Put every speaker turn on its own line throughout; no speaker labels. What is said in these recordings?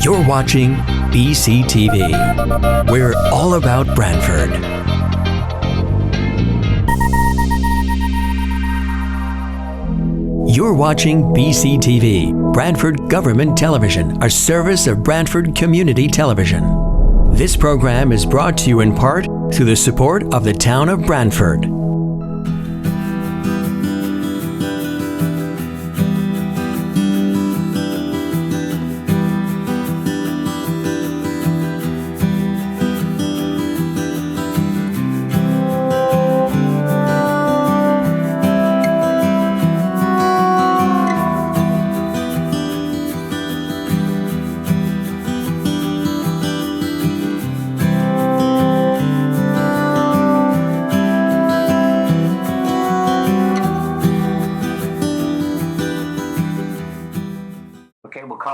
You're watching BCTV. We're all about Branford. You're watching BCTV, Branford Government Television, a service of Branford Community Television. This program is brought to you in part through the support of the town of Branford.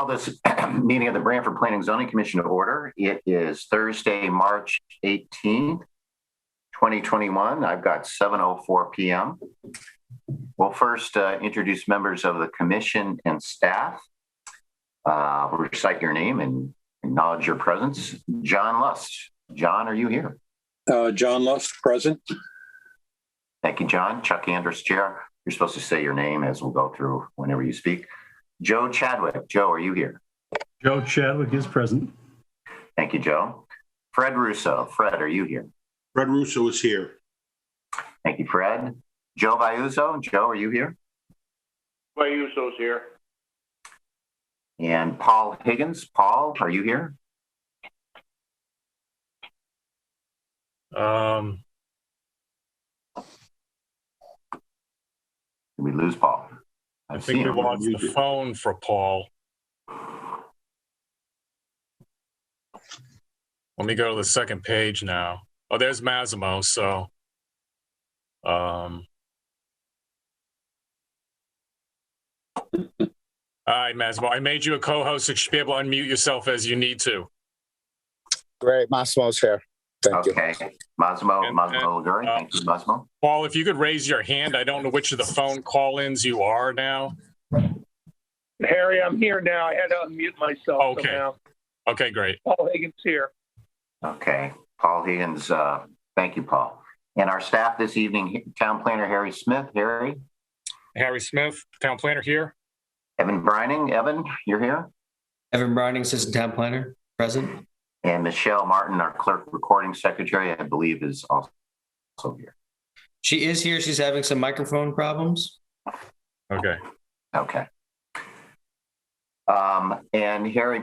This meeting of the Branford Planning and Zoning Commission to order. It is Thursday, March 18th, 2021. I've got 7:04 p.m. We'll first introduce members of the commission and staff. Recite your name and acknowledge your presence. John Lust. John, are you here?
John Lust, present.
Thank you, John. Chuck Andrus, chair. You're supposed to say your name as we'll go through whenever you speak. Joe Chadwick. Joe, are you here?
Joe Chadwick is present.
Thank you, Joe. Fred Russo. Fred, are you here?
Fred Russo is here.
Thank you, Fred. Joe Viuzzo. Joe, are you here?
Viuzzo's here.
And Paul Higgins. Paul, are you here? Did we lose Paul?
I think we lost the phone for Paul. Let me go to the second page now. Oh, there's Massimo. So, all right, Massimo, I made you a co-host, so you should be able to unmute yourself as you need to.
Great, Massimo's here. Thank you.
Okay, Massimo Liguri. Thank you, Massimo.
Paul, if you could raise your hand, I don't know which of the phone call-ins you are now.
Harry, I'm here now. I had to unmute myself.
Okay.
Somehow.
Okay, great.
Paul Higgins here.
Okay, Paul Higgins. Thank you, Paul. And our staff this evening: Town Planner Harry Smith.
Harry Smith, Town Planner here.
Evan Brining. Evan, you're here.
Evan Brining, Assistant Town Planner, present.
And Michelle Martin, our clerk recording secretary, I believe is also here.
She is here. She's having some microphone problems.
Okay.
And Harry,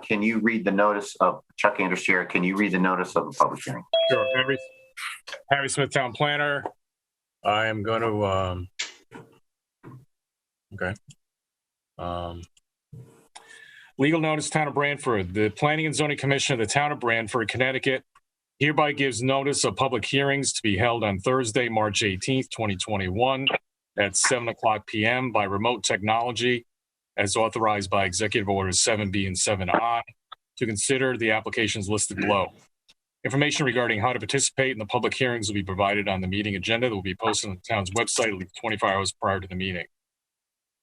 can you read the notice of Chuck Andrus Chair? Can you read the notice of the public hearing?
Sure. Harry Smith, Town Planner. I am going to, legal notice, Town of Branford. The Planning and Zoning Commission of the Town of Branford, Connecticut, hereby gives notice of public hearings to be held on Thursday, March 18th, 2021 at 7:00 p.m. by remote technology as authorized by Executive Orders 7B and 7I to consider the applications listed below. Information regarding how to participate in the public hearings will be provided on the meeting agenda that will be posted on the town's website at least 24 hours prior to the meeting.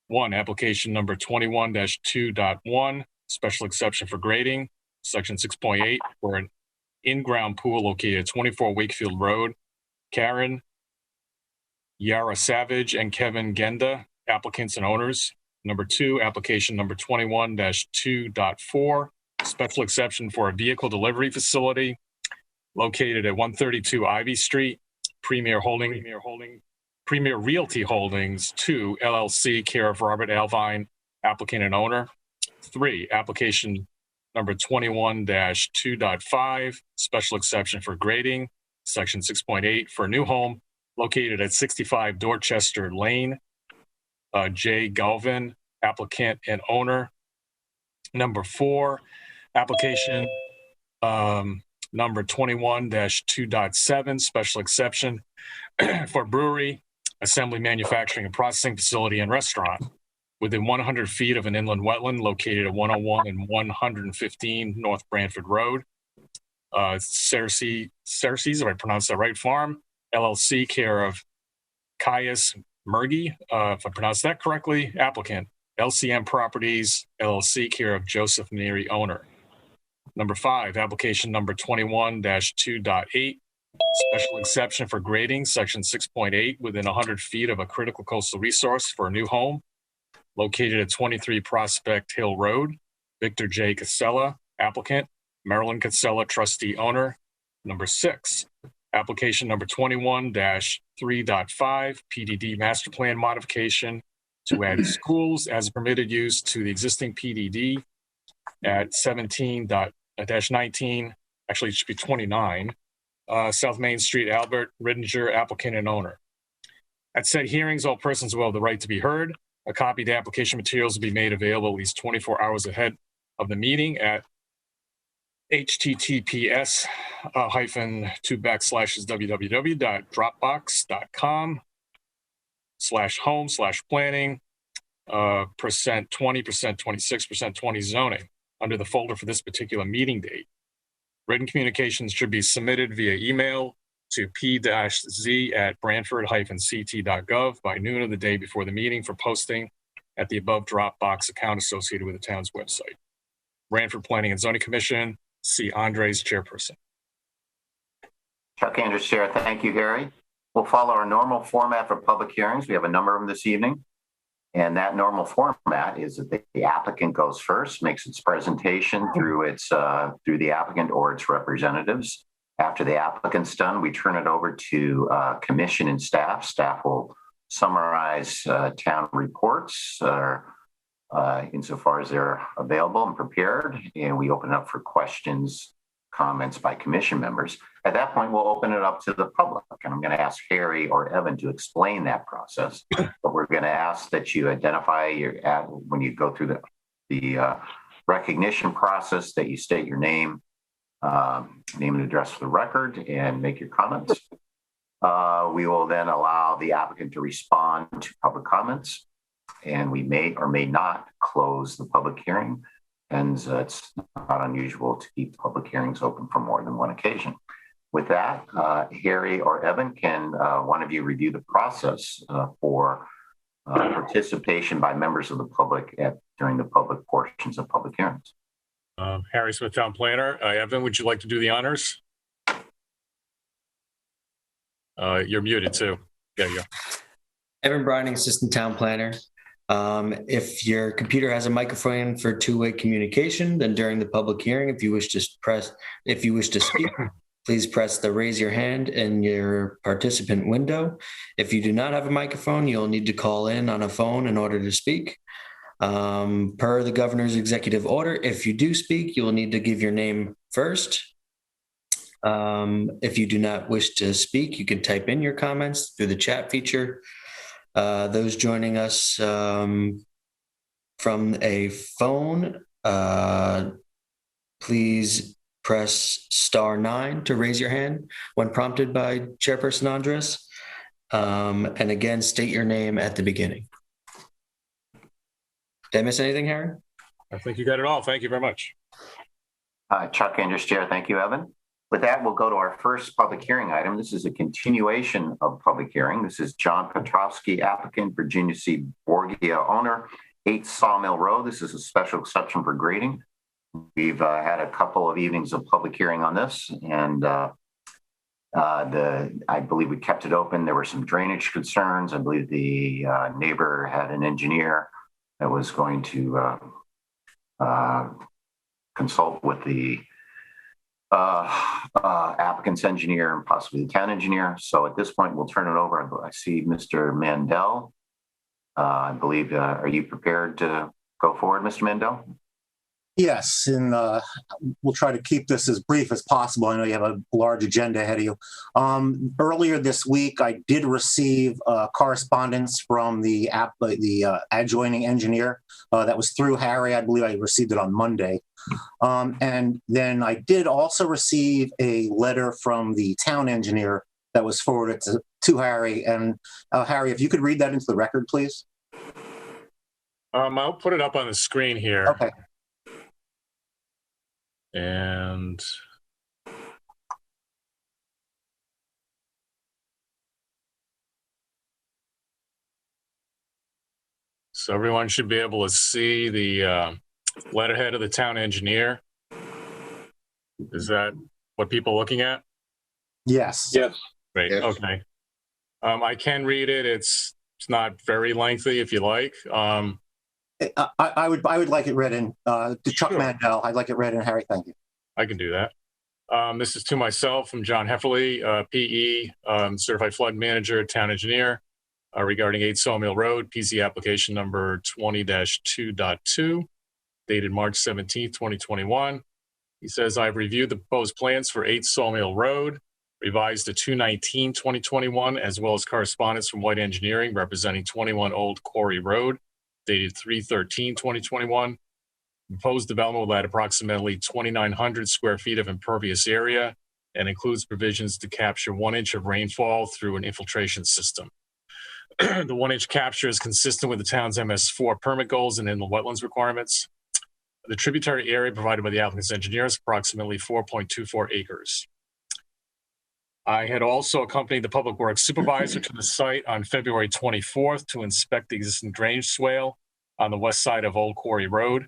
1, application number 21-2.1, special exception for grading, section 6.8, for an in-ground pool located at 24 Wakefield Road. Karen, Yara Savage, and Kevin Genda, applicants and owners. Number 2, application number 21-2.4, special exception for a vehicle delivery facility located at 132 Ivy Street, Premier Realty Holdings 2 LLC, care of Robert Alvine, applicant and owner. 3, application number 21-2.5, special exception for grading, section 6.8, for a new home located at 65 Dorchester Lane, Jay Galvin, applicant and owner. Number 4, application number 21-2.7, special exception for brewery, assembly, manufacturing, and processing facility and restaurant within 100 feet of an inland wetland located at 101 and 115 North Branford Road. Ceres, if I pronounce that right, Farm, LLC, care of Caius Mergy, if I pronounce that correctly, applicant, LCM Properties LLC, care of Joseph Neary, owner. Number 5, application number 21-2.8, special exception for grading, section 6.8, within 100 feet of a critical coastal resource for a new home located at 23 Prospect Hill Road. Victor J. Casella, applicant. Marilyn Casella, trustee, owner. Number 6, application number 21-3.5, PDD master plan modification to add schools as a permitted use to the existing PDD at 17-19, actually it should be 29, South Main Street, Albert Rittinger, applicant and owner. At said hearings, all persons will have the right to be heard. A copy of the application materials will be made available at least 24 hours ahead of the meeting at https://www.dropbox.com/home/planning %20%, 26%, 20 zoning under the folder for this particular meeting date. Written communications should be submitted via email to p-z@branford-ct.gov by noon of the day before the meeting for posting at the above Dropbox account associated with the town's website. Branford Planning and Zoning Commission, C. Andres, chairperson.
Chuck Andrews, Chair. Thank you, Harry. We'll follow our normal format for public hearings. We have a number of them this evening. And that normal format is that the applicant goes first, makes its presentation through the applicant or its representatives. After the applicant's done, we turn it over to commission and staff. Staff will summarize town reports insofar as they're available and prepared, and we open up for questions, comments by commission members. At that point, we'll open it up to the public, and I'm going to ask Harry or Evan to explain that process. But we're going to ask that you identify when you go through the recognition process, that you state your name and address for the record, and make your comments. We will then allow the applicant to respond to public comments, and we may or may not close the public hearing. And it's not unusual to keep public hearings open for more than one occasion. With that, Harry or Evan, can one of you review the process for participation by members of the public during the public portions of public hearings?
Harry Smith, town planner. Evan, would you like to do the honors? You're muted too. There you go.
Evan Brining, assistant town planner. If your computer has a microphone for two-way communication, then during the public hearing, if you wish to speak, please press the raise your hand in your participant window. If you do not have a microphone, you'll need to call in on a phone in order to speak. Per the governor's executive order, if you do speak, you will need to give your name first. If you do not wish to speak, you can type in your comments through the chat feature. Those joining us from a phone, please press *9 to raise your hand when prompted by Chairperson Andres. And again, state your name at the beginning. Did I miss anything, Harry?
I think you got it all. Thank you very much.
Chuck Andrews, Chair. Thank you, Evan. With that, we'll go to our first public hearing item. This is a continuation of public hearing. This is John Petrowski, applicant, Virginia C. Borgia, owner, 8 Sawmill Road. This is a special exception for grading. We've had a couple of evenings of public hearing on this, and I believe we kept it open. There were some drainage concerns. I believe the neighbor had an engineer that was going to consult with the applicant's engineer and possibly the town engineer. So at this point, we'll turn it over. I see Mr. Mandel. I believe, are you prepared to go forward, Mr. Mandel?
Yes, and we'll try to keep this as brief as possible. I know you have a large agenda ahead of you. Earlier this week, I did receive correspondence from the adjoining engineer. That was through Harry. I believe I received it on Monday. And then I did also receive a letter from the town engineer that was forwarded to Harry. And Harry, if you could read that into the record, please.
I'll put it up on the screen here.
Okay.
And So everyone should be able to see the letterhead of the town engineer. Is that what people are looking at?
Yes.
Yes.
Great.
Yes.
Okay. I can read it. It's not very lengthy if you like.
I would like it read in to Chuck
Sure.
Mandel. I'd like it read in, Harry. Thank you.
I can do that. This is to myself from John Hefferly, PE, Certified Flood Manager, Town Engineer, regarding 8 Sawmill Road, PC application number 20-2.2, dated March 17th, 2021. He says, I've reviewed the proposed plans for 8 Sawmill Road, revised to 2/19/2021, as well as correspondence from White Engineering representing 21 Old Quarry Road, dated 3/13/2021. Proposed development will add approximately 2,900 square feet of impervious area and includes provisions to capture 1 inch of rainfall through an infiltration system. The 1 inch capture is consistent with the town's MS4 permit goals and inland wetlands requirements. The tributary area provided by the applicant's engineer is approximately 4.24 acres. I had also accompanied the Public Works Supervisor to the site on February 24th to inspect the existing drainage swale on the west side of Old Quarry Road.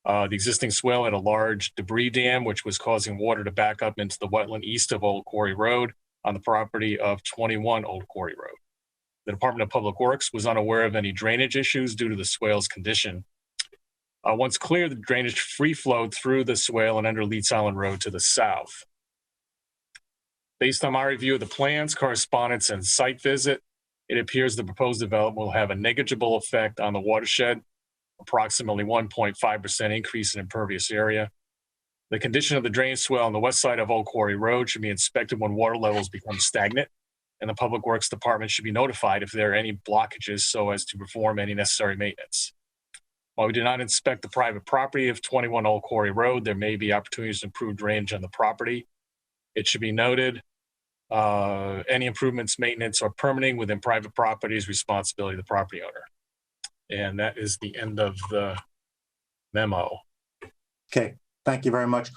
The existing swale had a large debris dam, which was causing water to back up into the wetland east of Old Quarry Road on the property of 21 Old Quarry Road. The Department of Public Works was unaware of any drainage issues due to the swale's condition. Once cleared, the drainage free-flowed through the swale and under Leeds Island Road to the south. Based on my review of the plans, correspondence, and site visit, it appears the proposed development will have a negligible effect on the watershed, approximately 1.5% increase in impervious area. The condition of the drainage swale on the west side of Old Quarry Road should be inspected when water levels become stagnant, and the Public Works Department should be notified if there are any blockages so as to perform any necessary maintenance. While we did not inspect the private property of 21 Old Quarry Road, there may be opportunities to improve drainage on the property. It should be noted, any improvements, maintenance, or permitting within private property is responsibility of the property owner. And that is the end of the memo.
Okay. Thank you very much.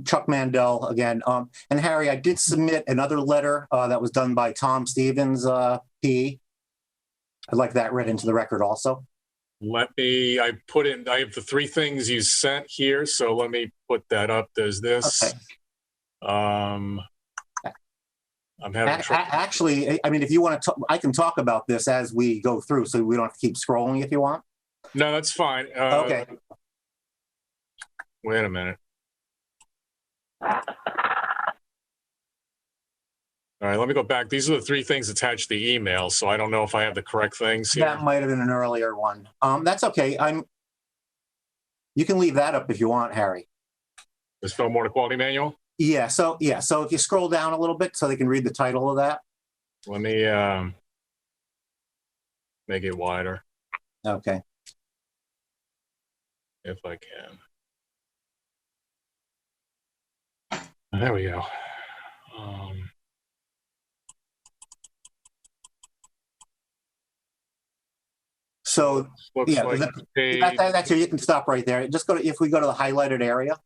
Chuck Mandel again. And Harry, I did submit another letter that was done by Tom Stevens, PE. I'd like that read into the record also.
I have the 3 things you sent here, so let me put that up. There's this.
Okay.
I'm having trouble.
Actually, I mean, if you want to, I can talk about this as we go through, so we don't have to keep scrolling if you want.
No, that's fine.
Okay.
Wait a minute. All right, let me go back. These are the 3 things attached to the email, so I don't know if I have the correct things here.
That might have been an earlier one. That's okay. You can leave that up if you want, Harry.
The Stormwater Quality Manual?
Yeah. So if you scroll down a little bit so they can read the title of that.
Let me make it wider.
Okay.
If I can. There we go.
So yeah,
like
that's here. You can stop right there. Just if we go to the highlighted area.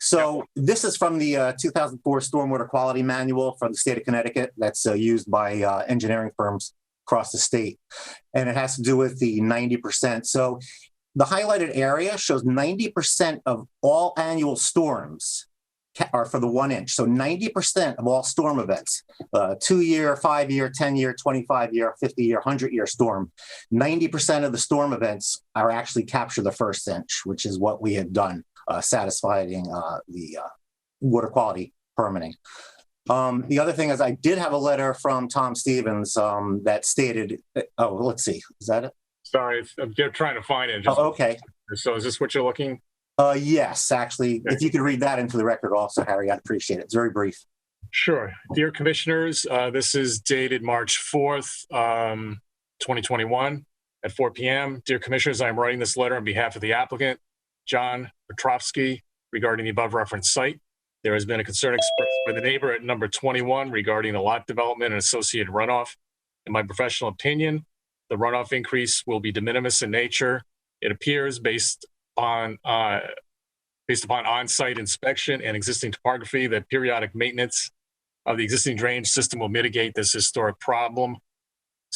So this is from the 2004 Stormwater Quality Manual from the state of Connecticut that's used by engineering firms across the state. And it has to do with the 90%. So the highlighted area shows 90% of all annual storms are for the 1 inch. So 90% of all storm events, 2-year, 5-year, 10-year, 25-year, 50-year, 100-year storm, 90% of the storm events are actually capture the 1st inch, which is what we had done, satisfying the water quality permitting. The other thing is I did have a letter from Tom Stevens that stated, let's see, is that it?
Sorry, I'm trying to find it.
Okay.
So is this what you're looking?
Yes, actually, if you could read that into the record also, Harry, I'd appreciate it. It's very brief.
Sure. Dear Commissioners, this is dated March 4th, 2021 at 4 p.m. Dear Commissioners, I'm writing this letter on behalf of the applicant, John Petrovsky, regarding the above referenced site. There has been a concern expressed by the neighbor at number 21 regarding the lot development and associated runoff. In my professional opinion, the runoff increase will be de minimis in nature. It appears based upon on-site inspection and existing topography that periodic maintenance of the existing drainage system will mitigate this historic problem.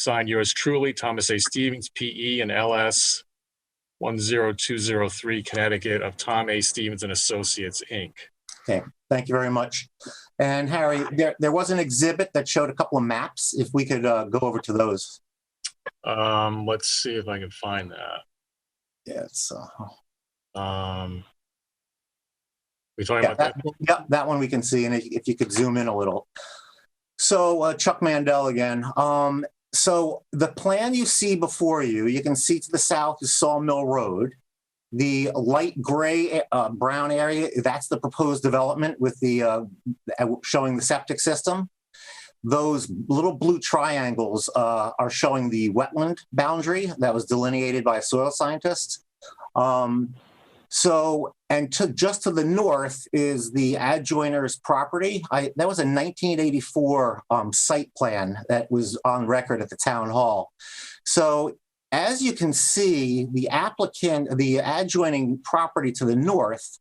Signed, yours truly, Thomas A. Stevens, PE and LS 10203, Connecticut, of Tom A. Stevens and Associates, Inc.
Okay, thank you very much. And Harry, there was an exhibit that showed a couple of maps. If we could go over to those.
Let's see if I can find that.
Yeah, it's
We talking about that?
Yeah, that one we can see, and if you could zoom in a little. So Chuck Mandel again. So the plan you see before you, you can see to the south is Sawmill Road. The light gray brown area, that's the proposed development with the showing the septic system. Those little blue triangles are showing the wetland boundary that was delineated by a soil scientist. Just to the north is the adjoiner's property. That was a 1984 site plan that was on record at the town hall. So as you can see, the adjoining property to the north,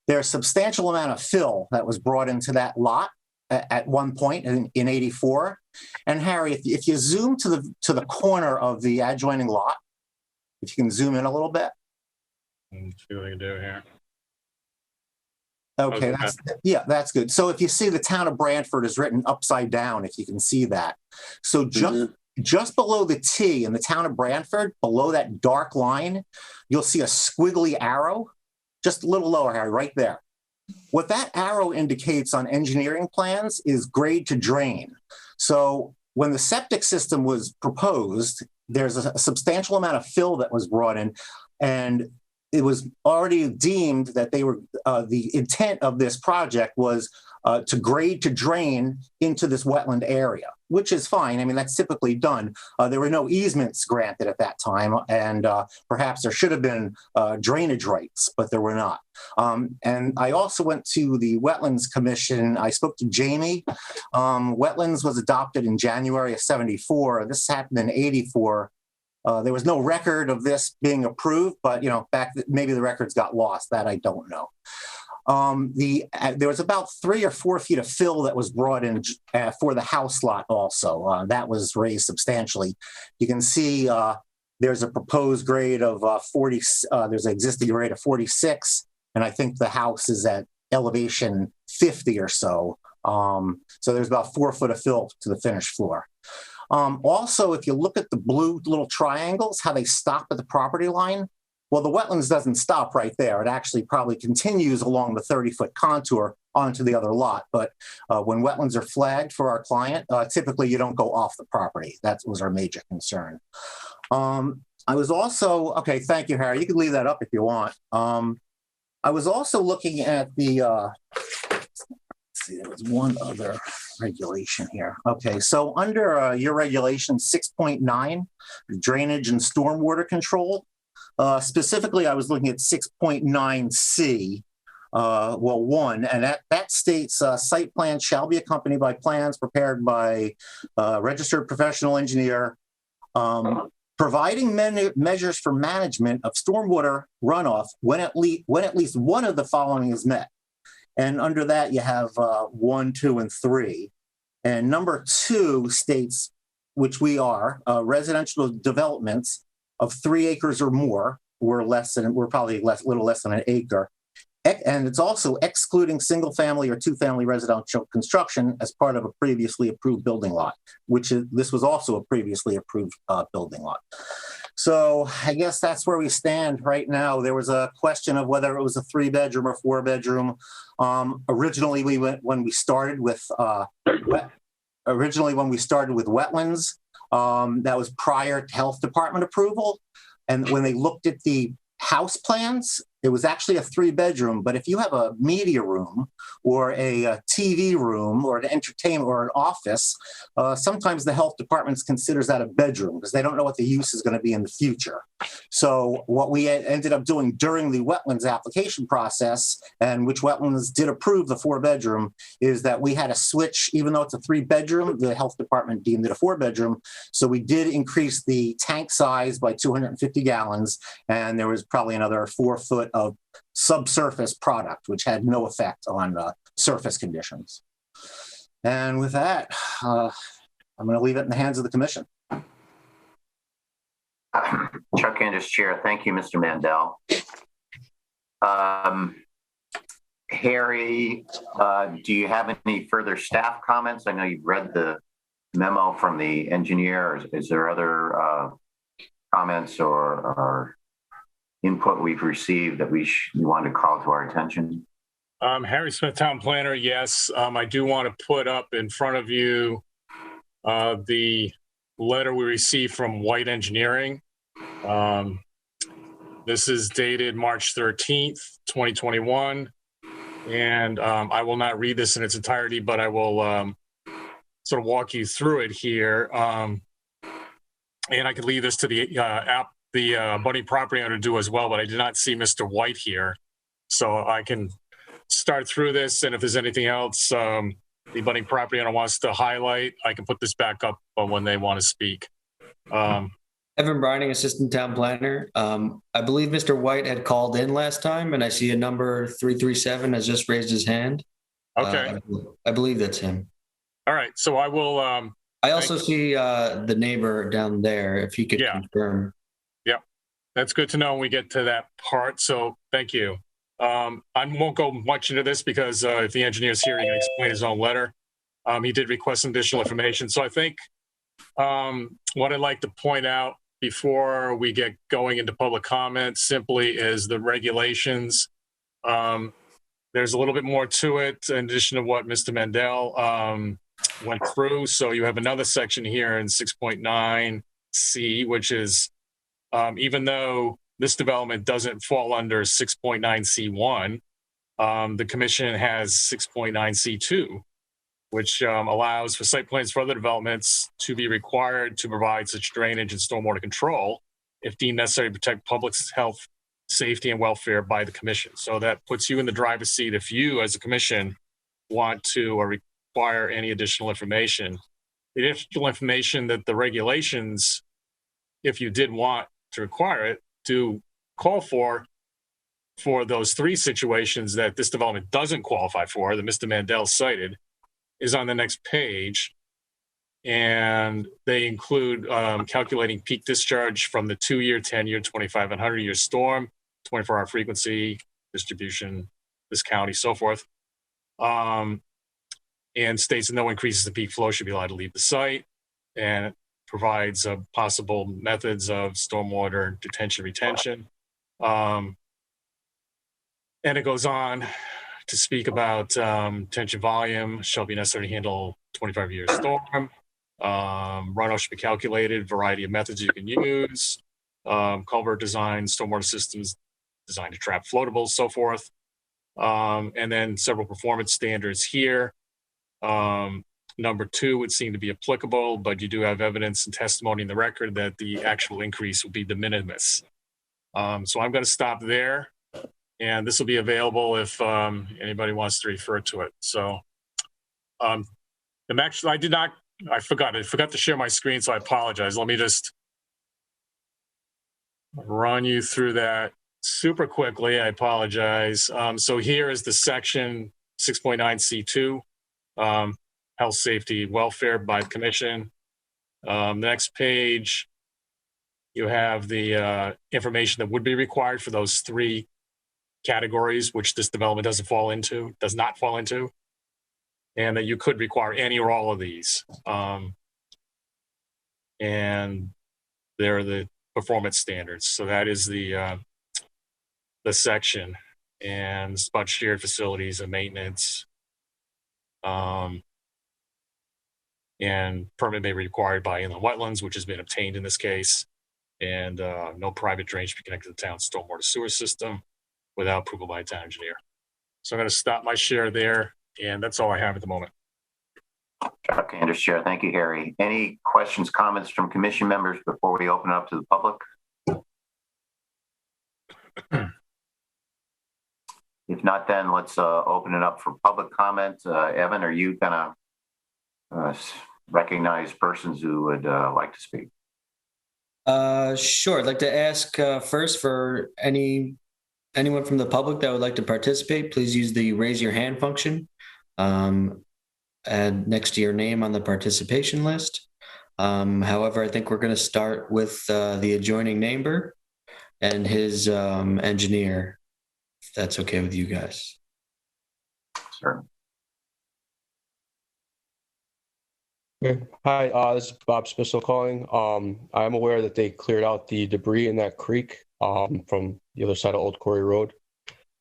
there's a substantial amount of fill that was brought into that lot at one point in 84. And Harry, if you zoom to the corner of the adjoining lot, if you can zoom in a little bit.
Let's see what I can do here.
Okay, that's good. So if you see the town of Branford is written upside down, if you can see that. So just below the T in the town of Branford, below that dark line, you'll see a squiggly arrow, just a little lower, Harry, right there. What that arrow indicates on engineering plans is grade to drain. So when the septic system was proposed, there's a substantial amount of fill that was brought in, and it was already deemed that they were the intent of this project was to grade to drain into this wetland area, which is fine. I mean, that's typically done. There were no easements granted at that time, and perhaps there should have been drainage rights, but there were not. And I also went to the Wetlands Commission. I spoke to Jamie. Wetlands was adopted in January of '74. This happened in '84. There was no record of this being approved, but maybe the records got lost. That I don't know. There was about 3 or 4 feet of fill that was brought in for the house lot also. That was raised substantially. You can see there's a proposed grade of 40, there's an existing grade of 46, and I think the house is at elevation 50 or so. So there's about 4 foot of fill to the finished floor. Also, if you look at the blue little triangles, how they stop at the property line, well, the wetlands doesn't stop right there. It actually probably continues along the 30-foot contour onto the other lot. But when wetlands are flagged for our client, typically you don't go off the property. That was our major concern. I was also, okay, thank you, Harry. You can leave that up if you want. I was also looking at the, let's see, there was one other regulation here. Okay, so under your regulation 6.9, drainage and stormwater control, specifically, I was looking at 6.9C, 1, and that states site plans shall be accompanied by plans prepared by a registered professional engineer, providing measures for management of stormwater runoff when at least one of the following is met. And under that, you have 1, 2, and 3. And number 2 states, which we are, residential developments of 3 acres or more, we're probably little less than an acre. And it's also excluding single family or 2-family residential construction as part of a previously approved building lot, this was also a previously approved building lot. So I guess that's where we stand right now. There was a question of whether it was a 3-bedroom or 4-bedroom. Originally, when we started with wetlands, that was prior to health department approval. And when they looked at the house plans, it was actually a 3-bedroom, but if you have a media room or a TV room or an entertainment or an office, sometimes the health department considers that a bedroom because they don't know what the use is going to be in the future. So what we ended up doing during the wetlands application process, and which wetlands did approve the 4-bedroom, is that we had to switch, even though it's a 3-bedroom, the health department deemed it a 4-bedroom. So we did increase the tank size by 250 gallons, and there was probably another 4 foot of subsurface product, which had no effect on surface conditions. And with that, I'm going to leave it in the hands of the commission.
Chuck Andrews, Chair. Thank you, Mr. Mandel. Harry, do you have any further staff comments? I know you've read the memo from the engineer. Is there other comments or input we've received that you want to call to our attention?
Harry Smith, Town Planner, yes. I do want to put up in front of you the letter we received from White Engineering. This is dated March 13th, 2021. And I will not read this in its entirety, but I will sort of walk you through it here. And I could leave this to the budding property owner to do as well, but I did not see Mr. White here. So I can start through this, and if there's anything else the budding property owner wants to highlight, I can put this back up when they want to speak.
Evan Brining, Assistant Town Planner. I believe Mr. White had called in last time, and I see a number 337 has just raised his hand.
Okay.
I believe that's him.
All right, so I will.
I also see the neighbor down there, if he could confirm.
Yep, that's good to know when we get to that part, so thank you. I won't go much into this because if the engineer's here, he can explain his own letter. He did request some additional information. So I think what I'd like to point out before we get going into public comment simply is the regulations. There's a little bit more to it in addition to what Mr. Mandel went through. So you have another section here in 6.9C, which is even though this development doesn't fall under 6.9C1. The commission has 6.9C2, which allows for site plans for other developments to be required to provide such drainage and stormwater control if deemed necessary to protect public health, safety, and welfare by the commission. So that puts you in the driver's seat if you, as a commission, want to require any additional information. The additional information that the regulations, if you did want to require it, to call for those three situations that this development doesn't qualify for, that Mr. Mandel cited, is on the next page. And they include calculating peak discharge from the 2-year, 10-year, 25, and 100-year storm, 24-hour frequency, distribution, this county, so forth. And states that no increases in peak flow should be allowed to leave the site, and provides possible methods of stormwater detention, retention. And it goes on to speak about detention volume shall be necessary to handle 25-year storm. Runoff should be calculated, variety of methods you can use, culvert design, stormwater systems designed to trap floatables, so forth. And then several performance standards here. Number 2 would seem to be applicable, but you do have evidence and testimony in the record that the actual increase will be de minimis. So I'm going to stop there, and this will be available if anybody wants to refer to it. So I forgot to share my screen, so I apologize. Let me just run you through that super quickly. I apologize. So here is the section 6.9C2. Health, safety, welfare by the commission. Next page, you have the information that would be required for those 3 categories, which this development does not fall into, and that you could require any or all of these. And they're the performance standards. So that is the section, and it's about shared facilities and maintenance. And permit may be required by inland wetlands, which has been obtained in this case, and no private drainage should be connected to the town's stormwater sewer system without approval by a town engineer. So I'm going to stop my share there, and that's all I have at the moment.
Chuck Andrews, Chair. Thank you, Harry. Any questions, comments from commission members before we open up to the public? If not, then let's open it up for public comment. Evan, are you going to recognize persons who would like to speak?
Sure. I'd like to ask first for anyone from the public that would like to participate, please use the raise your hand function. Add next to your name on the participation list. However, I think we're going to start with the adjoining neighbor and his engineer, if that's okay with you guys.
Sure.
Hi, this is Bob Smissel calling. I'm aware that they cleared out the debris in that creek from the other side of Old Quarry Road.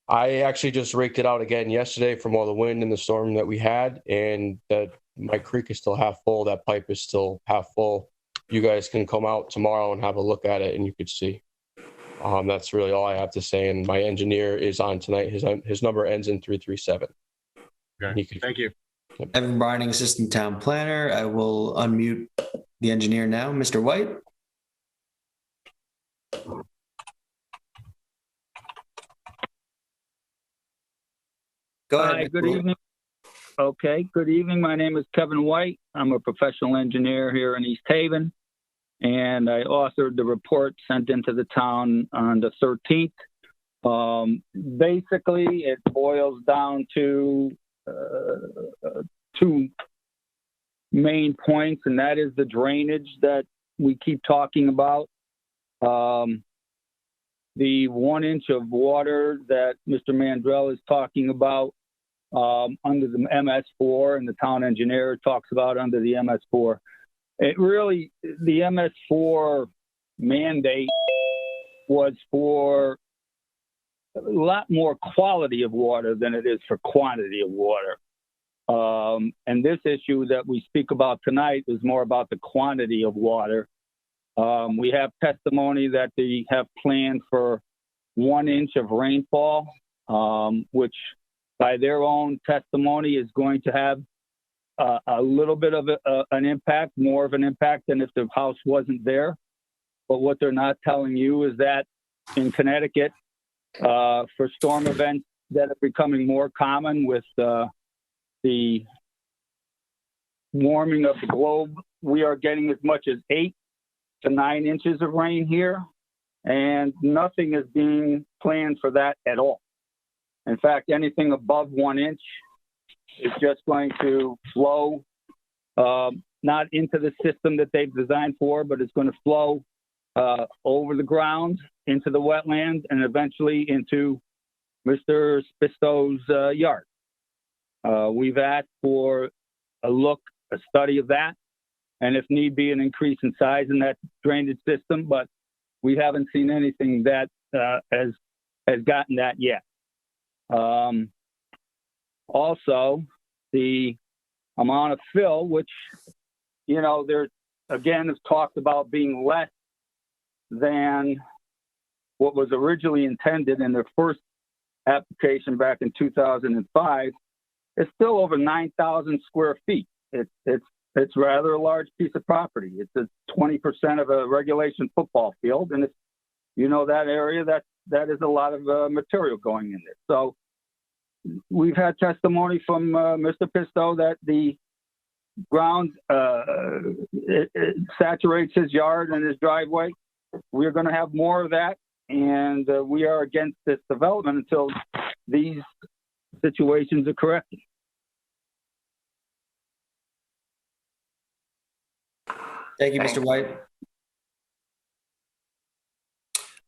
I actually just raked it out again yesterday from all the wind and the storm that we had, and that my creek is still half full. That pipe is still half full. You guys can come out tomorrow and have a look at it, and you could see. That's really all I have to say. And my engineer is on tonight. His number ends in 337.
Okay. Thank you.
Evan Brining, Assistant Town Planner. I will unmute the engineer now. Mr. White. Go ahead.
Hi, good evening. Okay, good evening. My name is Kevin White. I'm a professional engineer here in East Haven, and I authored the report sent into the town on the 13th. Basically, it boils down to two main points, and that is the drainage that we keep talking about. The 1 inch of water that Mr. Mandrell is talking about under the MS4, and the town engineer talks about under the MS4. It really, the MS4 mandate was for a lot more quality of water than it is for quantity of water. And this issue that we speak about tonight is more about the quantity of water. We have testimony that they have planned for 1 inch of rainfall, which by their own testimony is going to have a little bit of an impact, more of an impact than if the house wasn't there. But what they're not telling you is that in Connecticut, for storm events that are becoming more common with the warming of the globe, we are getting as much as 8 to 9 inches of rain here, and nothing is being planned for that at all. In fact, anything above 1 inch is just going to flow, not into the system that they've designed for, but it's going to flow over the ground into the wetlands and eventually into Mr. Spisto's yard. We've asked for a study of that, and if need be, an increase in size in that drainage system, but we haven't seen anything that has gotten that yet. Also, the amount of fill, which, you know, there again is talked about being less than what was originally intended in their first application back in 2005, it's still over 9,000 square feet. It's rather a large piece of property. It's a 20% of a regulation football field, and it's, you know, that area that is a lot of material going in there. So we've had testimony from Mr. Pisto that the ground it saturates his yard and his driveway. We're going to have more of that, and we are against this development until these situations are corrected.
Thank you, Mr. White.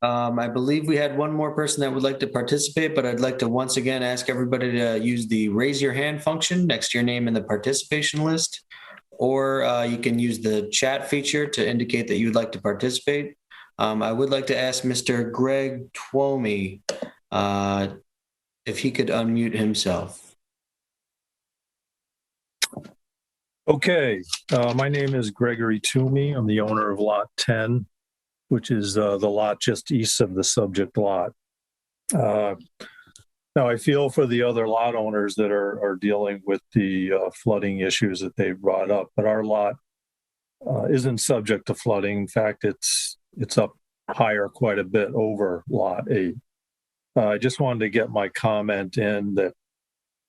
I believe we had one more person that would like to participate, but I'd like to once again ask everybody to use the raise your hand function next to your name in the participation list, or you can use the chat feature to indicate that you would like to participate. I would like to ask Mr. Greg Twomey if he could unmute himself.
Okay, my name is Gregory Toomey. I'm the owner of Lot 10, which is the lot just east of the subject lot. Now, I feel for the other lot owners that are dealing with the flooding issues that they brought up, but our lot isn't subject to flooding. In fact, it's up higher quite a bit over Lot 8. I just wanted to get my comment in that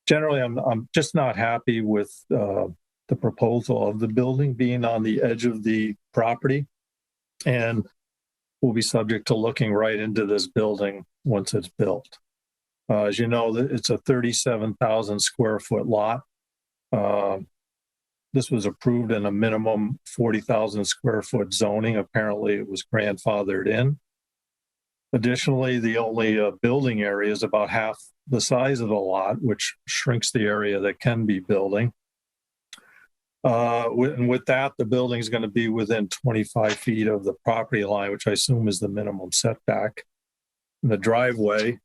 generally I'm just not happy with the proposal of the building being on the edge of the property, and we'll be subject to looking right into this building once it's built. As you know, it's a 37,000 square foot lot. this was approved in a minimum 40,000 square foot zoning. Apparently it was grandfathered in. Additionally, the only building area is about half the size of the lot, which shrinks the area that can be building. With that, the building is going to be within 25 feet of the property line, which I assume is the minimum setback. And the driveway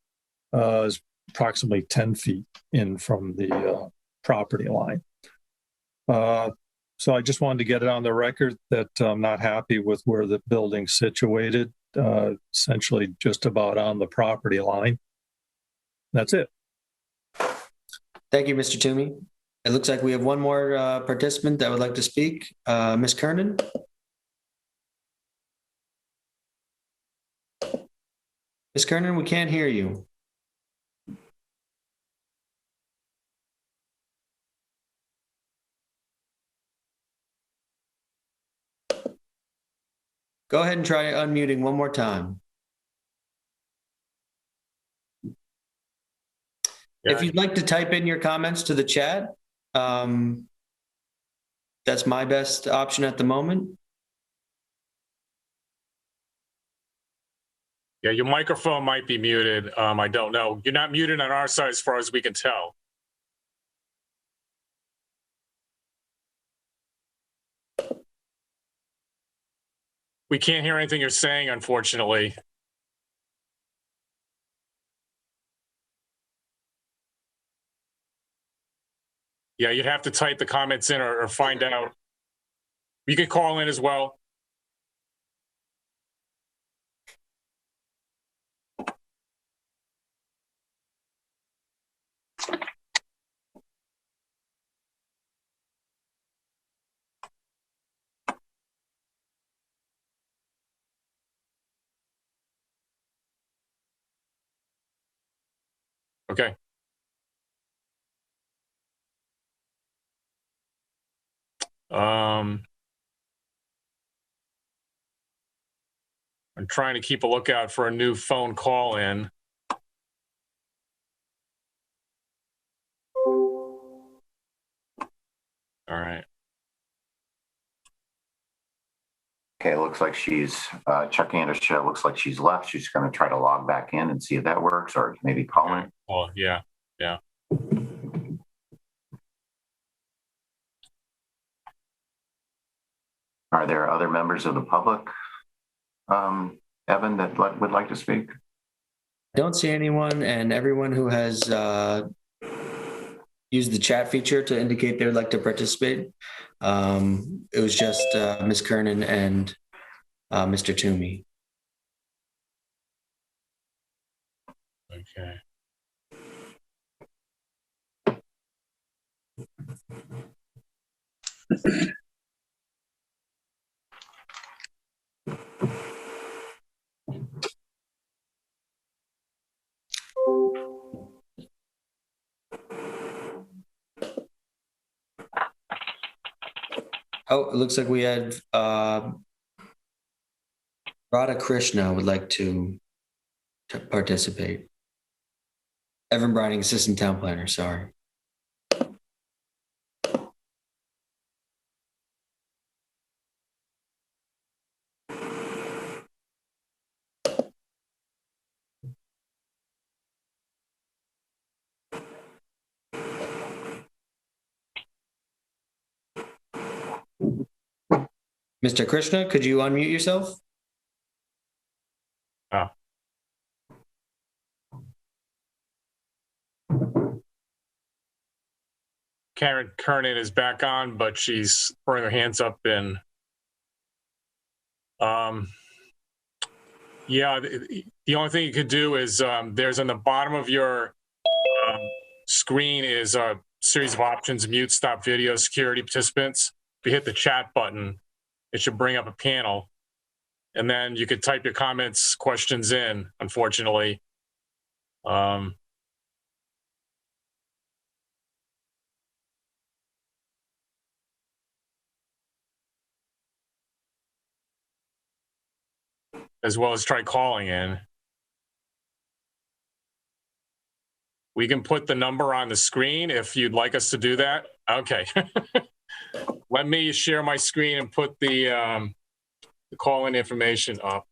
is approximately 10 feet in from the property line. So I just wanted to get it on the record that I'm not happy with where the building's situated, essentially just about on the property line. That's it.
Thank you, Mr. Toomey. It looks like we have one more participant that would like to speak. Ms. Kernan? Ms. Kernan, we can't hear you. Go ahead and try unmuting one more time. If you'd like to type in your comments to the chat, that's my best option at the moment.
Yeah, your microphone might be muted. I don't know. You're not muted on our side as far as we can tell. We can't hear anything you're saying, unfortunately. Yeah, you'd have to type the comments in or find out. You can call in as well. Okay. I'm trying to keep a lookout for a new phone call in. All right.
Okay, it looks like she's checking in her show. Looks like she's left. She's going to try to log back in and see if that works, or maybe call in.
Oh, yeah, yeah.
Are there other members of the public, Evan, that would like to speak?
I don't see anyone, and everyone who has used the chat feature to indicate they would like to participate. It was just Ms. Kernan and Mr. Toomey.
Okay.
Oh, it looks like we had Radha Krishna would like to participate. Evan Brining, Assistant Town Planner, sorry. Mr. Krishna, could you unmute yourself?
Oh. Karen Kernan is back on, but she's throwing her hands up in. Yeah, the only thing you could do is there's on the bottom of your screen is a series of options: mute, stop video, security, participants. If you hit the chat button, it should bring up a panel, and then you could type your comments, questions in. Unfortunately, as well as try calling in. We can put the number on the screen if you'd like us to do that. Okay. Let me share my screen and put the call-in information up.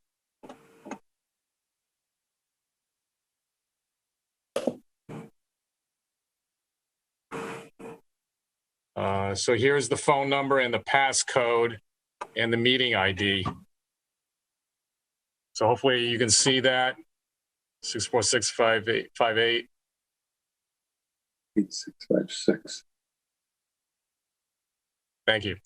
So here's the phone number and the passcode and the meeting ID. So hopefully you can see that. 646-5858.
8656.
Thank you.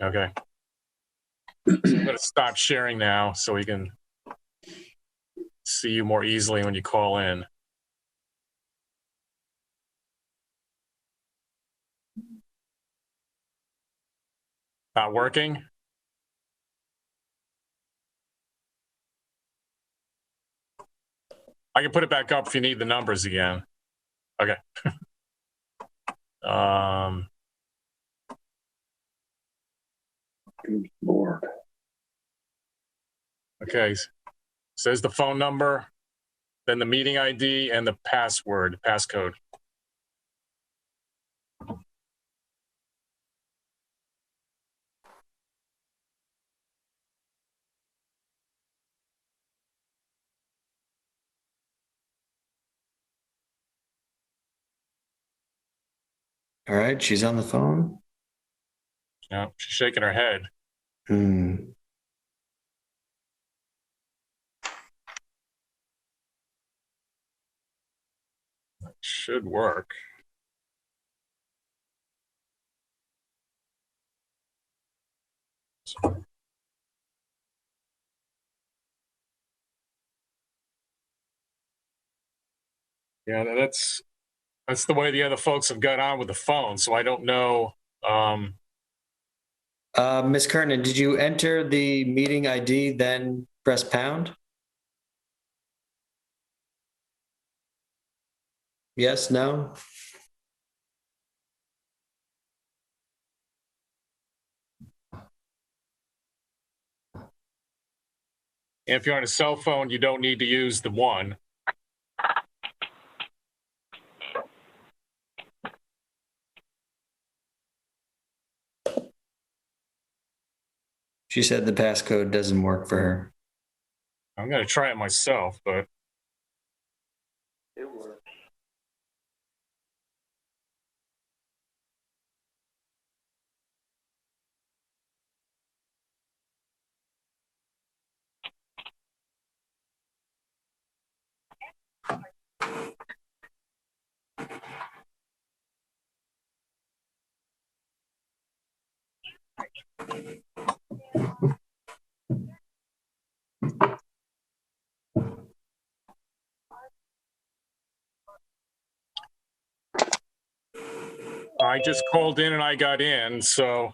Okay. So I'm going to stop sharing now so we can see you more easily when you call in. Not working? I can put it back up if you need the numbers again. Okay.
Good Lord.
Okay. Says the phone number, then the meeting ID and the passcode.
All right, she's on the phone.
Yeah, she's shaking her head. Should work. Yeah, that's the way the other folks have got on with the phone. So I don't know.
Ms. Kernan, did you enter the meeting ID, then press pound? Yes, no?
And if you're on a cell phone, you don't need to use the 1.
She said the passcode doesn't work for her.
I'm going to try it myself, but.
It works.
I just called in and I got in, so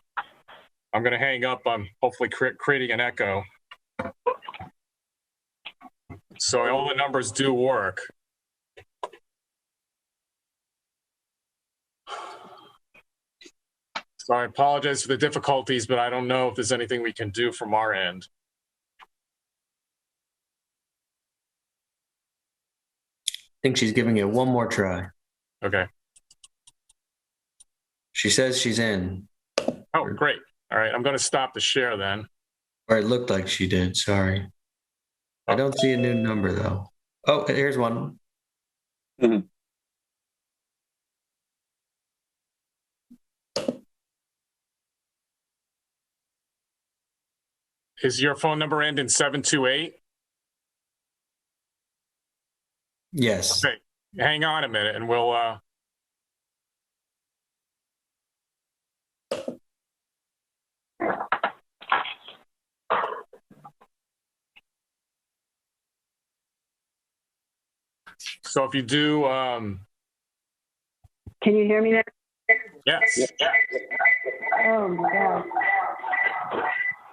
I'm going to hang up. I'm hopefully creating an echo. So all the numbers do work. So I apologize for the difficulties, but I don't know if there's anything we can do from our end.
I think she's giving it one more try.
Okay.
She says she's in.
Oh, great. All right. I'm going to stop the share then.
Or it looked like she did. Sorry. I don't see a new number, though. Oh, here's one.
Mhm.
Is your phone number end in 728?
Yes.
Okay. Hang on a minute and we'll so if you do
Can you hear me now?
yes.
Oh my God.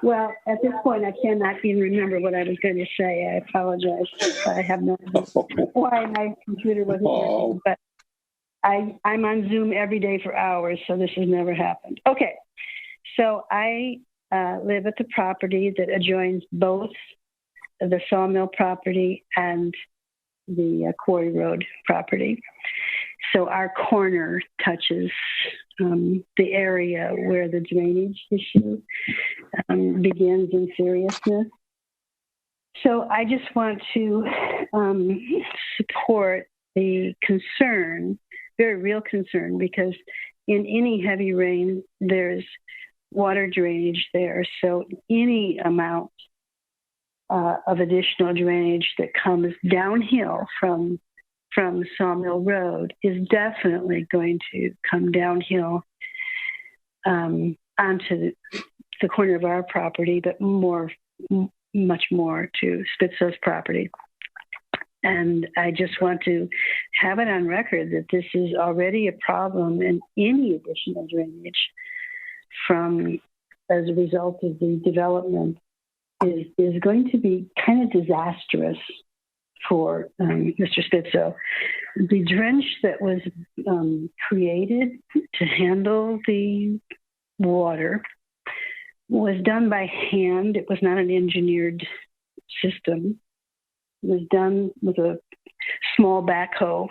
Well, at this point, I cannot even remember what I was going to say. I apologize. I have no idea why my computer wasn't working, but I'm on Zoom every day for hours, so this has never happened. Okay, so I live at the property that adjoins both the sawmill property and the Quarry Road property. So our corner touches the area where the drainage issue begins in seriousness. So I just want to support the concern, very real concern, because in any heavy rain, there's water drainage there. So any amount of additional drainage that comes downhill from Sawmill Road is definitely going to come downhill onto the corner of our property, but much more to Spitzo's property. And I just want to have it on record that this is already a problem, and any additional drainage as a result of the development is going to be kind of disastrous for Mr. Spitzo. The drench that was created to handle the water was done by hand. It was not an engineered system. It was done with a small backhoe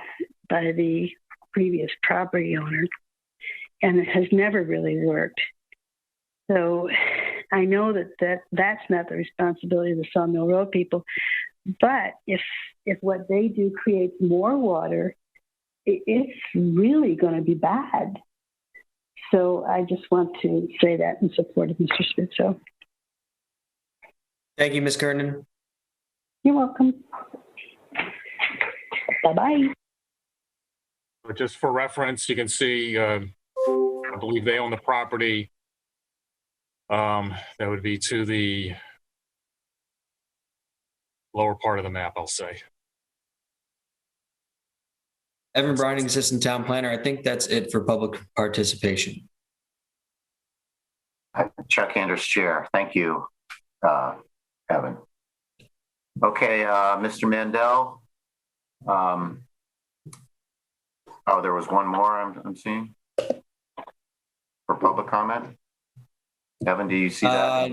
by the previous property owner, and it has never really worked. So I know that's not the responsibility of the Sawmill Road people, but if what they do creates more water, it's really going to be bad. So I just want to say that in support of Mr. Spitzo.
Thank you, Ms. Kernan.
You're welcome. Bye-bye.
But just for reference, you can see, I believe they own the property. That would be to the lower part of the map, I'll say.
Evan Brining, Assistant Town Planner. I think that's it for public participation.
Chuck Anders, Chair. Thank you, Evan. Okay, Mr. Mandel. Oh, there was one more I'm seeing for public comment. Evan, do you see that?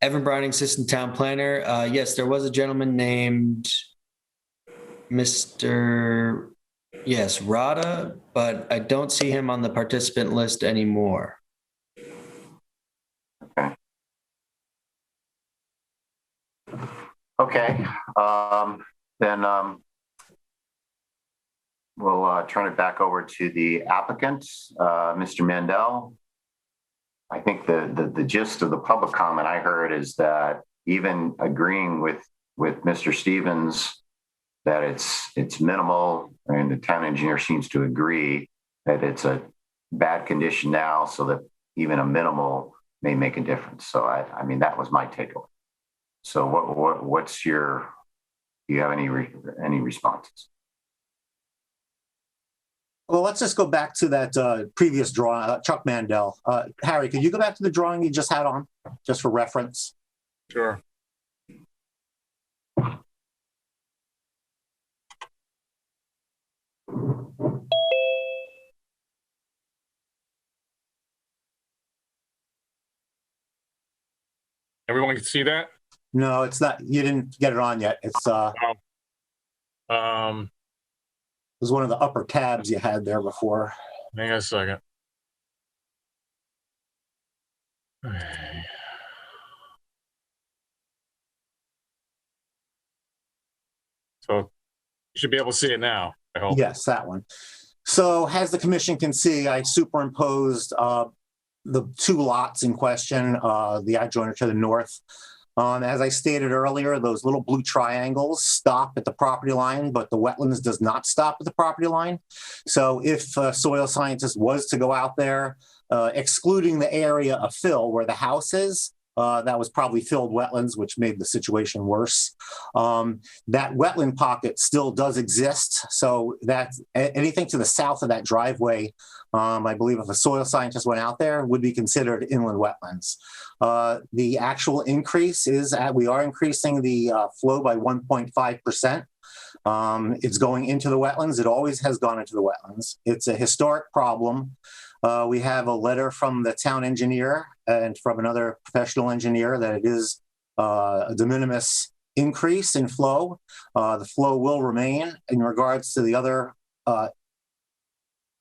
Evan Brining, Assistant Town Planner. Yes, there was a gentleman named Mr. Rada, but I don't see him on the participant list anymore.
Okay. Then we'll turn it back over to the applicant, Mr. Mandel. I think the gist of the public comment I heard is that even agreeing with Mr. Stevens that it's minimal, and the town engineer seems to agree that it's a bad condition now, so that even a minimal may make a difference. So I mean, that was my takeaway. So what's your, do you have any responses?
Well, let's just go back to that previous drawing, Chuck Mandel. Harry, could you go back to the drawing you just had on, just for reference?
Sure. Everyone can see that?
No, it's not. You didn't get it on yet. It's it was one of the upper tabs you had there before.
Hang on a second. So you should be able to see it now, I hope.
Yes, that one. So as the commission can see, I superimposed the two lots in question, the adjoiner to the north. As I stated earlier, those little blue triangles stop at the property line, but the wetlands does not stop at the property line. So if a soil scientist was to go out there, excluding the area of fill where the house is, that was probably filled wetlands, which made the situation worse. That wetland pocket still does exist. So that anything to the south of that driveway, I believe if a soil scientist went out there, would be considered inland wetlands. The actual increase is we are increasing the flow by 1.5%. It's going into the wetlands. It always has gone into the wetlands. It's a historic problem. We have a letter from the town engineer and from another professional engineer that it is a de minimis increase in flow. The flow will remain. In regards to the other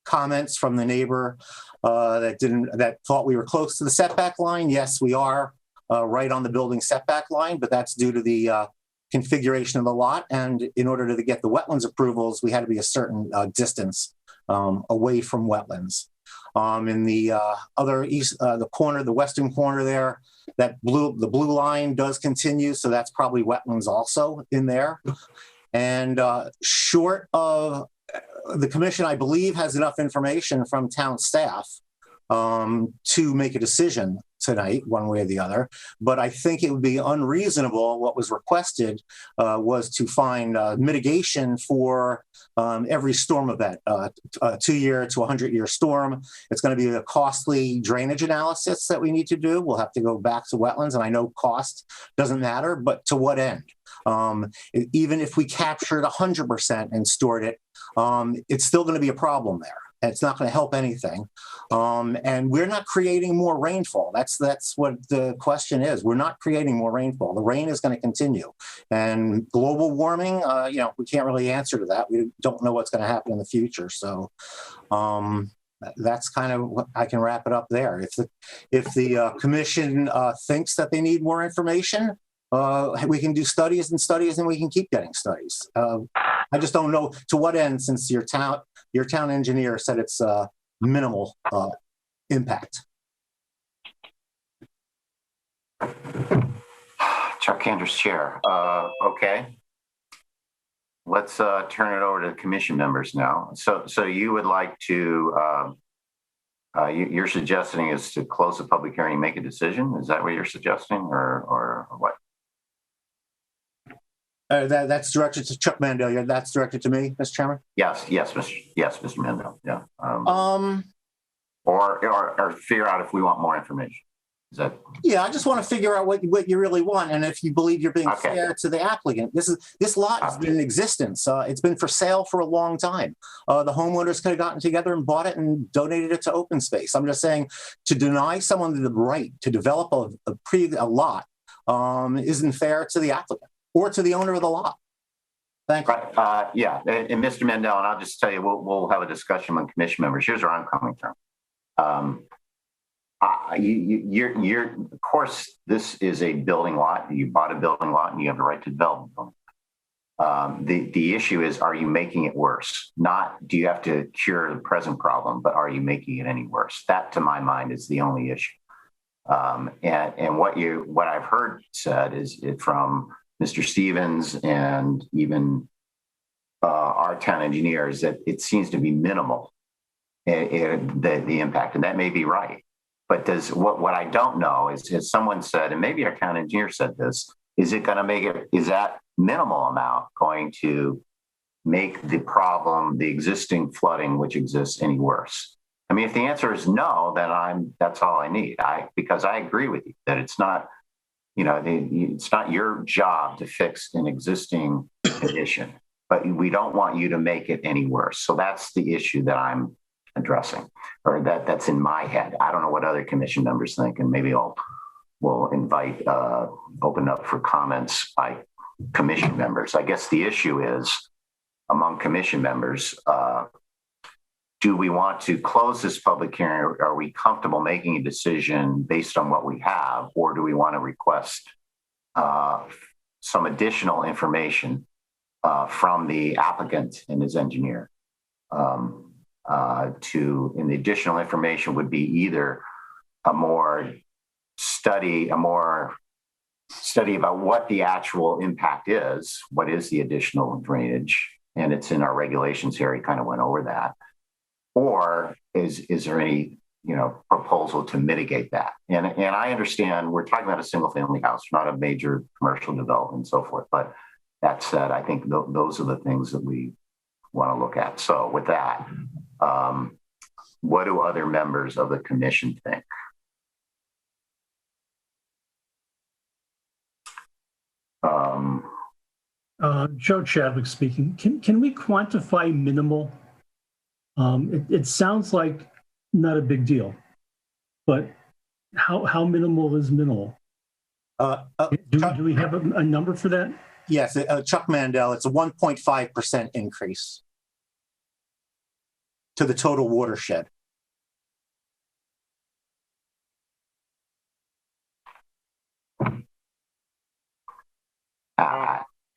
comments from the neighbor that thought we were close to the setback line, yes, we are right on the building setback line, but that's due to the configuration of the lot. And in order to get the wetlands approvals, we had to be a certain distance away from wetlands. In the other east, the corner, the western corner there, the blue line does continue, so that's probably wetlands also in there. And short of the commission, I believe, has enough information from town staff to make a decision tonight, one way or the other. But I think it would be unreasonable. What was requested was to find mitigation for every storm event, a 2-year to 100-year storm. It's going to be a costly drainage analysis that we need to do. We'll have to go back to wetlands, and I know cost doesn't matter, but to what end? Even if we captured 100% and stored it, it's still going to be a problem there. It's not going to help anything. And we're not creating more rainfall. That's what the question is. We're not creating more rainfall. The rain is going to continue. And global warming, we can't really answer to that. We don't know what's going to happen in the future. So that's kind of what I can wrap it up there. If the commission thinks that they need more information, we can do studies and we can keep getting studies. I just don't know to what end, since your town engineer said it's minimal impact.
Chuck Andrews, Chair. Okay. Let's turn it over to the commission members now. So you would like to, you're suggesting is to close the public hearing and make a decision? Is that what you're suggesting, or what?
That's directed to Chuck Mandel. That's directed to me, Mr. Chairman.
Yes, Mr. Mandel. Yeah. Or figure out if we want more information. Is that? Yeah,
I just want to figure out what you really want, and if you believe you're being fair to the applicant. This lot has been in existence. It's been for sale for a long time. The homeowners could have gotten together and bought it and donated it to open space. I'm just saying, to deny someone the right to develop a lot isn't fair to the applicant or to the owner of the lot. Thank you.
Yeah, and Mr. Mandel, and I'll just tell you, we'll have a discussion among commission members. Here's where I'm coming from. Of course, this is a building lot. You bought a building lot, and you have the right to develop a building. The issue is, are you making it worse? Not do you have to cure the present problem, but are you making it any worse? That, to my mind, is the only issue. And what I've heard said is from Mr. Stevens and even our town engineers that it seems to be minimal, the impact, and that may be right. But what I don't know is, as someone said, and maybe our town engineer said this, is that minimal amount going to make the problem, the existing flooding which exists, any worse? I mean, if the answer is no, then that's all I need. Because I agree with you that it's not, it's not your job to fix an existing condition, but we don't want you to make it any worse. So that's the issue that I'm addressing, or that's in my head. I don't know what other commission members think, and maybe we'll invite, open up for comments by commission members. I guess the issue is, among commission members, do we want to close this public hearing? Are we comfortable making a decision based on what we have, or do we want to request some additional information from the applicant and his engineer? And the additional information would be either a more study about what the actual impact is, what is the additional drainage, and it's in our regulations here. He kind of went over that. Or is there any proposal to mitigate that? And I understand we're talking about a single family house, not a major commercial development and so forth. But that said, I think those are the things that we want to look at. So with that, what do other members of the commission think?
Joe Chadwick speaking. Can we quantify minimal? It sounds like not a big deal, but how minimal is minimal? Do we have a number for that?
Yes, Chuck Mandel, it's a 1.5% increase to the total watershed.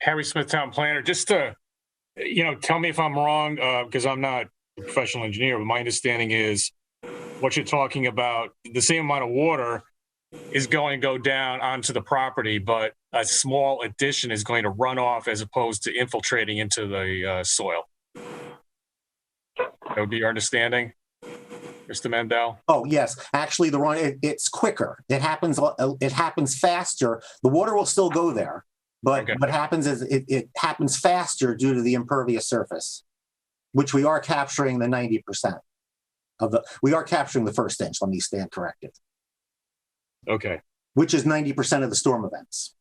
Harry Smith, Town Planner, just to, tell me if I'm wrong, because I'm not a professional engineer, but my understanding is what you're talking about, the same amount of water is going to go down onto the property, but a small addition is going to run off as opposed to infiltrating into the soil. That would be your understanding, Mr. Mandel?
Oh, yes. Actually, it's quicker. It happens faster. The water will still go there, but
Okay.
what happens is it happens faster due to the impervious surface, which we are capturing the 90% we are capturing the first inch. Let me stand corrected.
Okay.
Which is 90% of the storm events.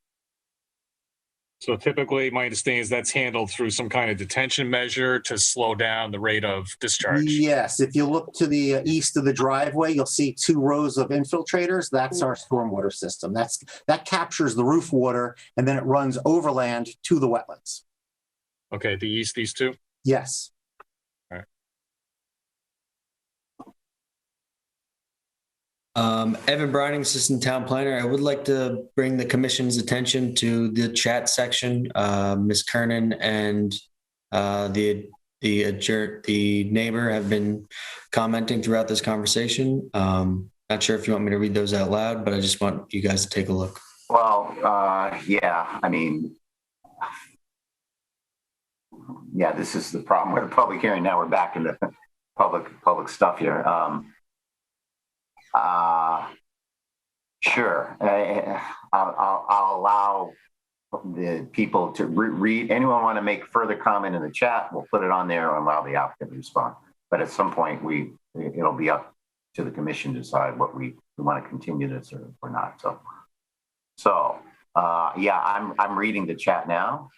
So typically, my understanding is that's handled through some kind of detention measure to slow down the rate of discharge.
Yes, if you look to the east of the driveway, you'll see 2 rows of infiltrators. That's our stormwater system. That captures the roof water, and then it runs overland to the wetlands.
Okay, these two?
Yes.
All right.
Evan Brining, Assistant Town Planner. I would like to bring the commission's attention to the chat section. Ms. Kernan and the neighbor have been commenting throughout this conversation. Not sure if you want me to read those out loud, but I just want you guys to take a look.
Well, yeah, I mean, yeah, this is the problem with the public hearing. Now we're back into public stuff here. Sure. I'll allow the people to read. Anyone want to make further comment in the chat? We'll put it on there and allow the applicant to respond. But at some point, it'll be up to the commission to decide what we want to continue this or not. So yeah, I'm reading the chat now.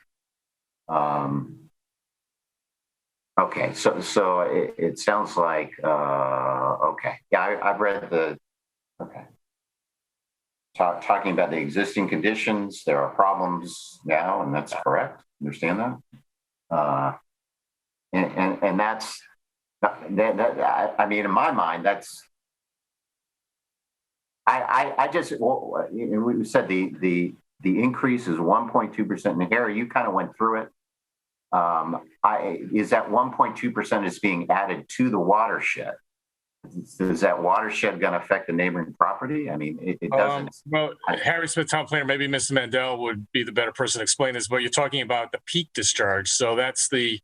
Okay, so it sounds like okay. Yeah, I've read the okay. Talking about the existing conditions, there are problems now, and that's correct. Understand that? And that's that. I mean, in my mind, that's. I just we said the increase is 1.2%. And Harry, you kind of went through it. Is that 1.2% is being added to the watershed? Is that watershed going to affect the neighboring property? I mean, it doesn't.
Well, Harry Smith, Town Planner, maybe Mr. Mandel would be the better person to explain this, but you're talking about the peak discharge. So that's the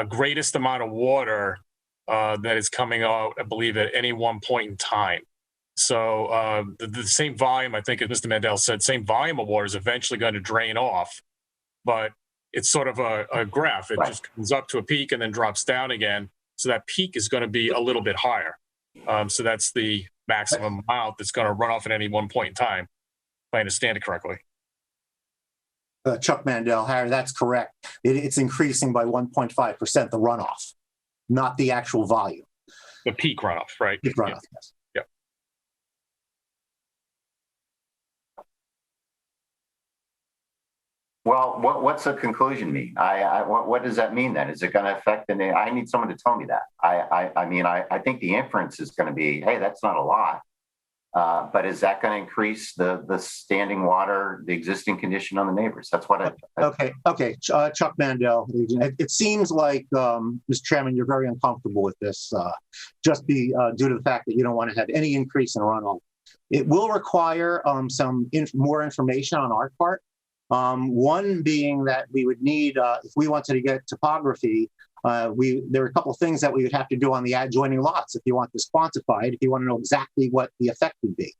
greatest amount of water that is coming out, I believe, at any one point in time. So the same volume, I think, as Mr. Mandel said, same volume of water is eventually going to drain off, but it's sort of a graph. It just comes up to a peak and then drops down again. So that peak is going to be a little bit higher. So that's the maximum amount that's going to run off at any one point in time, if I understand it correctly.
Chuck Mandel, Harry, that's correct. It's increasing by 1.5%, the runoff, not the actual volume.
The peak runoff, right?
Peak runoff, yes.
Yep.
Well, what's the conclusion mean? What does that mean then? Is it going to affect the? I need someone to tell me that. I mean, I think the inference is going to be, hey, that's not a lot, but is that going to increase the standing water, the existing condition on the neighbors? That's what
Okay. Chuck Mandel, it seems like, Mr. Chairman, you're very uncomfortable with this, just due to the fact that you don't want to have any increase in runoff. It will require some more information on our part. One being that we would need, if we wanted to get topography, there are a couple of things that we would have to do on the adjoining lots. If you want this quantified, if you want to know exactly what the effect would be,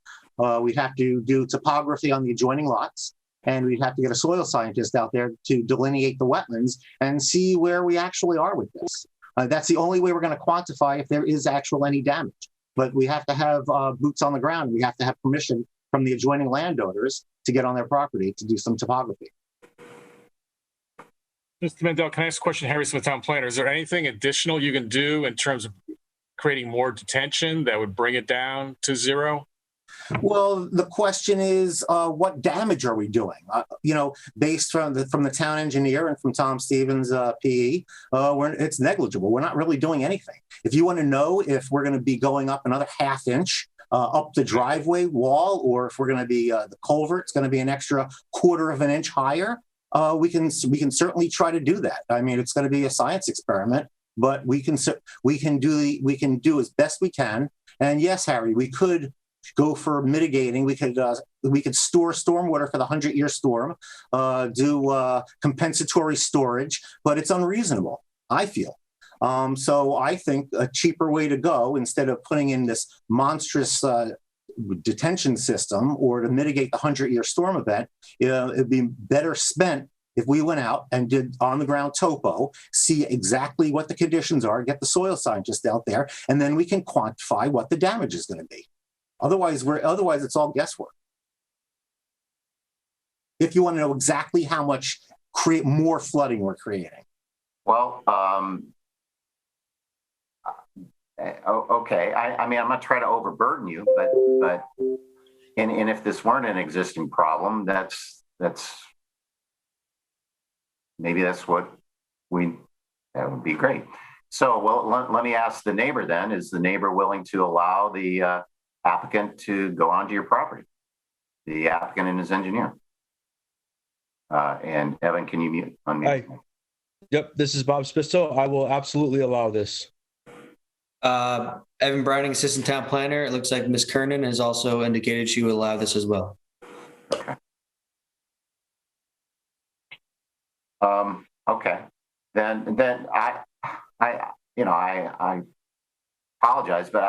we'd have to do topography on the adjoining lots, and we'd have to get a soil scientist out there to delineate the wetlands and see where we actually are with this. That's the only way we're going to quantify if there is actual any damage. But we have to have boots on the ground. We have to have permission from the adjoining landowners to get on their property to do some topography.
Mr. Mandel, can I ask a question, Harry Smith, Town Planner? Is there anything additional you can do in terms of creating more detention that would bring it down to zero?
Well, the question is, what damage are we doing? Based from the town engineer and from Tom Stevens, PE, it's negligible. We're not really doing anything. If you want to know if we're going to be going up another ½ inch up the driveway wall, or if we're going to be the culvert's going to be an extra ¼ inch higher, we can certainly try to do that. I mean, it's going to be a science experiment, but we can do as best we can. And yes, Harry, we could go for mitigating. We could store stormwater for the 100-year storm, do compensatory storage, but it's unreasonable, I feel. So I think a cheaper way to go, instead of putting in this monstrous detention system or to mitigate the 100-year storm event, it'd be better spent if we went out and did on-the-ground topo, see exactly what the conditions are, get the soil scientists out there, and then we can quantify what the damage is going to be. Otherwise, it's all guesswork. If you want to know exactly how much more flooding we're creating.
Well, okay. I mean, I'm not trying to overburden you, but if this weren't an existing problem, maybe that would be great. So, well, let me ask the neighbor then. Is the neighbor willing to allow the applicant to go onto your property? The applicant and his engineer. And Evan, can you unmute?
Hi. Yep, this is Bob Spisto. I will absolutely allow this.
Evan Brining, Assistant Town Planner. It looks like Ms. Kernan has also indicated she would allow this as well.
Okay. Okay. Then I apologize, but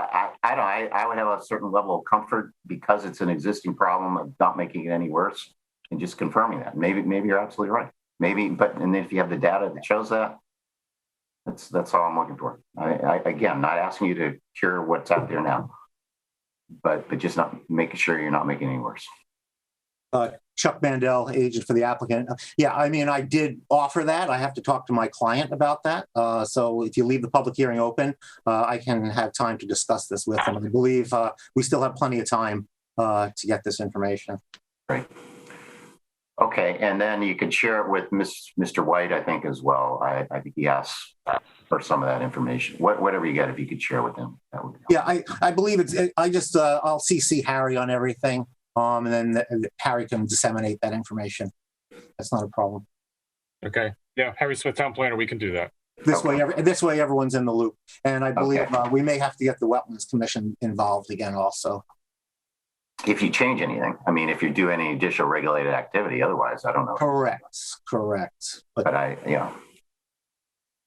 I would have a certain level of comfort because it's an existing problem of not making it any worse and just confirming that. Maybe you're absolutely right. And then if you have the data that shows that, that's all I'm looking for. Again, not asking you to cure what's out there now, but just not making sure you're not making it any worse.
Chuck Mandel, agent for the applicant. Yeah, I mean, I did offer that. I have to talk to my client about that. So if you leave the public hearing open, I can have time to discuss this with him. I believe we still have plenty of time to get this information.
Great. Okay, and then you can share it with Mr. White, I think, as well. I think he asked for some of that information. Whatever you get, if you could share with him, that would be helpful.
Yeah, I believe I'll CC Harry on everything. And then Harry can disseminate that information. That's not a problem.
Okay. Yeah, Harry Smith, Town Planner, we can do that.
This way, everyone's in the loop. And I believe we may have to get the Wetlands Commission involved again also.
If you change anything, I mean, if you do any additional regulated activity, otherwise, I don't know.
Correct.
But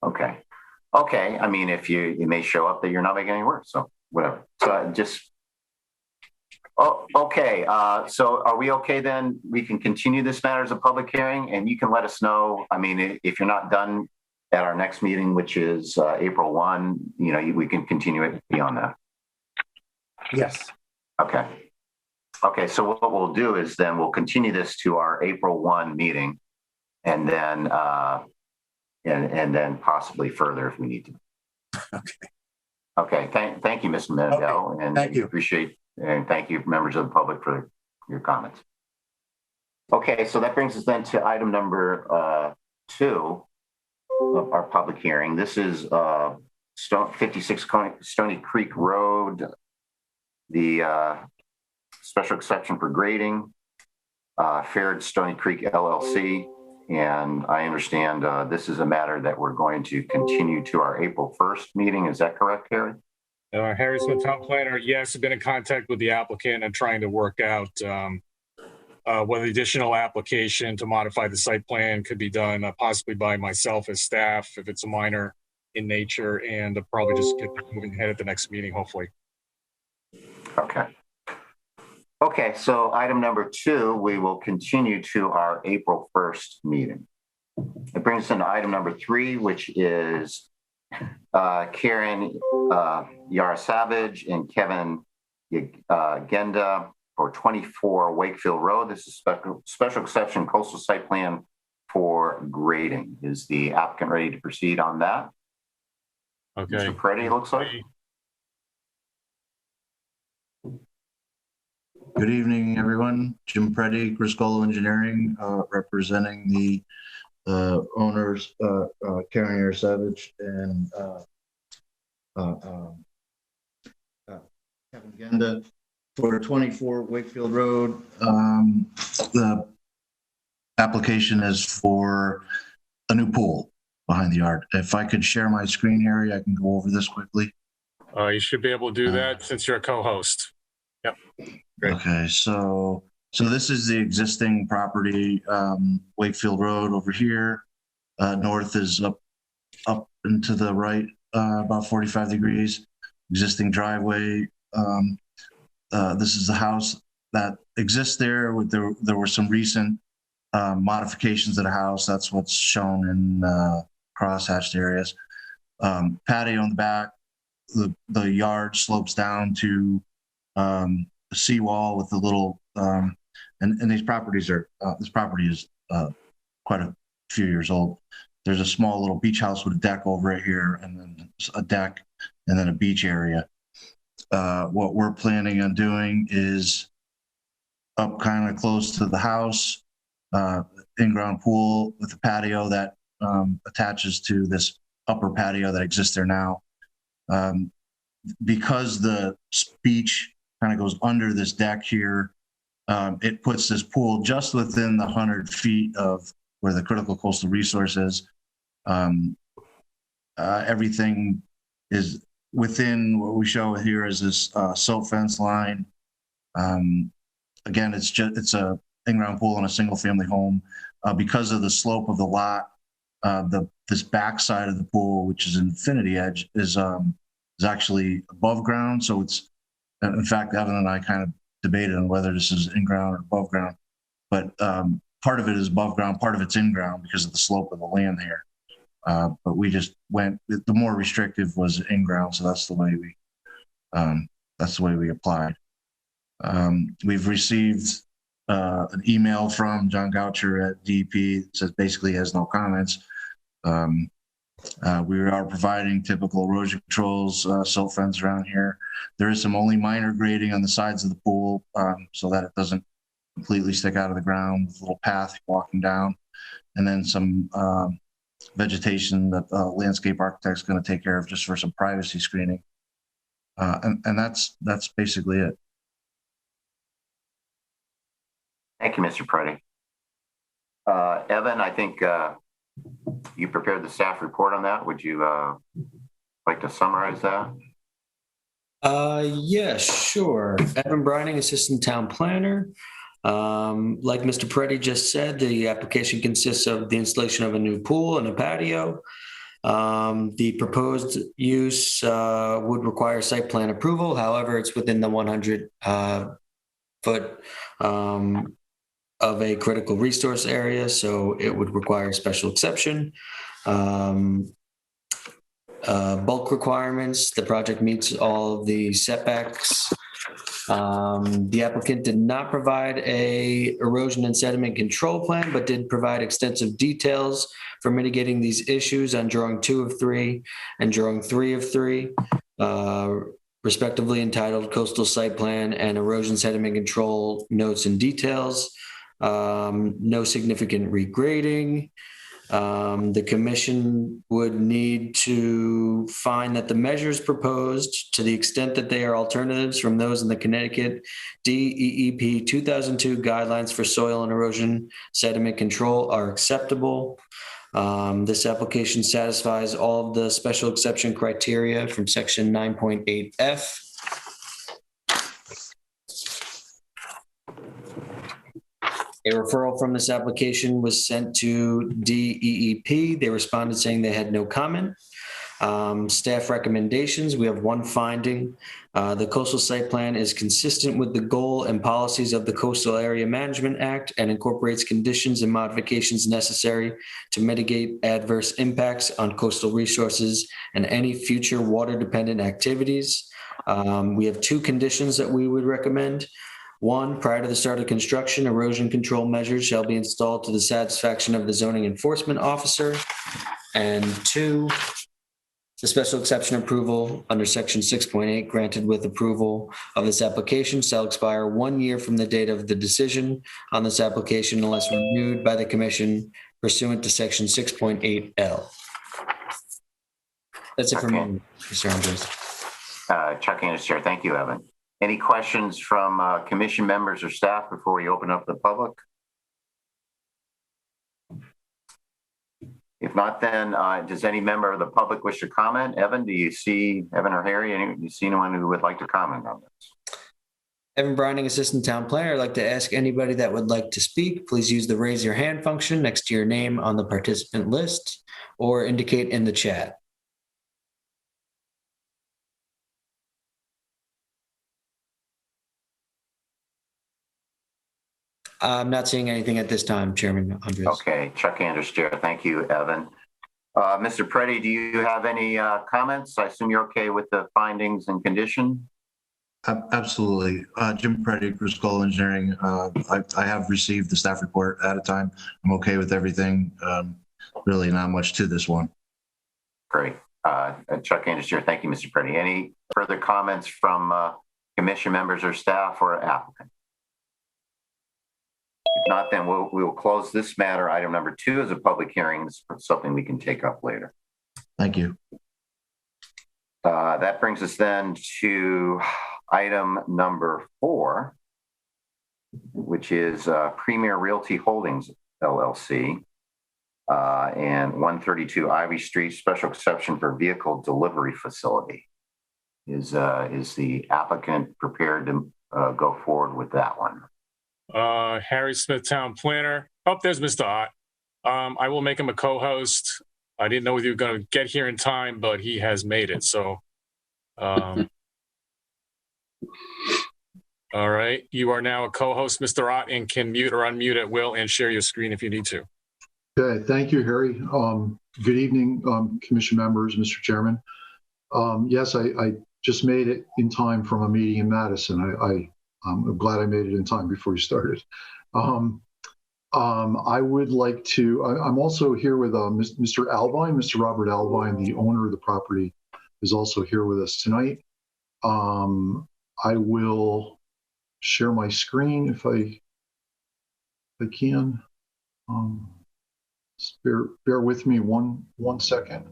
okay. I mean, if it may show up that you're not making any work, so whatever. So okay. So are we okay then? We can continue this matter as a public hearing, and you can let us know. I mean, if you're not done at our next meeting, which is April 1, we can continue it beyond that.
Yes.
Okay. So what we'll do is then we'll continue this to our April 1 meeting, and then and then possibly further if we need to. Okay. Thank you, Mr. Mandel, and
thank you.
Appreciate. And thank you, members of the public, for your comments. Okay, so that brings us then to item number 2 of our public hearing. This is 56 Stony Creek Road, the special exception for grading, Faird Stony Creek LLC. And I understand this is a matter that we're going to continue to our April 1st meeting. Is that correct, Harry?
Harry Smith, Town Planner, yes, I've been in contact with the applicant and trying to work out whether the additional application to modify the site plan could be done possibly by myself as staff if it's a minor in nature, and probably just get moving ahead at the next meeting, hopefully.
Okay, so item number 2, we will continue to our April 1st meeting. It brings us into item number 3, which is Karen Yara Savage and Kevin Genda for 24 Wakefield Road. This is special exception coastal site plan for grading. Is the applicant ready to proceed on that?
Okay.
Mr. Preddy, looks like.
Good evening, everyone. Jim Preddy, Griscolo Engineering, representing the owners, Karen Air Savage and Kevin Genda for 24 Wakefield Road. The application is for a new pool behind the yard. If I could share my screen area, I can go over this quickly.
You should be able to do that since you're a co-host. Yep. Great.
Okay, so this is the existing property, Wakefield Road over here. North is up and to the right, about 45 degrees. Existing driveway. This is the house that exists there. There were some recent modifications to the house. That's what's shown in cross-hatched areas. Patio in the back. The yard slopes down to a seawall with a little, and these properties are, this property is quite a few years old. There's a small little beach house with a deck over it here, and then a deck, and then a beach area. What we're planning on doing is up kind of close to the house, in-ground pool with a patio that attaches to this upper patio that exists there now. Because the beach kind of goes under this deck here, it puts this pool just within the 100 feet of where the critical coastal resource is. Everything is within what we show here is this silt fence line. Again, it's a in-ground pool in a single-family home. Because of the slope of the lot, this back side of the pool, which is infinity edge, is actually above ground. So it's, in fact, Evan and I kind of debated on whether this is in ground or above ground, but part of it is above ground, part of it's in ground because of the slope of the land here. But we just went, the more restrictive was in ground. So that's the way we applied. We've received an email from John Goucher at DEP that says basically he has no comments. We are providing typical erosion controls, silt fence around here. There is some only minor grading on the sides of the pool so that it doesn't completely stick out of the ground with a little path walking down. And then some vegetation that landscape architect's going to take care of just for some privacy screening. And that's basically it.
Thank you, Mr. Preddy. Evan, I think you prepared the staff report on that. Would you like to summarize that?
Yeah, sure. Evan Brining, Assistant Town Planner. Like Mr. Preddy just said, the application consists of the installation of a new pool and a patio. The proposed use would require site plan approval. However, it's within the 100 foot of a critical resource area, so it would require a special exception. Bulk requirements, the project meets all of the setbacks. The applicant did not provide a erosion and sediment control plan, but did provide extensive details for mitigating these issues on drawing 2 of 3 and drawing 3 of 3, respectively entitled Coastal Site Plan and Erosion Sediment Control Notes and Details. No significant regrading. The commission would need to find that the measures proposed, to the extent that they are alternatives from those in the Connecticut DEEP 2002 guidelines for soil and erosion sediment control, are acceptable. This application satisfies all of the special exception criteria from section 9.8F. A referral from this application was sent to DEEP. They responded saying they had no comment. Staff recommendations, we have one finding. The coastal site plan is consistent with the goal and policies of the Coastal Area Management Act and incorporates conditions and modifications necessary to mitigate adverse impacts on coastal resources and any future water-dependent activities. We have 2 conditions that we would recommend. 1, prior to the start of construction, erosion control measures shall be installed to the satisfaction of the zoning enforcement officer. And 2, The special exception approval under section 6.8 granted with approval of this application shall expire 1 year from the date of the decision on this application unless renewed by the commission pursuant to section 6.8L. That's it for me, Mr. Andres.
Chuck Anderson, Chair. Thank you, Evan. Any questions from commission members or staff before we open up the public? If not, then does any member of the public wish to comment? Evan, do you see, Evan or Harry, do you see anyone who would like to comment on this?
Evan Brining, Assistant Town Planner. I'd like to ask anybody that would like to speak, please use the raise your hand function next to your name on the participant list or indicate in the chat. I'm not seeing anything at this time, Chairman Andres.
Okay, Chuck Anderson, Chair. Thank you, Evan. Mr. Preddy, do you have any comments? I assume you're okay with the findings and condition?
Absolutely. Jim Preddy, Cruz Cole Engineering. I have received the staff report at a time. I'm okay with everything. Really not much to this one.
Great. Chuck Anderson, Chair. Thank you, Mr. Preddy. Any further comments from commission members or staff or applicant? If not, then we will close this matter. Item number 2 is a public hearing. This is something we can take up later.
Thank you.
That brings us then to item number 4, which is Premier Realty Holdings, LLC, and 132 Ivy Street, special exception for vehicle delivery facility. Is the applicant prepared to go forward with that one?
Harry Smith, Town Planner. Oh, there's Mr. Ott. I will make him a co-host. I didn't know if you were going to get here in time, but he has made it. So, all right. You are now a co-host, Mr. Ott, and can mute or unmute at will and share your screen if you need to.
Okay. Thank you, Harry. Good evening, commission members, Mr. Chairman. Yes, I just made it in time from a meeting in Madison. I'm glad I made it in time before you started. I would like to, I'm also here with Mr. Albine, Mr. Robert Albine, the owner of the property, is also here with us tonight. I will share my screen if I can. Bear with me one second.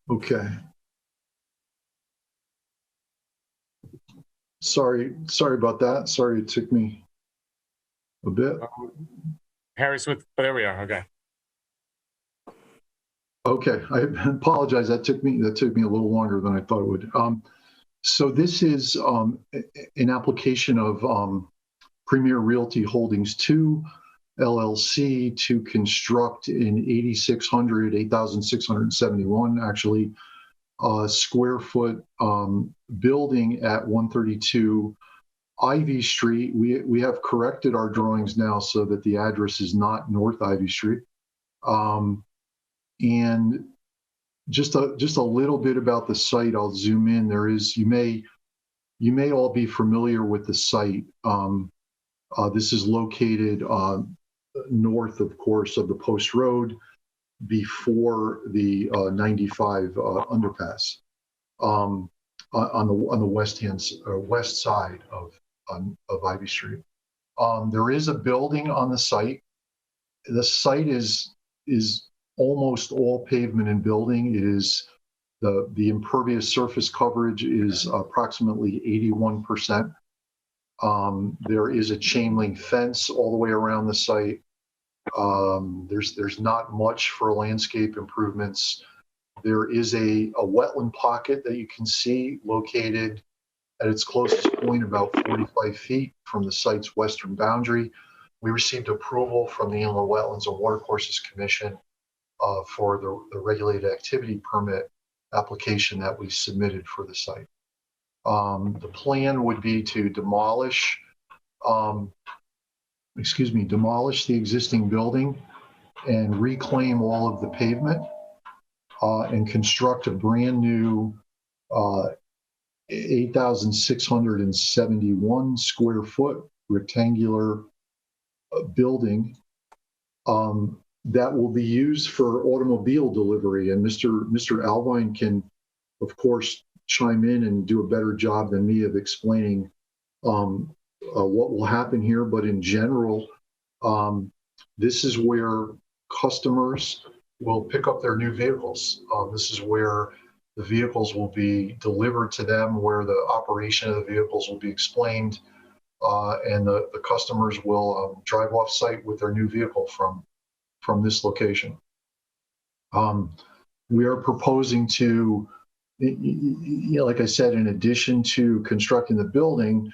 Okay. Sorry about that. Sorry it took me a bit.
Harry Smith, oh, there we are. Okay.
Okay, I apologize. That took me a little longer than I thought it would. So this is an application of Premier Realty Holdings 2 LLC to construct an 8,671 actually square foot building at 132 Ivy Street. We have corrected our drawings now so that the address is not North Ivy Street. And just a little bit about the site. I'll zoom in. There is, you may all be familiar with the site. This is located north, of course, of the Post Road before the 95 underpass on the west side of Ivy Street. There is a building on the site. The site is almost all pavement and building. It is the impervious surface coverage is approximately 81%. There is a chain link fence all the way around the site. There's not much for landscape improvements. There is a wetland pocket that you can see located at its closest point about 45 feet from the site's western boundary. We received approval from the Inland Wetlands and Watercourses Commission for the regulated activity permit application that we submitted for the site. The plan would be to demolish the existing building and reclaim all of the pavement and construct a brand new 8,671 square foot rectangular building that will be used for automobile delivery. And Mr. Alvine can, of course, chime in and do a better job than me of explaining what will happen here. But in general, this is where customers will pick up their new vehicles. This is where the vehicles will be delivered to them, where the operation of the vehicles will be explained, and the customers will drive off site with their new vehicle from this location. We are proposing to, like I said, in addition to constructing the building,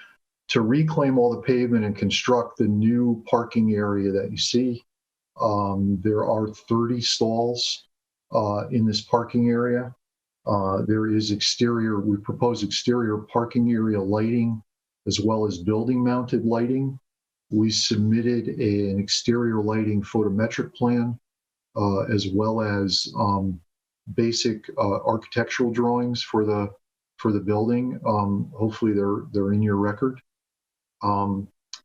to reclaim all the pavement and construct the new parking area that you see. There are 30 stalls in this parking area. We propose exterior parking area lighting as well as building mounted lighting. We submitted an exterior lighting photometric plan as well as basic architectural drawings for the building. Hopefully they're in your record.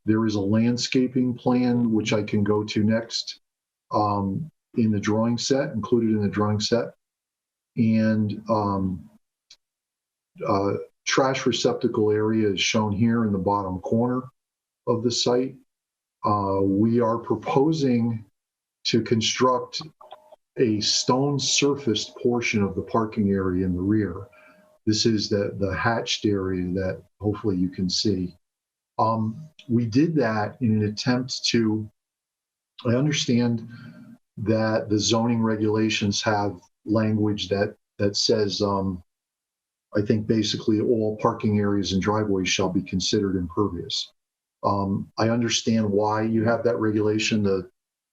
There is a landscaping plan which I can go to next in the drawing set, included in the drawing set. And trash receptacle area is shown here in the bottom corner of the site. We are proposing to construct a stone surfaced portion of the parking area in the rear. This is the hatched area that hopefully you can see. We did that in an attempt to, I understand that the zoning regulations have language that says, I think basically all parking areas and driveways shall be considered impervious. I understand why you have that regulation, the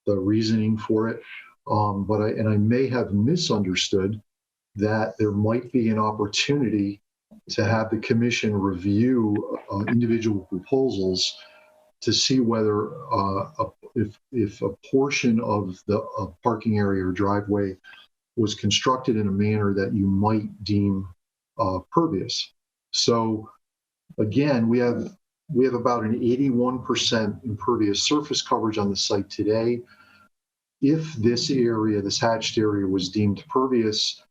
reasoning for it, but I may have misunderstood that there might be an opportunity to have the commission review individual proposals to see whether if a portion of the parking area or driveway was constructed in a manner that you might deem pervious. So again, we have about an 81% impervious surface coverage on the site today. If this area, this hatched area, was deemed pervious,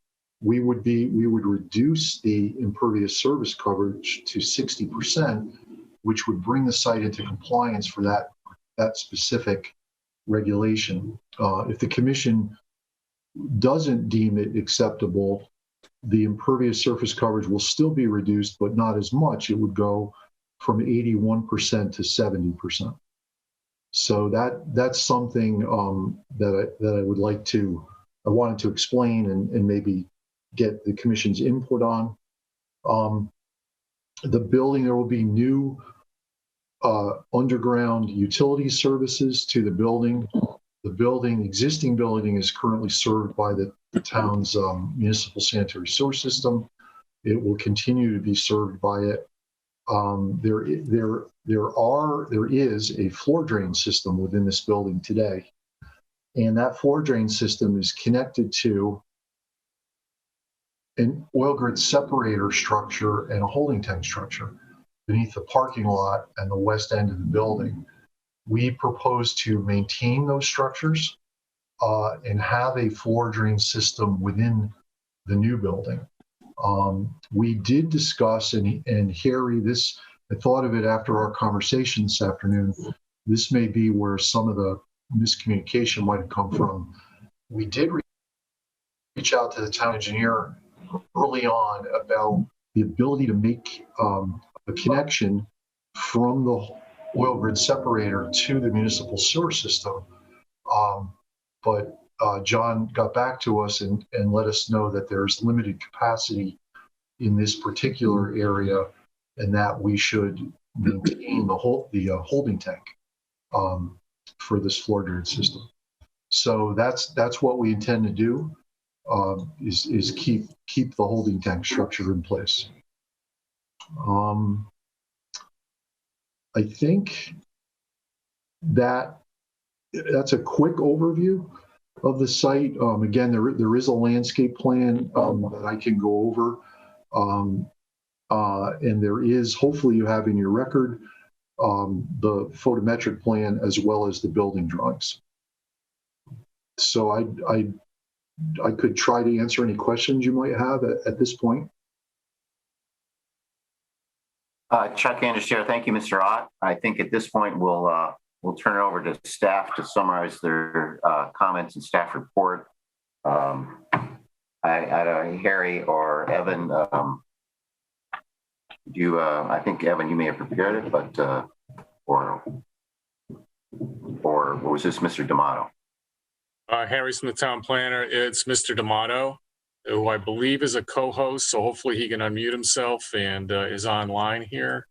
we would reduce the impervious surface coverage to 60%, which would bring the site into compliance for that specific regulation. If the commission doesn't deem it acceptable, the impervious surface coverage will still be reduced, but not as much. It would go from 81% to 70%. So that's something that I would like to, I wanted to explain and maybe get the commission's input on. The building, there will be new underground utility services to the building. The existing building is currently served by the town's municipal sanitary sewer system. It will continue to be served by it. There is a floor drain system within this building today, and that floor drain system is connected to an oil grid separator structure and a holding tank structure beneath the parking lot and the west end of the building. We propose to maintain those structures and have a floor drain system within the new building. We did discuss, and Harry, I thought of it after our conversation this afternoon. This may be where some of the miscommunication might have come from. We did reach out to the town engineer early on about the ability to make a connection from the oil grid separator to the municipal sewer system. But John got back to us and let us know that there's limited capacity in this particular area and that we should maintain the holding tank for this floor drain system. So that's what we intend to do, is keep the holding tank structure in place. I think that's a quick overview of the site. Again, there is a landscape plan that I can go over. And there is, hopefully you have in your record, the photometric plan as well as the building drawings. So I could try to answer any questions you might have at this point.
Chuck Anders Chair, thank you, Mr. Ott. I think at this point we'll turn it over to staff to summarize their comments and staff report. Harry or Evan, I think Evan, you may have prepared it, but or was this Mr. D'Amato?
Harry's from the town planner. It's Mr. D'Amato, who I believe is a co-host, so hopefully he can unmute himself and is online here.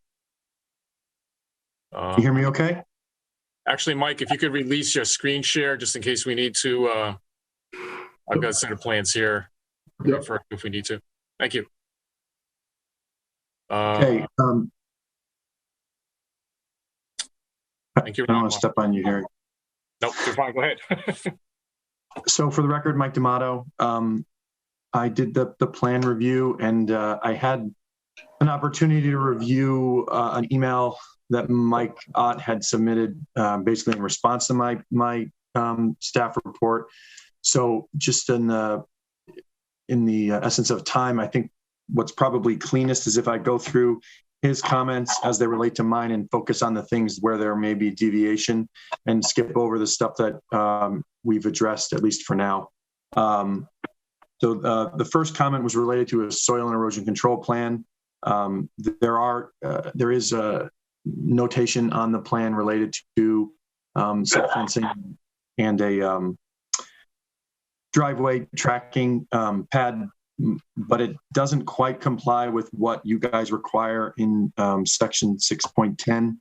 You hear me okay?
Actually, Mike, if you could release your screen share just in case we need to. I've got a set of plans here for if we need to. Thank you.
Okay.
Thank you.
I don't want to step on you, Harry.
Nope, you're fine. Go ahead.
So for the record, Mike D'Amato, I did the plan review, and I had an opportunity to review an email that Mike Ott had submitted basically in response to my staff report. So just in the essence of time, I think what's probably cleanest is if I go through his comments as they relate to mine and focus on the things where there may be deviation and skip over the stuff that we've addressed, at least for now. So the first comment was related to a soil and erosion control plan. There is a notation on the plan related to silt fencing and a driveway tracking pad, but it doesn't quite comply with what you guys require in section 6.10.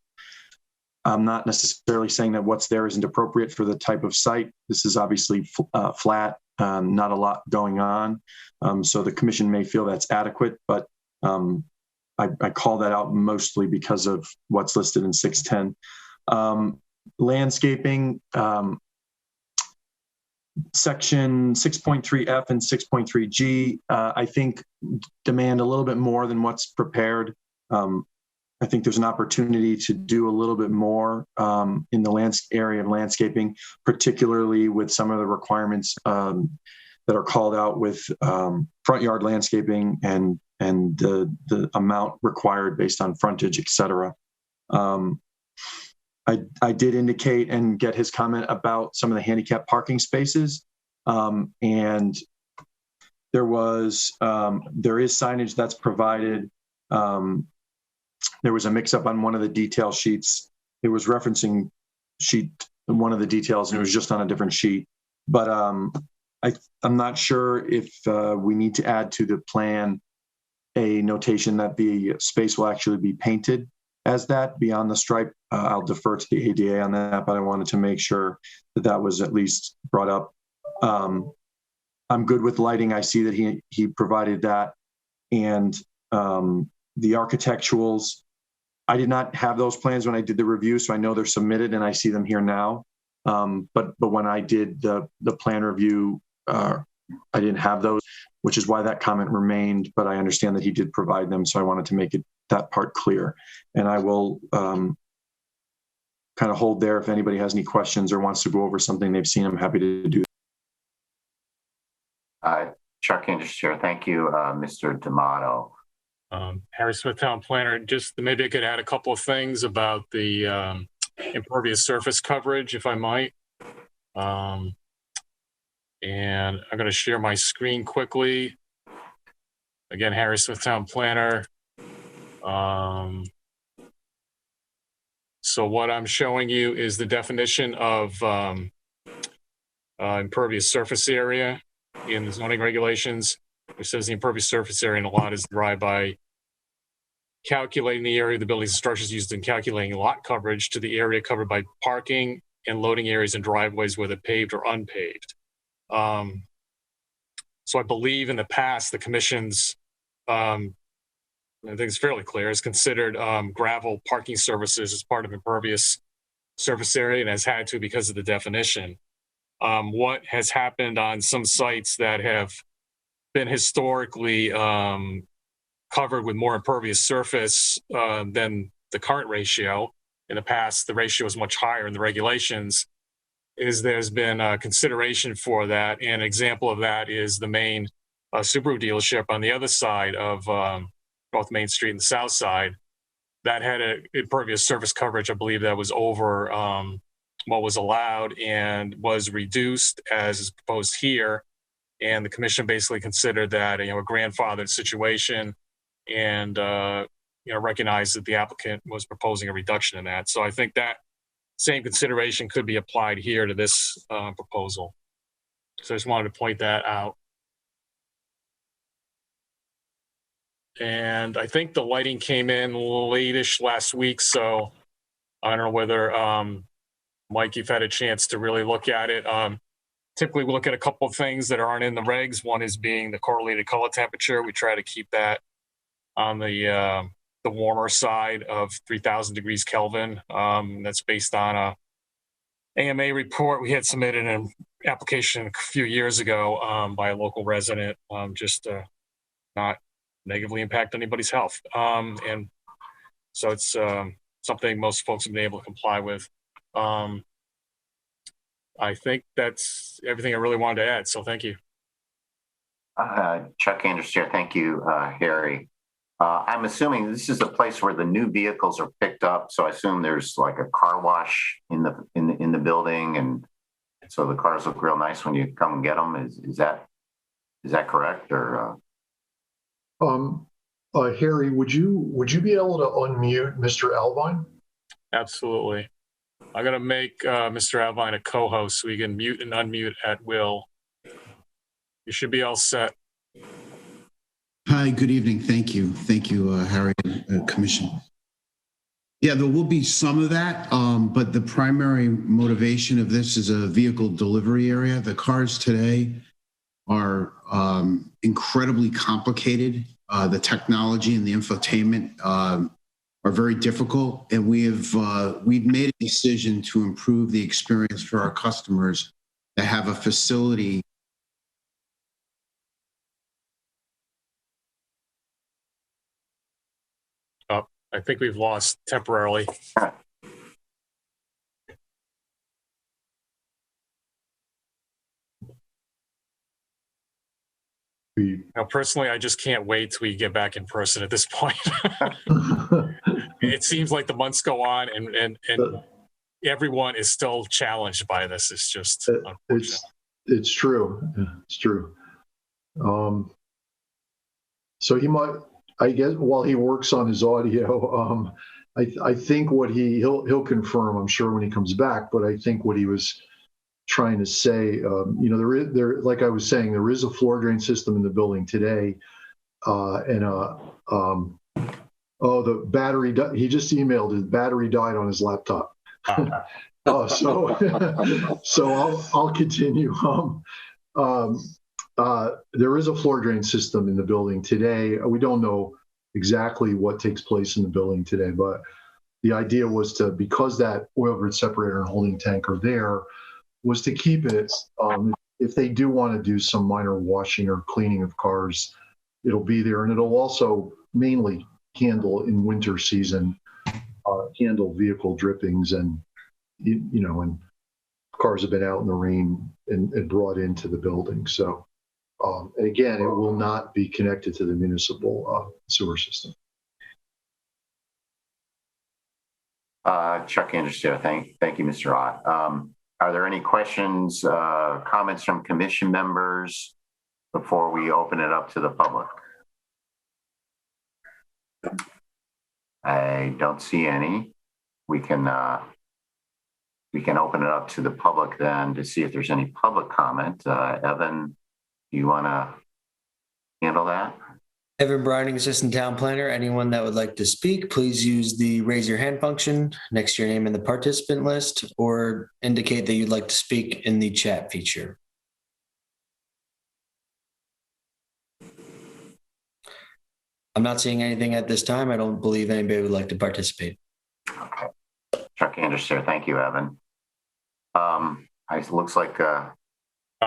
I'm not necessarily saying that what's there isn't appropriate for the type of site. This is obviously flat, not a lot going on. So the commission may feel that's adequate, but I call that out mostly because of what's listed in 610. Landscaping, section 6.3F and 6.3G, I think demand a little bit more than what's prepared. I think there's an opportunity to do a little bit more in the area of landscaping, particularly with some of the requirements that are called out with front yard landscaping and the amount required based on frontage, et cetera. I did indicate and get his comment about some of the handicap parking spaces. And there is signage that's provided. There was a mix up on one of the detail sheets. It was referencing one of the details and it was just on a different sheet. But I'm not sure if we need to add to the plan a notation that the space will actually be painted as that beyond the stripe. I'll defer to the ADA on that, but I wanted to make sure that was at least brought up. I'm good with lighting. I see that he provided that. And the architecturals, I did not have those plans when I did the review, so I know they're submitted and I see them here now. But when I did the plan review, I didn't have those, which is why that comment remained, but I understand that he did provide them, so I wanted to make that part clear. And I will kind of hold there if anybody has any questions or wants to go over something they've seen. I'm happy to do
that. Chuck Anders Chair, thank you, Mr. D'Amato.
Harry Smith, Town Planner, just maybe I could add a couple of things about the impervious surface coverage, if I might. And I'm going to share my screen quickly. Again, Harry Smith, Town Planner. So what I'm showing you is the definition of impervious surface area in the zoning regulations. It says the impervious surface area in a lot is derived by calculating the area of the buildings and structures used in calculating lot coverage to the area covered by parking in loading areas and driveways, whether paved or unpaved. So I believe in the past, the commission's, I think it's fairly clear, has considered gravel parking services as part of impervious surface area and has had to because of the definition. What has happened on some sites that have been historically covered with more impervious surface than the current ratio. In the past, the ratio is much higher in the regulations. There's been a consideration for that. And an example of that is the main Subaru dealership on the other side of North Main Street and the south side. That had an impervious surface coverage, I believe, that was over what was allowed and was reduced as is proposed here. And the commission basically considered that, a grandfathered situation and, recognized that the applicant was proposing a reduction in that. So I think that same consideration could be applied here to this proposal. So I just wanted to point that out. And I think the lighting came in late-ish last week, so I don't know whether, Mike, you've had a chance to really look at it. Typically, we look at a couple of things that aren't in the regs. One is being the correlated color temperature. We try to keep that on the warmer side of 3,000 degrees Kelvin. That's based on a AMA report we had submitted an application a few years ago by a local resident, just to not negatively impact anybody's health. And so it's something most folks have been able to comply with. I think that's everything I really wanted to add, so thank you.
Chuck Andrews here. Thank you, Harry. I'm assuming this is a place where the new vehicles are picked up, so I assume there's like a car wash in the building, and so the cars look real nice when you come and get them. Is that correct? Or
Harry, would you be able to unmute Mr. Alvine?
Absolutely. I'm going to make Mr. Alvine a co-host so we can mute and unmute at will. You should be all set.
Hi, good evening. Thank you. Thank you, Harry and Commission. Yeah, there will be some of that, but the primary motivation of this is a vehicle delivery area. The cars today are incredibly complicated. The technology and the infotainment are very difficult, and we've made a decision to improve the experience for our customers to have a facility.
Oh, I think we've lost temporarily. Now, personally, I just can't wait till we get back in person at this point. It seems like the months go on and everyone is still challenged by this. It's just unfortunate.
It's true. It's true. So he might, I guess, while he works on his audio, I think what he'll confirm, I'm sure, when he comes back, but I think what he was trying to say, there, like I was saying, there is a floor drain system in the building today, and the battery, he just emailed his battery died on his laptop. So I'll continue. There is a floor drain system in the building today. We don't know exactly what takes place in the building today, but the idea was to, because that oil grid separator and holding tank are there, was to keep it, if they do want to do some minor washing or cleaning of cars, it'll be there. And it'll also mainly handle, in winter season, handle vehicle drippings and, and cars have been out in the rain and brought into the building. So, and again, it will not be connected to the municipal sewer system.
Chuck Andrews here. Thank you, Mr. Ott. Are there any questions, comments from commission members before we open it up to the public? I don't see any. We can open it up to the public then to see if there's any public comment. Evan, you want to handle that?
Evan Brining, Assistant Town Planner. Anyone that would like to speak, please use the raise your hand function next to your name in the participant list, or indicate that you'd like to speak in the chat feature. I'm not seeing anything at this time. I don't believe anybody would like to participate.
Okay. Chuck Anders here. Thank you, Evan. It looks like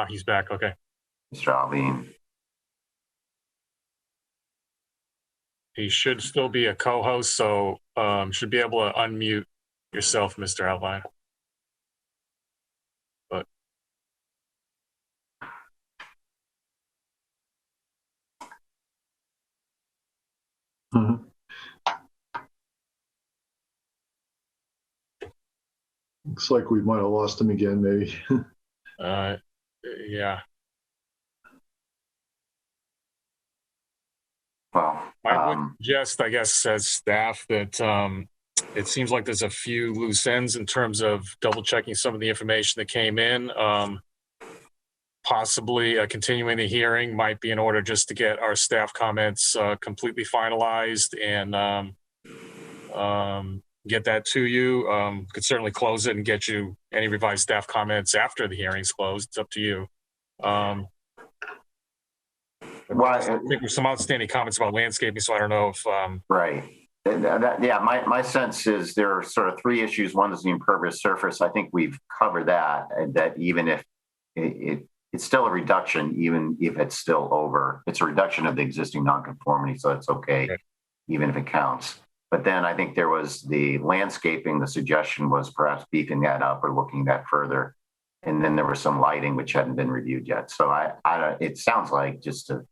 He's back. Okay.
Mr. Alvin.
He should still be a co-host, so should be able to unmute yourself, Mr. Outline. But
Looks like we might have lost him again, maybe.
yeah.
Well,
I would suggest, I guess, as staff, that it seems like there's a few loose ends in terms of double checking some of the information that came in. Possibly continuing the hearing might be in order just to get our staff comments completely finalized and get that to you. Could certainly close it and get you any revised staff comments after the hearing's closed. It's up to you. I think there's some outstanding comments about landscaping, so I don't know if
right. Yeah, my sense is there are sort of three issues. One is the impervious surface. I think we've covered that. That even if it's still a reduction, even if it's still over, it's a reduction of the existing nonconformity, so it's okay, even if it counts. But then I think there was the landscaping. The suggestion was perhaps beefing that up or looking that further. And then there was some lighting which hadn't been reviewed yet. So it sounds like just to,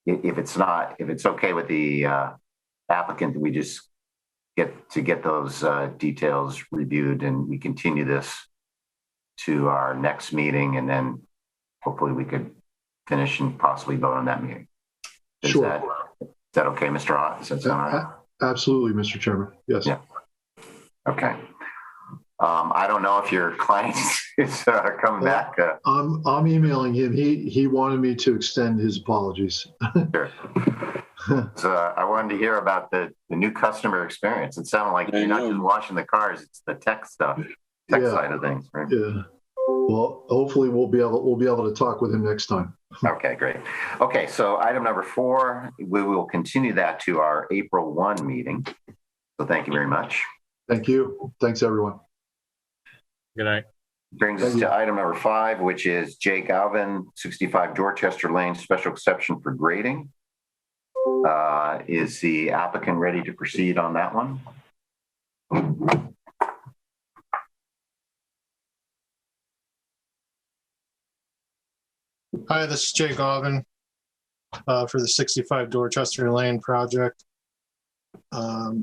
if it's okay with the applicant, we just get those details reviewed, and we continue this to our next meeting, and then hopefully we could finish and possibly vote on that meeting. Is that okay, Mr. Ott? Does that sound all right?
Absolutely, Mr. Chairman. Yes.
Yeah. Okay. I don't know if your client is coming back.
I'm emailing him. He wanted me to extend his apologies.
Sure. So I wanted to hear about the new customer experience. It sounded like you're not just washing the cars; it's the tech stuff, side of things, right?
Yeah. Well, hopefully we'll be able to talk with him next time.
Okay, great. Okay, so item number 4, we will continue that to our April 1 meeting. So thank you very much.
Thank you. Thanks, everyone.
Good night.
Brings us to item number 5, which is Jay Galvin, 65 Dorchester Lane, special exception for grading. Is the applicant ready to proceed on that one?
Hi, this is Jay Galvin for the 65 Dorchester Lane project. I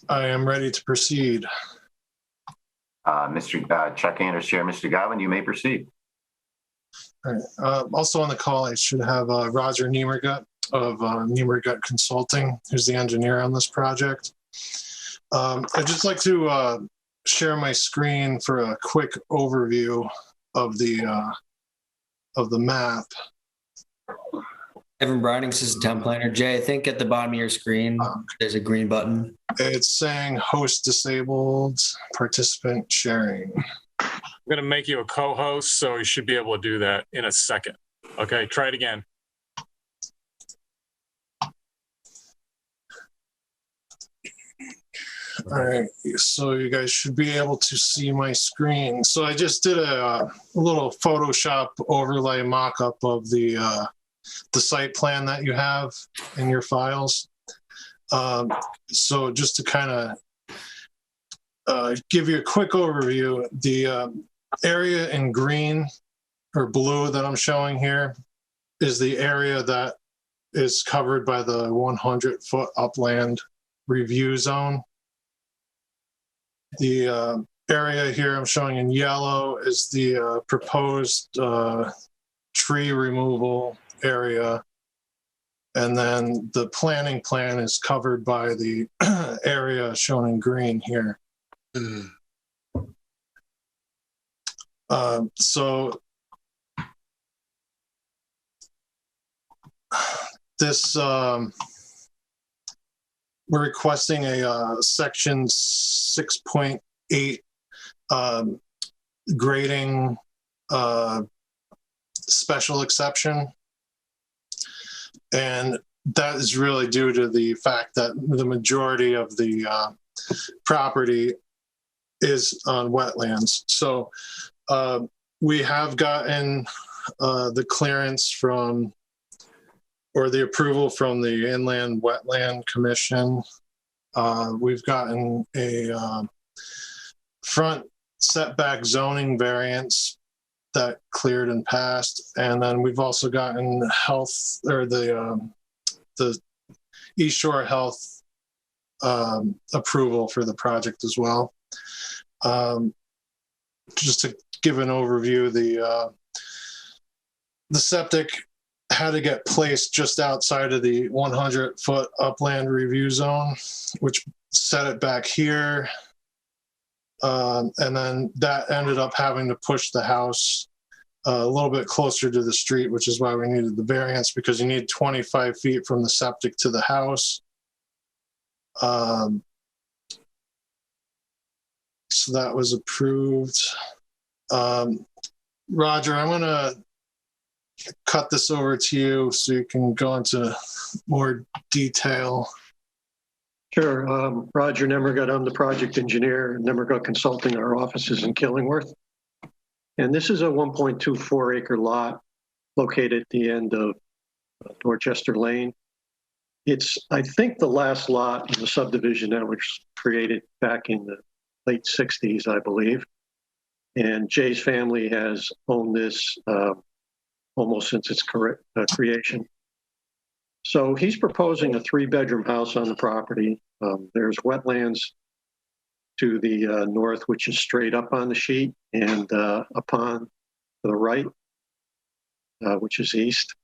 am ready to proceed.
Mr. Chuck Anders here. Mr. Galvin, you may proceed.
All right. Also on the call, I should have Roger Niemergut of Niemergut Consulting, who's the engineer on this project. I'd just like to share my screen for a quick overview of the map.
Evan Brining, Assistant Town Planner. Jay, I think at the bottom of your screen, there's a green button.
It's saying host disabled, participant sharing.
I'm going to make you a co-host, so you should be able to do that in a second. Okay, try it again.
All right, so you guys should be able to see my screen. So I just did a little Photoshop overlay mock-up of the site plan that you have in your files. So just to kind of give you a quick overview, the area in green or blue that I'm showing here is the area that is covered by the 100-foot upland review zone. The area here I'm showing in yellow is the proposed tree removal area. And then the planning plan is covered by the area shown in green here. So this, we're requesting a section 6.8 grading special exception. And that is really due to the fact that the majority of the property is on wetlands. So we have gotten the clearance from, or the approval from the Inland Wetland Commission. We've gotten a front setback zoning variance that cleared and passed. And then we've also gotten health, or the East Shore Health approval for the project as well. Just to give an overview, the septic had to get placed just outside of the 100-foot upland review zone, which set it back here. And then that ended up having to push the house a little bit closer to the street, which is why we needed the variance, because you need 25 feet from the septic to the house. So that was approved. Roger, I'm going to cut this over to you so you can go into more detail.
Sure. Roger Nemmergut, I'm the project engineer, Nemmergut Consulting. Our office is in Killingworth. And this is a 1.24 acre lot located at the end of Dorchester Lane. It's, I think, the last lot in the subdivision that was created back in the late 60s, I believe. And Jay's family has owned this almost since its creation. So he's proposing a 3-bedroom house on the property. There's wetlands to the north, which is straight up on the sheet, and a pond to the right, which is east.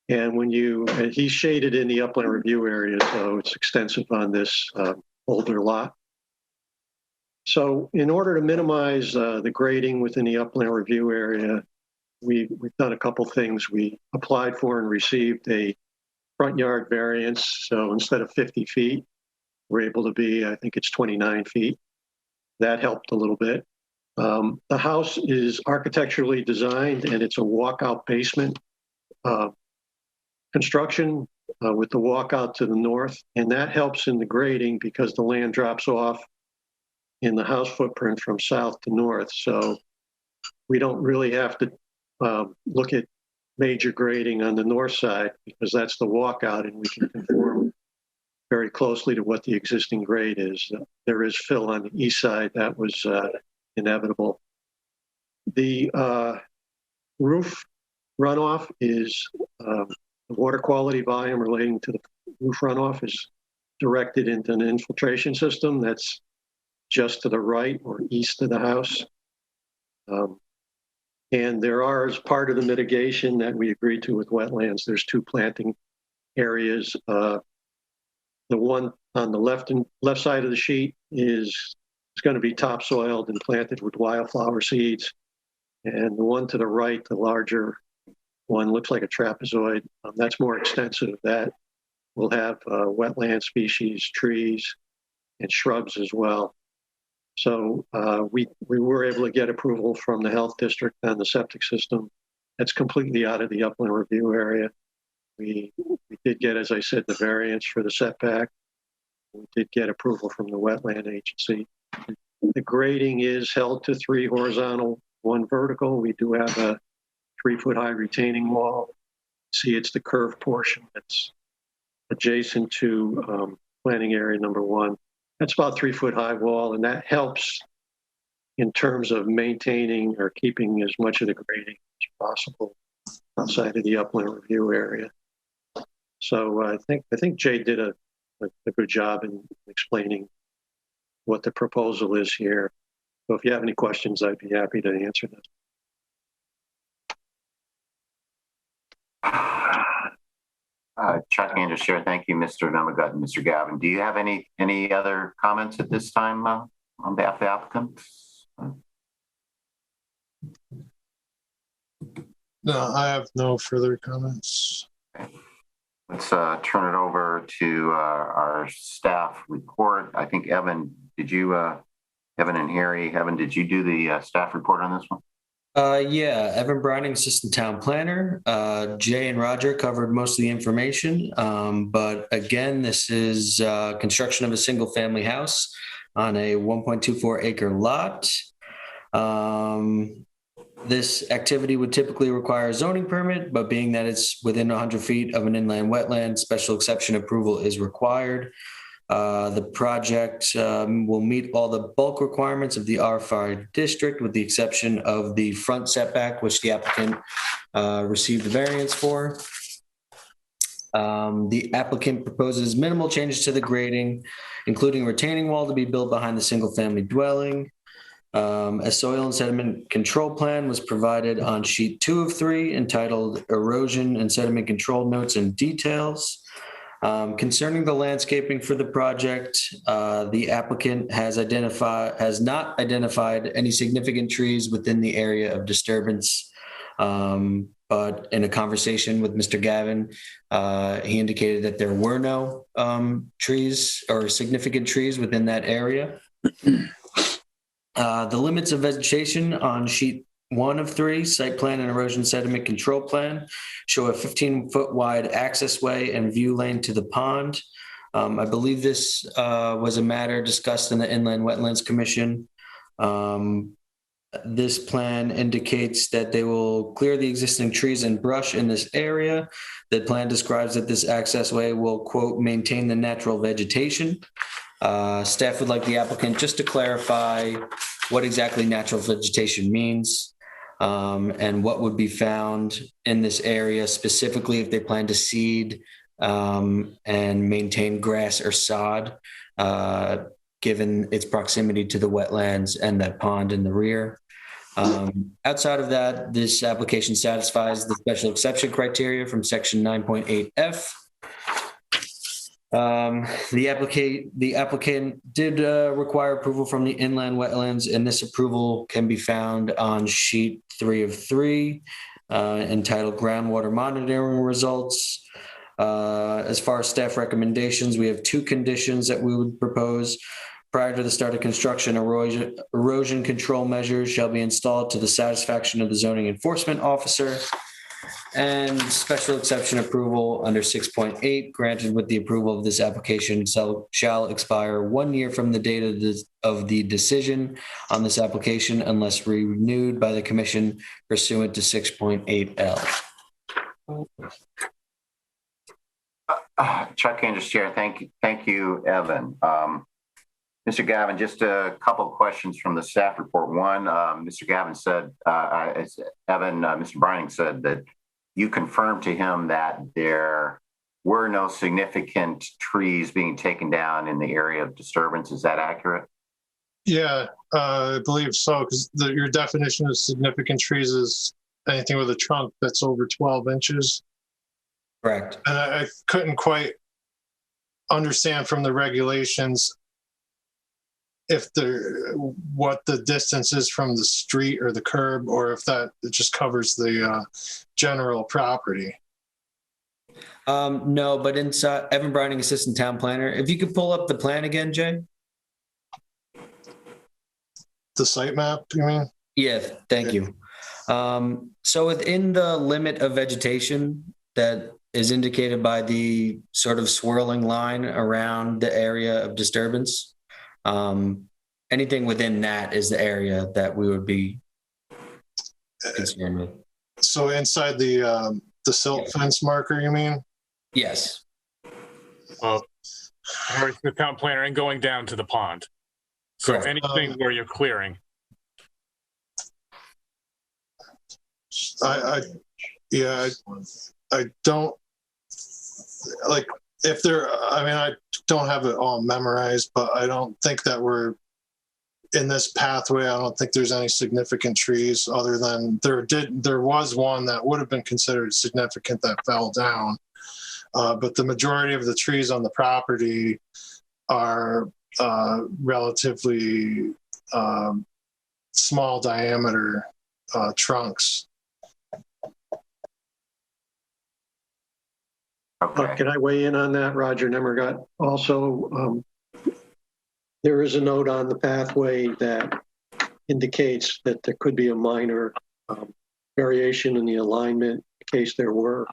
And when he's shaded in the upland review area, so it's extensive on this older lot. So in order to minimize the grading within the upland review area, we've done a couple things. We applied for and received a front yard variance. So instead of 50 feet, we're able to be, I think it's 29 feet. That helped a little bit. The house is architecturally designed, and it's a walkout basement construction with the walkout to the north. And that helps in the grading because the land drops off in the house footprint from south to north. So we don't really have to look at major grading on the north side because that's the walkout, and we can conform very closely to what the existing grade is. There is fill on the east side. That was inevitable. The roof runoff is the water quality volume relating to the roof runoff is directed into an infiltration system that's just to the right or east of the house. And there are, as part of the mitigation that we agreed to with wetlands, there's 2 planting areas. The one on the left side of the sheet is going to be topsoiled and planted with wildflower seeds. And the one to the right, the larger one, looks like a trapezoid. That's more extensive. That will have wetland species, trees, and shrubs as well. So we were able to get approval from the health district on the septic system. That's completely out of the upland review area. We did get, as I said, the variance for the setback. We did get approval from the wetland agency. The grading is held to 3 horizontal, 1 vertical. We do have a 3-foot high retaining wall. See, it's the curved portion that's adjacent to planting area number 1. That's about 3-foot high wall, and that helps in terms of maintaining or keeping as much of the grading as possible outside of the upland review area. So I think Jay did a good job in explaining what the proposal is here. So if you have any questions, I'd be happy to answer them.
Chuck Anders here. Thank you, Mr. Nemmergut and Mr. Gavin. Do you have any other comments at this time on behalf of the applicant?
No, I have no further comments.
Okay. With let's turn it over to our staff report. I think Evan, Evan and Harry, Evan, did you do the staff report on this one?
Yeah, Evan Browning, Assistant Town Planner. Jay and Roger covered most of the information. But again, this is construction of a single family house on a 1.24 acre lot. This activity would typically require a zoning permit, but being that it's within 100 feet of an inland wetland, special exception approval is required. The project will meet all the bulk requirements of the R5 district with the exception of the front setback, which the applicant received the variance for. The applicant proposes minimal changes to the grading, including retaining wall to be built behind the single family dwelling. A soil and sediment control plan was provided on sheet 2 of 3 entitled Erosion and Sediment Control Notes and Details. Concerning the landscaping for the project, the applicant has not identified any significant trees within the area of disturbance. But in a conversation with Mr. Gavin, he indicated that there were no trees or significant trees within that area. The limits of vegetation on sheet 1 of 3, site plan and erosion sediment control plan, show a 15-foot wide access way and view lane to the pond. I believe this was a matter discussed in the Inland Wetlands Commission. This plan indicates that they will clear the existing trees and brush in this area. The plan describes that this access way will, quote, maintain the natural vegetation. Staff would like the applicant just to clarify what exactly natural vegetation means and what would be found in this area, specifically if they plan to seed and maintain grass or sod, given its proximity to the wetlands and that pond in the rear. Outside of that, this application satisfies the special exception criteria from section 9.8F. The applicant did require approval from the inland wetlands, and this approval can be found on sheet 3 of 3, entitled Groundwater Monitoring Results. As far as staff recommendations, we have 2 conditions that we would propose. Prior to the start of construction, erosion control measures shall be installed to the satisfaction of the zoning enforcement officer. And special exception approval under 6.8 granted with the approval of this application shall expire 1 year from the date of the decision on this application unless renewed by the commission pursuant to 6.8L.
Chuck Andrews, Chair. Thank you, Evan. Mr. Gavin, just a couple of questions from the staff report. One, Mr. Gavin said, Mr. Browning said that you confirmed to him that there were no significant trees being taken down in the area of disturbance. Is that accurate?
Yeah, I believe so, because your definition of significant trees is anything with a trunk that's over 12 inches.
Correct.
And I couldn't quite understand from the regulations what the distance is from the street or the curb, or if that it just covers the general property.
No, but inside, Evan Browning, Assistant Town Planner. If you could pull up the plan again, Jay.
The site map, you mean?
Yeah, thank you. So within the limit of vegetation that is indicated by the sort of swirling line around the area of disturbance, anything within that is the area that we would be concerned with.
So inside the silt fence marker, you mean?
Yes.
The town planner and going down to the pond. So
correct.
Anything where you're clearing.
I don't like if there, I mean, I don't have it all memorized, but I don't think that we're in this pathway. I don't think there's any significant trees other than there was one that would have been considered significant that fell down. But the majority of the trees on the property are relatively small diameter trunks.
Okay.
Can I weigh in on that, Roger Nemmergut? Also, there is a note on the pathway that indicates that there could be a minor variation in the alignment in case there were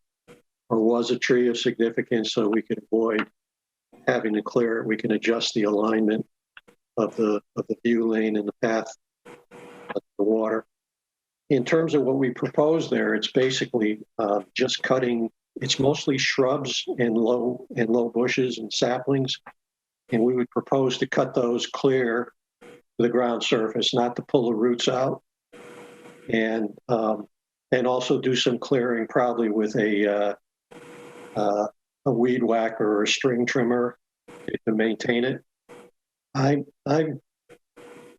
or was a tree of significance, so we could avoid having to clear it. We can adjust the alignment of the view lane and the path of the water. In terms of what we propose there, it's basically just cutting. It's mostly shrubs and low bushes and saplings, and we would propose to cut those clear to the ground surface, not to pull the roots out, and also do some clearing, probably with a weed whacker or a string trimmer to maintain it. I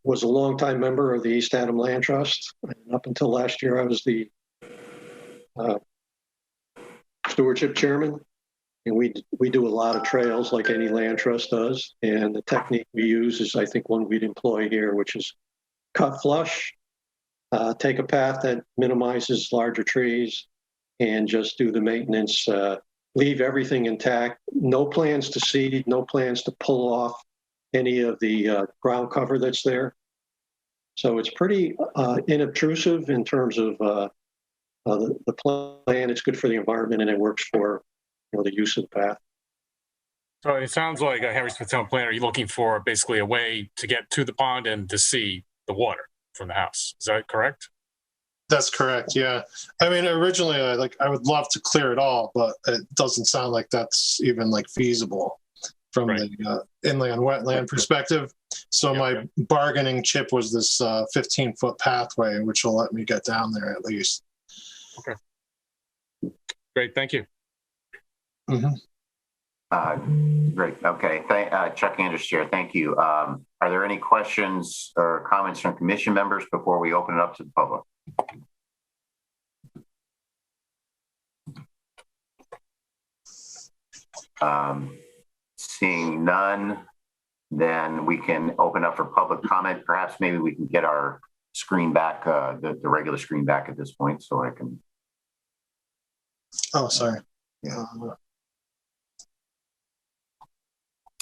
was a longtime member of the East Adam Land Trust. And up until last year, I was the stewardship chairman. And we do a lot of trails like any land trust does. And the technique we use is, I think, one we'd employ here, which is cut flush, take a path that minimizes larger trees, and just do the maintenance, leave everything intact. No plans to seed, no plans to pull off any of the ground cover that's there. So it's pretty inobtrusive in terms of the plan. It's good for the environment, and it works for the use of the path.
So it sounds like Harry Smith, town planner, you're looking for basically a way to get to the pond and to see the water from the house. Is that correct?
That's correct. Yeah. I mean, originally, I would love to clear it all, but it doesn't sound like that's even feasible from the inland wetland perspective. So my bargaining chip was this 15-foot pathway, which will let me get down there at least.
Okay. Great. Thank you.
Great. Okay. Chuck Andrews, Chair. Thank you. Are there any questions or comments from commission members before we open it up to the public? Seeing none, then we can open up for public comment. Perhaps maybe we can get our screen back, the regular screen back at this point, so I can.
Oh, sorry.
Yeah.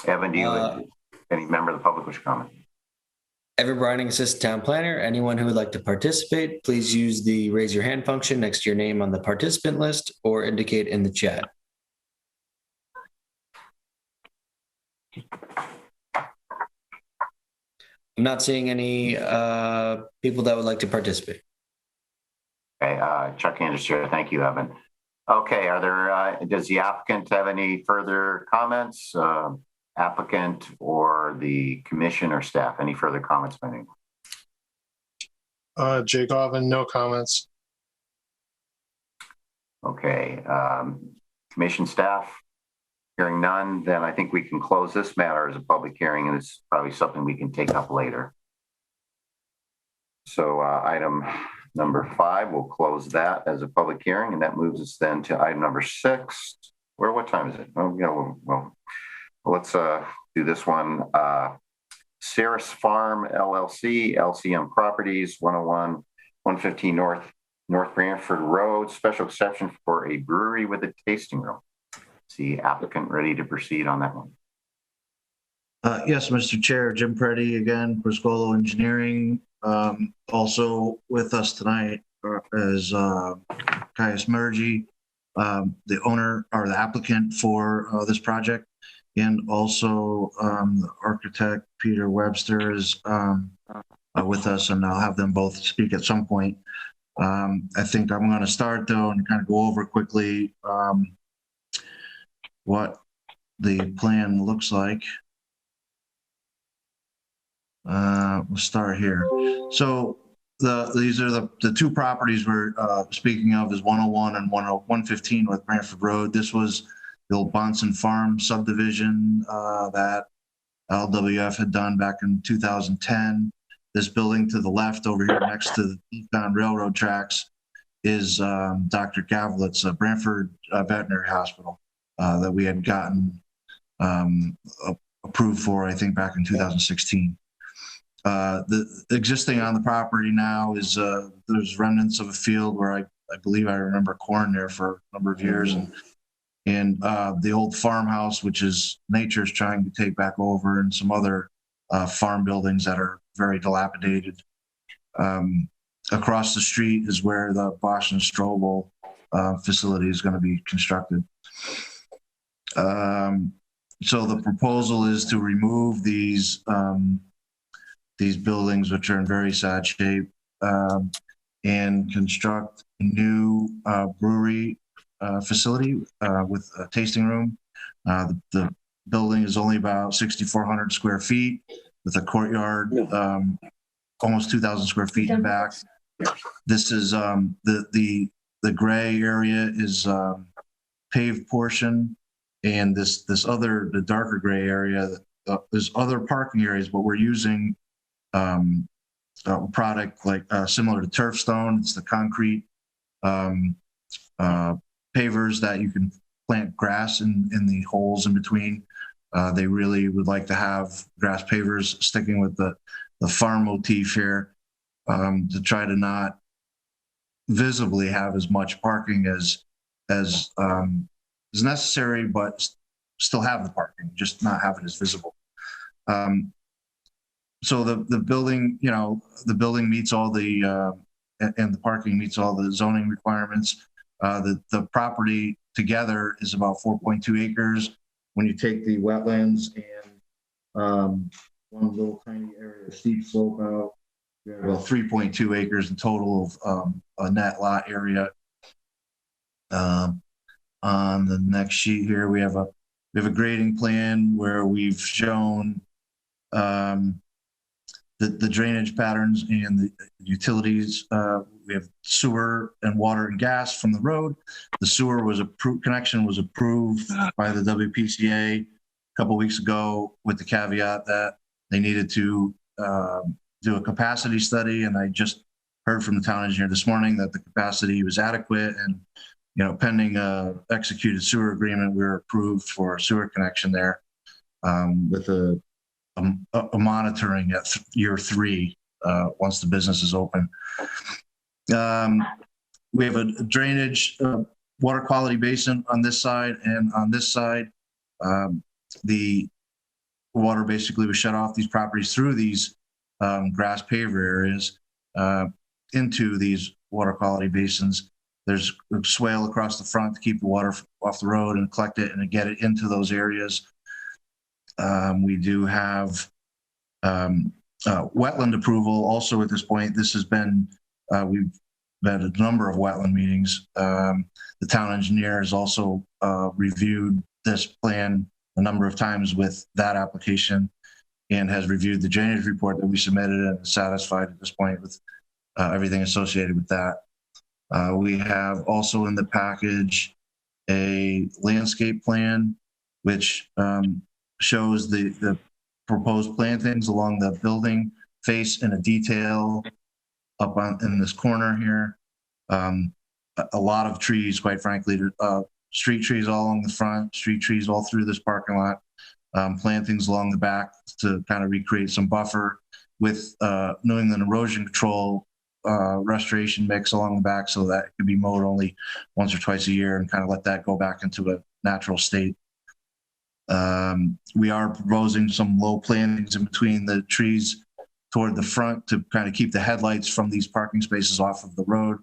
Evan, do you any member of the public wish to comment?
Evan Brining, Assistant Town Planner. Anyone who would like to participate, please use the raise your hand function next to your name on the participant list or indicate in the chat. I'm not seeing any people that would like to participate.
Okay, Chuck Andrews, Chair. Thank you, Evan. Okay, are there, does the applicant have any further comments? Applicant or the commission or staff, any further comments by anyone?
Jay Govin, no comments.
Okay, commission staff, hearing none, then I think we can close this matter as a public hearing, and it's probably something we can take up later. So item number 5, we'll close that as a public hearing, and that moves us then to item number 6. What time is it? Oh, yeah, well, let's do this one. Ceres Farm LLC, LCM Properties, 101, 115 North Branford Road, special exception for a brewery with a tasting room. Is the applicant ready to proceed on that one?
Yes, Mr. Chair, Jim Preddy again, Briscolo Engineering. Also with us tonight is Caius Mergy, the owner or the applicant for this project. And also the architect, Peter Webster, is with us, and I'll have them both speak at some point. I think I'm going to start, though, and kind of go over quickly what the plan looks like. We'll start here. So these are the two properties we're speaking of, is 101 and 115 with Branford Road. This was the old Bonson Farm subdivision that LWF had done back in 2010. This building to the left over here next to the eastbound railroad tracks is Dr. Gavlett's Branford Veterinary Hospital that we had gotten approved for, I think, back in 2016. The existing on the property now is there's remnants of a field where I believe I remember corn there for a number of years, and and the old farmhouse, which is nature's trying to take back over, and some other farm buildings that are very dilapidated. Across the street is where the Bosch and Strobel facility is going to be constructed. So the proposal is to remove these buildings, which are in very sad shape, and construct a new brewery facility with a tasting room. The building is only about 6,400 square feet with a courtyard, almost 2,000 square feet in the back. This is the gray area is paved portion, and the darker gray area, there's other parking areas, but we're using a product like similar to turf stone. It's the concrete pavers that you can plant grass in the holes in between. They really would like to have grass pavers, sticking with the farm motif here, to try to not visibly have as much parking as is necessary, but still have the parking, just not have it as visible. So the building, the building meets all the and the parking meets all the zoning requirements. The property together is about 4.2 acres. When you take the wetlands and one little tiny area of steep slope out, we have about 3.2 acres in total of a net lot area. On the next sheet here, we have a grading plan where we've shown the drainage patterns and the utilities. We have sewer and water and gas from the road. The sewer connection was approved by the WPCA a couple of weeks ago, with the caveat that they needed to do a capacity study. And I just heard from the town engineer this morning that the capacity was adequate, and pending executed sewer agreement, we were approved for a sewer connection there, with a monitoring at year 3 once the business is open. We have a drainage water quality basin on this side, and on this side, the water basically was shut off these properties through these grass paver areas into these water quality basins. There's a swale across the front to keep the water off the road and collect it and get it into those areas. We do have wetland approval also at this point. This has been, we've had a number of wetland meetings. The town engineer has also reviewed this plan a number of times with that application, and has reviewed the drainage report that we submitted and is satisfied at this point with everything associated with that. We have also in the package a landscape plan, which shows the proposed plantings along the building face in a detail up in this corner here. A lot of trees, quite frankly, street trees all along the front, street trees all through this parking lot, plantings along the back to kind of recreate some buffer with New England erosion control restoration mix along the back, so that it can be mowed only once or twice a year and kind of let that go back into a natural state. We are proposing some low plantings in between the trees toward the front to kind of keep the headlights from these parking spaces off of the road.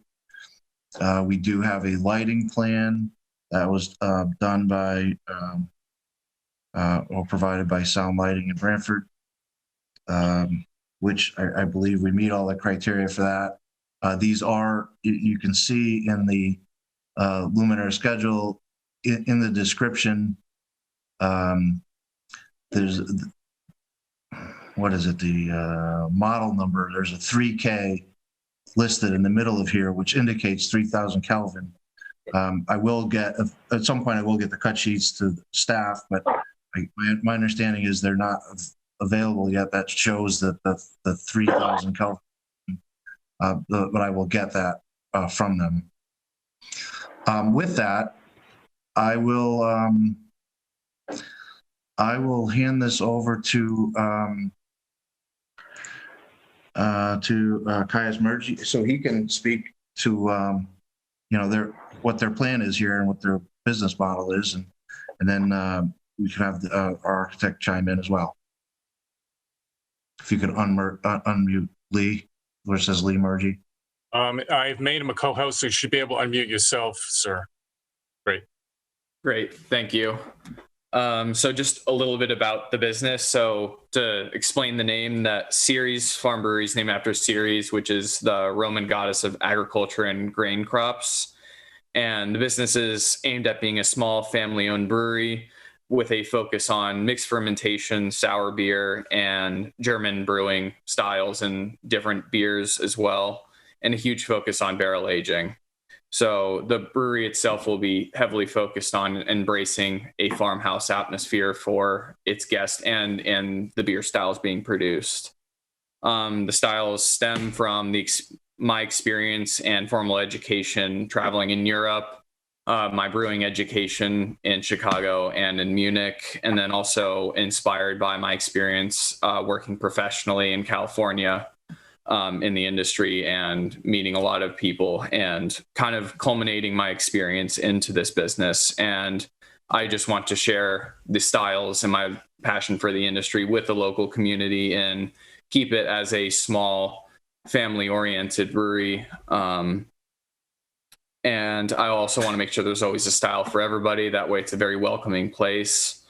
We do have a lighting plan that was done by or provided by Sound Lighting in Branford, which I believe we meet all the criteria for that. These are, you can see in the luminary schedule, in the description, there's, what is it, the model number, there's a 3K listed in the middle of here, which indicates 3,000 Kelvin. I will get, at some point, I will get the cut sheets to staff, but my understanding is they're not available yet. That shows that the 3,000 Kelvin, but I will get that from them. With that, I will hand this over to Caius Mergy, so he can speak to what their plan is here and what they're business model is, and then we can have our architect chime in as well. If you could unmute Lee, where it says Lee Murgy.
I've made him a co-host, so you should be able to unmute yourself, sir. Great.
Great, thank you. So just a little bit about the business. So to explain the name, that Ceres Farm Brewery is named after Ceres, which is the Roman goddess of agriculture and grain crops. And the business is aimed at being a small family-owned brewery with a focus on mixed fermentation, sour beer, and German brewing styles and different beers as well, and a huge focus on barrel aging. So the brewery itself will be heavily focused on embracing a farmhouse atmosphere for its guests and the beer styles being produced. The styles stem from my experience and formal education traveling in Europe, my brewing education in Chicago and in Munich, and then also inspired by my experience working professionally in California in the industry and meeting a lot of people and kind of culminating my experience into this business. And I just want to share the styles and my passion for the industry with the local community and keep it as a small family-oriented brewery. And I also want to make sure there's always a style for everybody. That way it's a very welcoming place.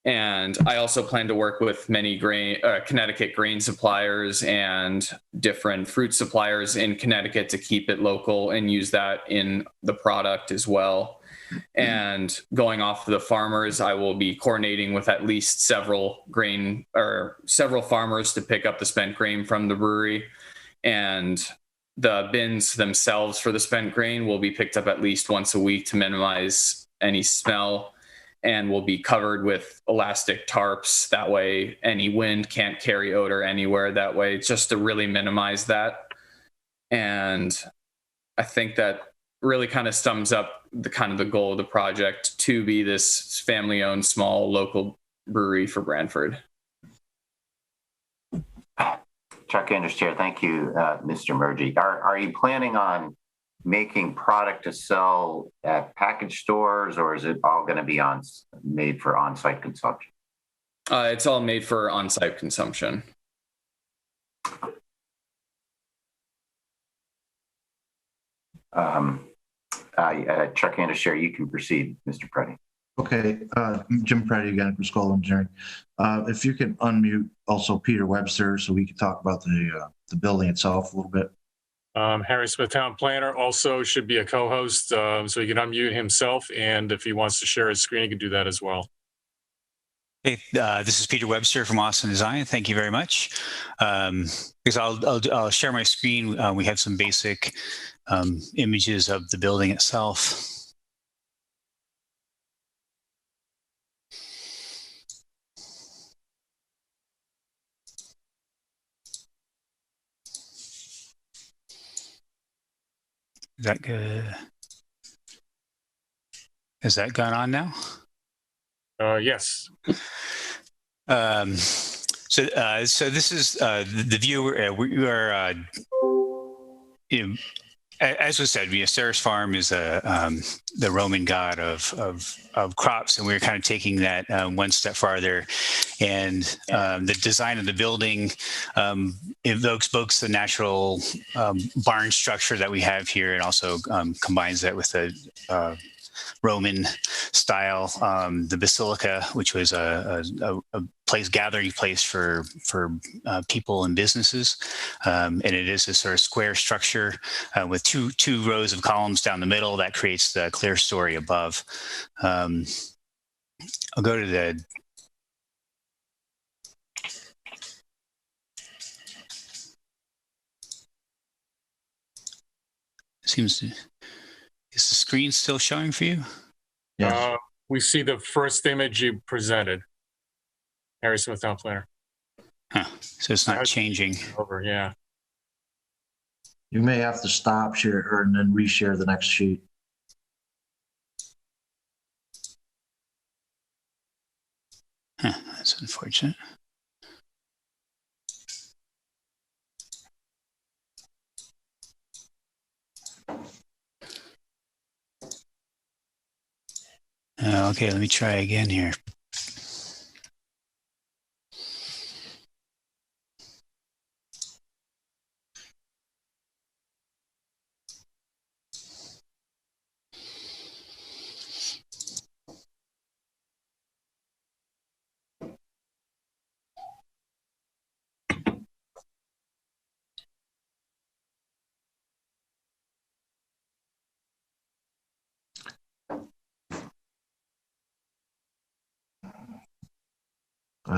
And I also plan to work with many Connecticut grain suppliers and different fruit suppliers in Connecticut to keep it local and use that in the product as well. And going off the farmers, I will be coordinating with at least several farmers to pick up the spent grain from the brewery. And the bins themselves for the spent grain will be picked up at least once a week to minimize any smell, and will be covered with elastic tarps. That way any wind can't carry odor anywhere. That way, just to really minimize that. And I think that really kind of sums up the goal of the project, to be this family-owned small local brewery for Branford.
Chuck Anders, Chair. Thank you, Mr. Murgy. Are you planning on making product to sell at package stores, or is it all going to be made for on-site consumption?
It's all made for on-site consumption.
Chuck Anders, Chair, you can proceed, Mr. Preddy.
Okay, Jim Preddy again from Skull Engineering. If you can unmute also Peter Webster, so we can talk about the building itself a little bit.
Harry Smith, Town Planner, also should be a co-host, so he can unmute himself, and if he wants to share his screen, he can do that as well.
Hey, this is Peter Webster from Austin Design. Thank you very much. Because I'll share my screen. We have some basic images of the building itself. Is that good? Is that gone on now?
Yes.
So this is the view. We are, as was said, Ceres Farm is the Roman god of crops, and we're kind of taking that one step farther. And the design of the building evokes both the natural barn structure that we have here, and also combines that with the Roman style, the basilica, which was a gathering place for people and businesses, and it is a sort of square structure with two rows of columns down the middle that creates the clear story above. I'll go to the is the screen still showing for you?
Yes.
We see the first image you presented, Harry Smith, Town Planner.
Huh. So it's not changing.
Over, yeah.
You may have to stop share and then reshare the next sheet.
Huh. That's unfortunate. Okay, let me try again here.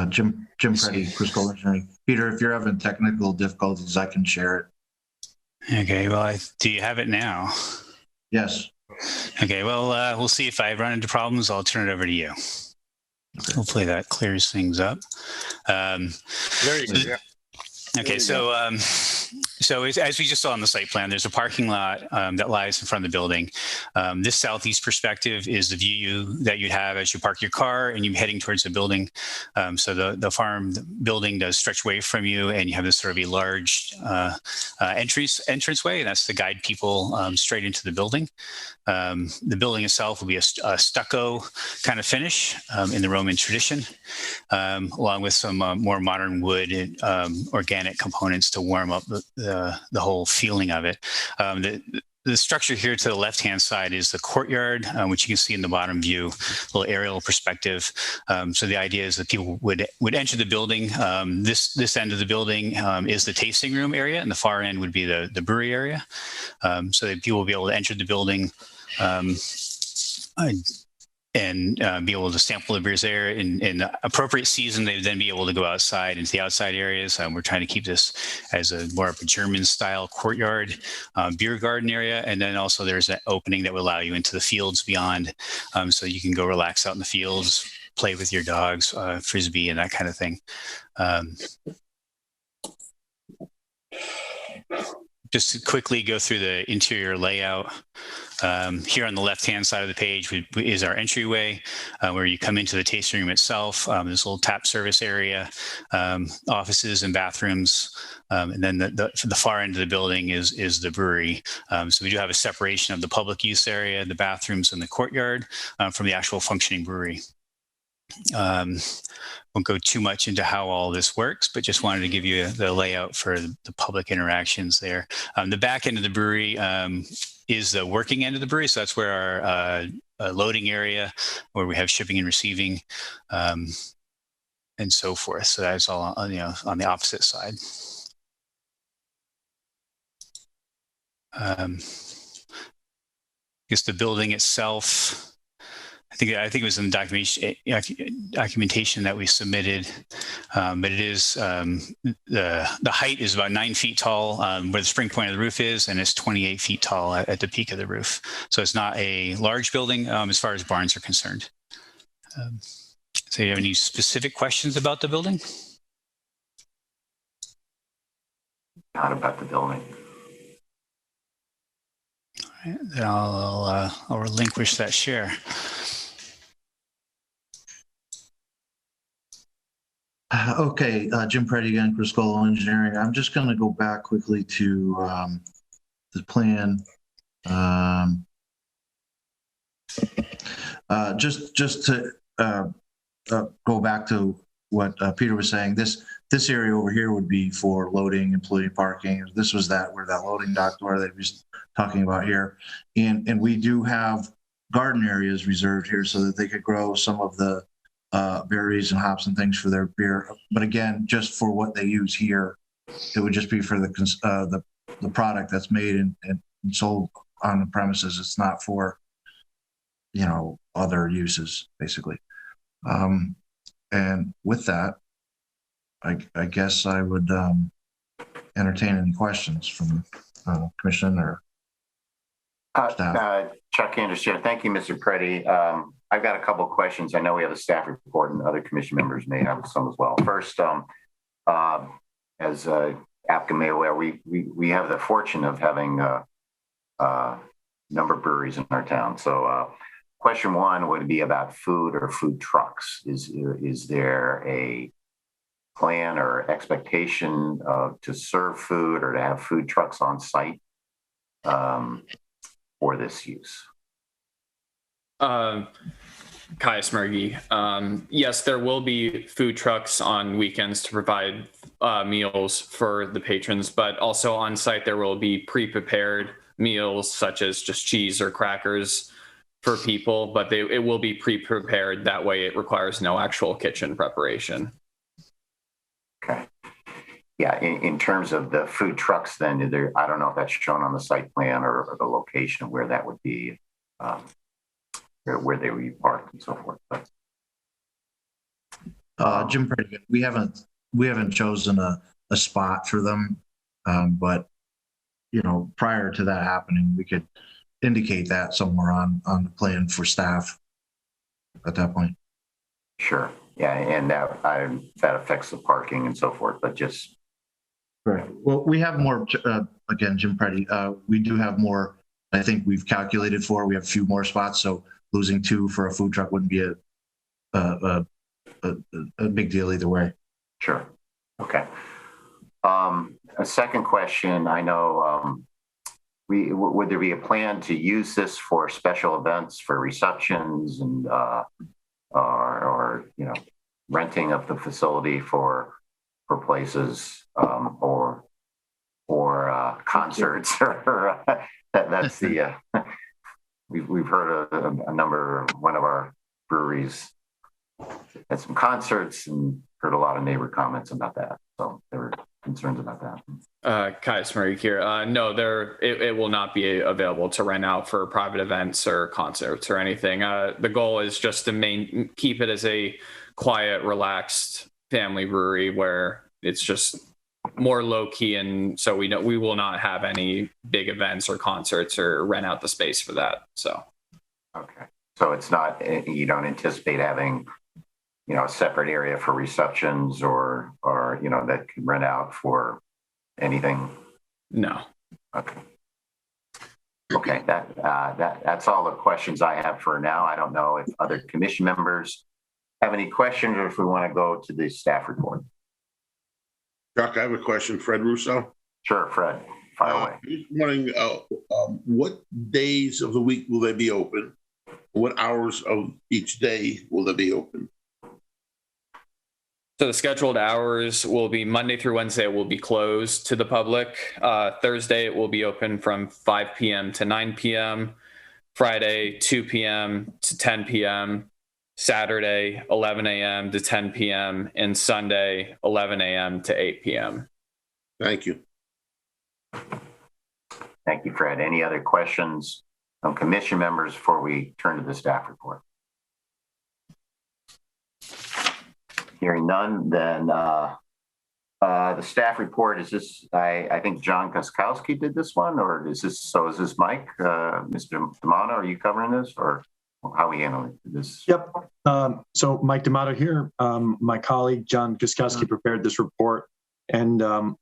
Jim Preddy, Crystal Engineering. Peter, if you're having technical difficulties, I can share it.
Okay, well, do you have it now?
Yes.
Okay, well, we'll see if I run into problems. I'll turn it over to you. Okay. Hopefully that clears things up.
There you go. Yeah.
Okay, so as we just saw on the site plan, there's a parking lot that lies in front of the building. This southeast perspective is the view that you'd have as you park your car and you're heading towards the building. So the farm building does stretch away from you, and you have this sort of a large entranceway, and that's to guide people straight into the building. The building itself will be a stucco kind of finish in the Roman tradition, along with some more modern wood and organic components to warm up the whole feeling of it. The structure here to the left-hand side is the courtyard, which you can see in the bottom view, a little aerial perspective. So the idea is that people would enter the building. This end of the building is the tasting room area, and the far end would be the brewery area. So that people will be able to enter the building and be able to sample the beers there. In the appropriate season, they'd then be able to go outside into the outside areas. We're trying to keep this as more of a German-style courtyard beer garden area. And then also there's an opening that will allow you into the fields beyond, so you can go relax out in the fields, play with your dogs, frisbee, and that kind of thing. Just to quickly go through the interior layout. Here on the left-hand side of the page is our entryway, where you come into the tasting room itself. This little tap service area, offices and bathrooms, and then the far end of the building is the brewery. So we do have a separation of the public use area, the bathrooms, and the courtyard from the actual functioning brewery. Won't go too much into how all this works, but just wanted to give you the layout for the public interactions there. The back end of the brewery is the working end of the brewery. So that's where our loading area, where we have shipping and receiving, and so forth. So that's all on the opposite side. I guess the building itself, I think it was in the documentation that we submitted, but it is the height is about 9 feet tall where the spring point of the roof is, and it's 28 feet tall at the peak of the roof. So it's not a large building as far as barns are concerned. So you have any specific questions about the building?
Not about the building.
All right, then I'll relinquish that share.
Okay, Jim Preddy again, Crystal Engineering. I'm just going to go back quickly to the plan. Just to go back to what Peter was saying, this area over here would be for loading, employee parking. This was where that loading dock door that he was talking about here, and we do have garden areas reserved here so that they could grow some of the berries and hops and things for their beer. But again, just for what they use here, it would just be for the product that's made and sold on the premises. It's not for, other uses, basically. And with that, I guess I would entertain any questions from Commission or staff.
Chuck Anders here. Thank you, Mr. Preddy. I've got a couple of questions. I know we have a staff report and other commission members may have some as well. First, as APCA may aware, we have the fortune of having a number of breweries in our town. So question one would be about food or food trucks. Is there a plan or expectation to serve food or to have food trucks on site for this use?
Caius Murgy. Yes, there will be food trucks on weekends to provide meals for the patrons, but also on site there will be pre-prepared meals such as just cheese or crackers for people, but it will be pre-prepared. That way it requires no actual kitchen preparation.
Okay. Yeah, in terms of the food trucks, then I don't know if that's shown on the site plan or the location where that would be, where they would be parked and so forth. But
Jim, we haven't chosen a spot for them, but prior to that happening, we could indicate that somewhere on the plan for staff at that point.
Sure. Yeah, and that affects the parking and so forth, but just.
Right. Well, we have more, again, Jim Preddy, we do have more, I think we've calculated for. We have a few more spots, so losing 2 for a food truck wouldn't be a big deal either way.
Sure. Okay. A second question, I know, would there be a plan to use this for special events, for receptions and, or renting of the facility for places, or concerts, or that's the we've heard a number. One of our breweries had some concerts and heard a lot of neighbor comments about that, so there were concerns about that.
Caius Murray here. No, it will not be available to rent out for private events or concerts or anything. The goal is just to keep it as a quiet, relaxed family brewery where it's just more low key, and so we will not have any big events or concerts or rent out the space for that. So,
okay, so it's not, you don't anticipate having a separate area for receptions or that can rent out for anything?
No.
Okay, that's all the questions I have for now. I don't know if other commission members have any questions or if we want to go to the staff report.
Chuck, I have a question. Fred Russo.
Sure, Fred, fire away.
Just wondering, what days of the week will they be open? What hours of each day will they be open?
So the scheduled hours will be Monday through Wednesday. It will be closed to the public. Thursday, it will be open from 5 p.m. to 9 p.m. Friday, 2 p.m. to 10 p.m. Saturday, 11 a.m. to 10 p.m. and Sunday, 11 a.m. to 8 p.m.
Thank you.
Thank you, Fred. Any other questions from commission members before we turn to the staff report? Hearing none, then the staff report is this. I think John Koskowski did this one, or is this Mike? Mr. D'Amato, are you covering this, or how are we handling this?
Yep. So Mike D'Amato here. My colleague John Koskowski prepared this report, and a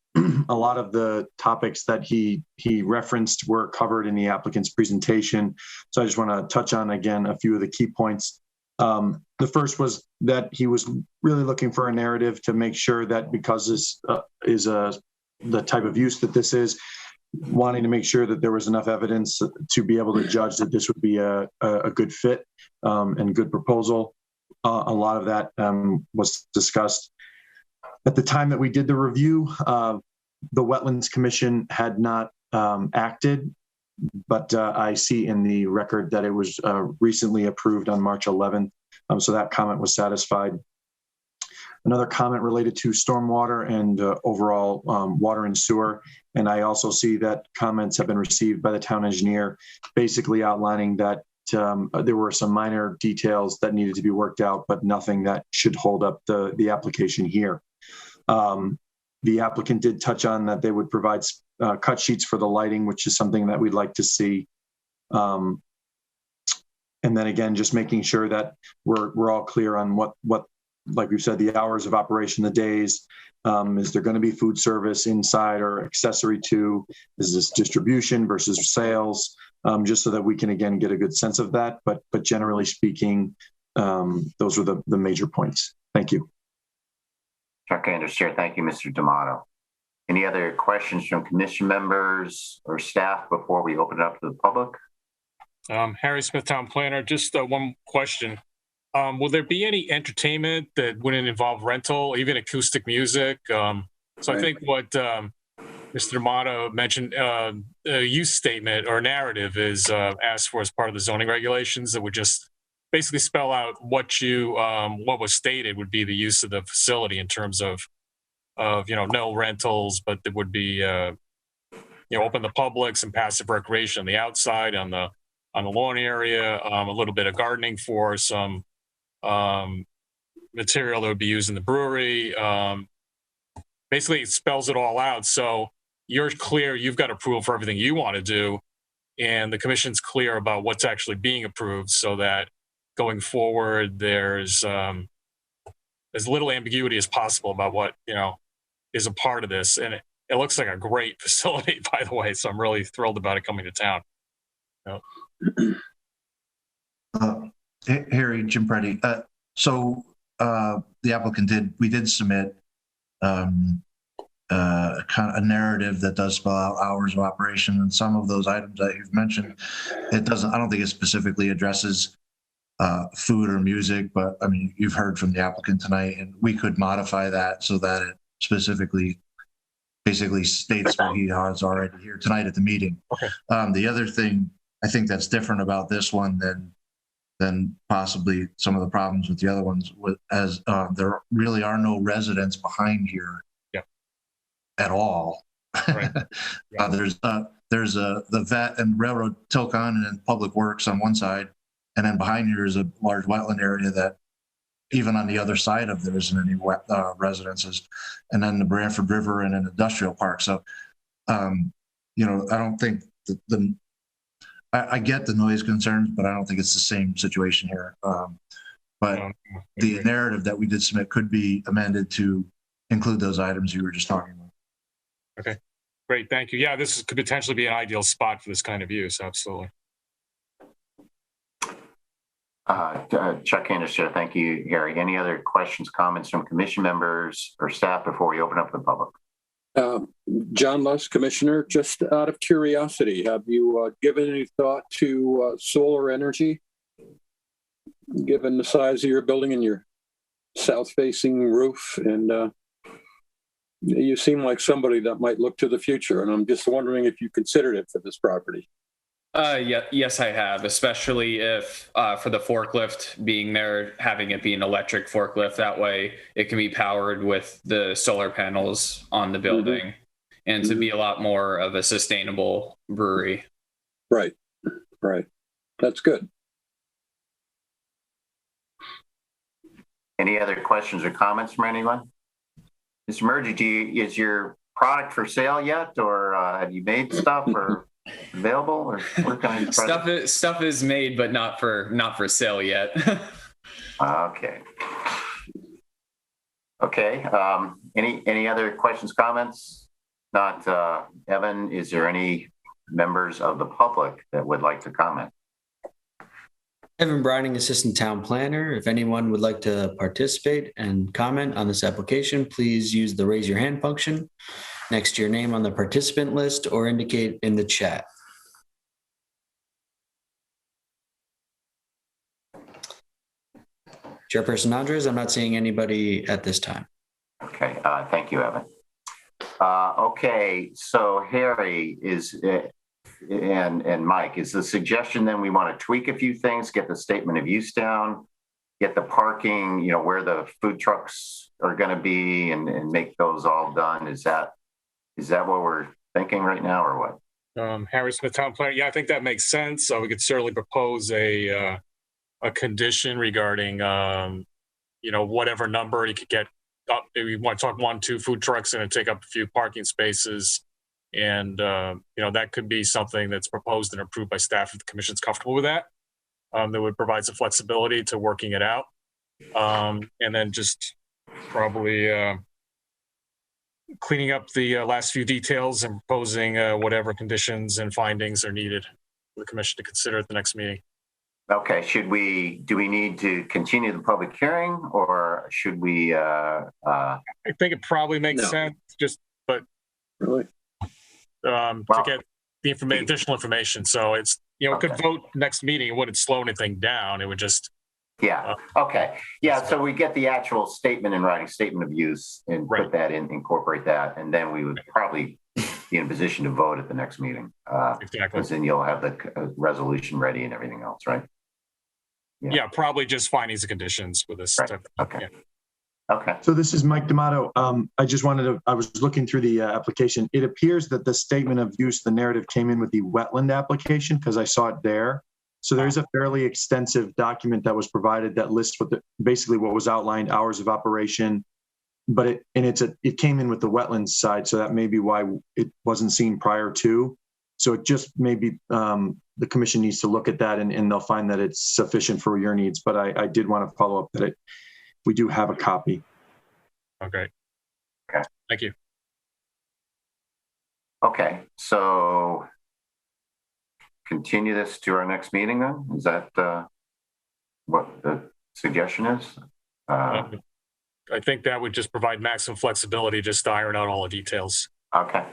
lot of the topics that he referenced were covered in the applicant's presentation. So I just want to touch on again a few of the key points. The first was that he was really looking for a narrative to make sure that because this is the type of use that this is, wanting to make sure that there was enough evidence to be able to judge that this would be a good fit and good proposal. A lot of that was discussed. At the time that we did the review, the Wetlands Commission had not acted, but I see in the record that it was recently approved on March 11th. So that comment was satisfied. Another comment related to stormwater and overall water and sewer. And I also see that comments have been received by the town engineer, basically outlining that there were some minor details that needed to be worked out, but nothing that should hold up the application here. The applicant did touch on that they would provide cut sheets for the lighting, which is something that we'd like to see. And then again, just making sure that we're all clear on what, like we've said, the hours of operation, the days. Is there going to be food service inside or accessory to? Is this distribution versus sales? Just so that we can again get a good sense of that. But generally speaking, those are the major points. Thank you.
Chuck Anders, Chair. Thank you, Mr. D'Amato. Any other questions from commission members or staff before we open it up to the public?
Harry Smith, Town Planner. Just one question. Will there be any entertainment that wouldn't involve rental, even acoustic music? So I think what Mr. D'Amato mentioned, a use statement or narrative is asked for as part of the zoning regulations that would just basically spell out what was stated would be the use of the facility in terms of no rentals, but there would be open to public, some passive recreation on the outside, on the lawn area, a little bit of gardening for some material that would be used in the brewery. Basically, it spells it all out. So you're clear, you've got approval for everything you want to do, and the commission's clear about what's actually being approved so that going forward, there's as little ambiguity as possible about what, is a part of this. And it looks like a great facility, by the way. So I'm really thrilled about it coming to town.
Harry, Jim Preddy. So the applicant we did submit kind of a narrative that does spell out hours of operation, and some of those items that you've mentioned, I don't think it specifically addresses food or music, but I mean, you've heard from the applicant tonight, and we could modify that so that it specifically basically states what he has already here tonight at the meeting.
Okay.
The other thing I think that's different about this one than possibly some of the problems with the other ones, there really are no residents behind here at all.
Right. Yeah.
There's the vet and railroad Tilcon and public works on one side, and then behind here is a large wetland area that even on the other side of there isn't any residences, and then the Branford River and an industrial park. So, I don't think I get the noise concerns, but I don't think it's the same situation here. But the narrative that we did submit could be amended to include those items you were just talking about.
Okay, great, thank you. Yeah, this could potentially be an ideal spot for this kind of use, absolutely.
Chuck Anderson, thank you, Harry. Any other questions, comments from commission members or staff before we open up the public?
John Luss, Commissioner, just out of curiosity, have you given any thought to solar energy, given the size of your building and your south-facing roof? And you seem like somebody that might look to the future, and I'm just wondering if you considered it for this property.
Yes, I have, especially if for the forklift being there, having it be an electric forklift. That way it can be powered with the solar panels on the building and to be a lot more of a sustainable brewery.
Right. That's good.
Any other questions or comments from anyone? Mr. Murgy, is your product for sale yet, or have you made stuff or available, or what kind of
stuff is made, but not for sale yet?
Okay. Any other questions, comments? Not Evan, is there any members of the public that would like to comment?
Evan Brining, Assistant Town Planner. If anyone would like to participate and comment on this application, please use the raise your hand function next to your name on the participant list or indicate in the chat. Chairperson Andres, I'm not seeing anybody at this time.
Okay, thank you, Evan. Okay, so Harry and Mike, is the suggestion then we want to tweak a few things, get the statement of use down, get the parking, where the food trucks are going to be, and make those all done? Is that what we're thinking right now, or what?
Harry Smith, Town Planner. Yeah, I think that makes sense. So we could certainly propose a condition regarding, whatever number you could get up. If you want to talk 1, 2 food trucks and take up a few parking spaces. And, that could be something that's proposed and approved by staff if the commission's comfortable with that. That would provide some flexibility to working it out. And then just probably cleaning up the last few details and proposing whatever conditions and findings are needed for the commission to consider at the next meeting.
Okay, do we need to continue the public hearing, or should we? I
think it probably makes sense,
really?
To get the additional information. So it's, it could vote next meeting. It wouldn't slow anything down. It would just
Yeah. Okay. Yeah. So we get the actual statement in writing, statement of use, and put that in, incorporate that, and then we would probably be in a position to vote at the next meeting.
Exactly.
Because then you'll have the resolution ready and everything else, right?
Yeah, probably just findings and conditions with this.
Right. Okay.
Yeah.
Okay.
So this is Mike D'Amato. I was looking through the application. It appears that the statement of use, the narrative came in with the wetland application because I saw it there. So there's a fairly extensive document that was provided that lists basically what was outlined, hours of operation, but it came in with the wetlands side. So that may be why it wasn't seen prior to. So it just maybe the commission needs to look at that and they'll find that it's sufficient for your needs. But I did want to follow up that we do have a copy.
Okay.
Okay.
Thank you.
Okay. So continue this to our next meeting then? Is that what the suggestion is?
I think that would just provide maximum flexibility just to iron out all the details.
Okay.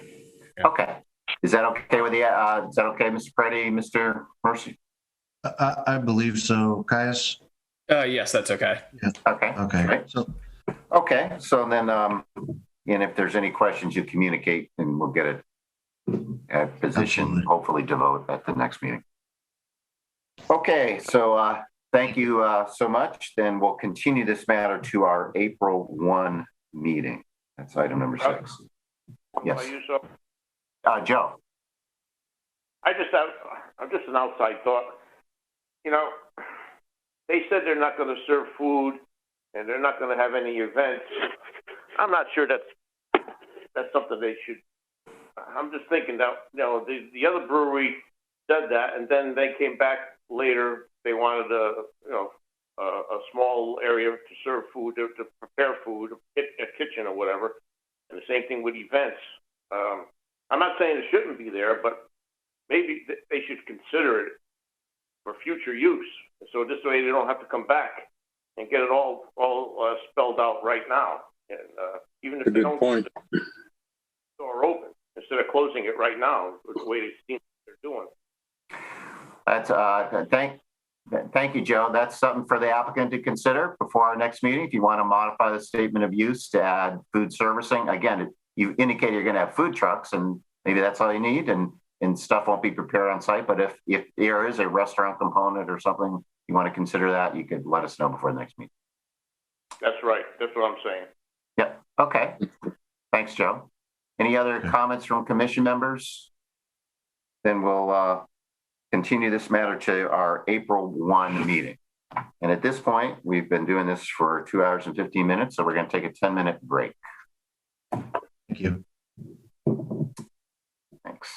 Yeah. Okay. Is that okay with is that okay, Mr. Preddy, Mr. Mercy?
I believe so. Caius?
Yes, that's okay.
Yeah.
Okay.
Okay.
Right. Okay. So then, and if there's any questions, you communicate and we'll get it at position, absolutely, hopefully to vote at the next meeting. Okay. So thank you so much. Then we'll continue this matter to our April 1 meeting. That's item number 6. Yes. Joe.
I'm just an outside thought. You know, they said they're not going to serve food and they're not going to have any events. I'm not sure that's something they should. I'm just thinking that, you know, the other brewery said that, and then they came back later. They wanted a small area to serve food, to prepare food, a kitchen or whatever. And the same thing with events. I'm not saying it shouldn't be there, but maybe they should consider it for future use. So this way they don't have to come back and get it all spelled out right now. And even if they don't keep the store open, instead of closing it right now, the way they seem they're doing.
That's thank you, Joe. That's something for the applicant to consider before our next meeting. If you want to modify the statement of use to add food servicing, again, you indicate you're going to have food trucks, and maybe that's all you need, and stuff won't be prepared on site. But if there is a restaurant component or something you want to consider that, you could let us know before the next meeting.
That's right. That's what I'm saying.
Yep. Okay. Thanks, Joe. Any other comments from commission members? Then we'll continue this matter to our April 1 meeting. And at this point, we've been doing this for 2 hours and 15 minutes, so we're going to take a 10-minute break.
Thank you.
Thanks.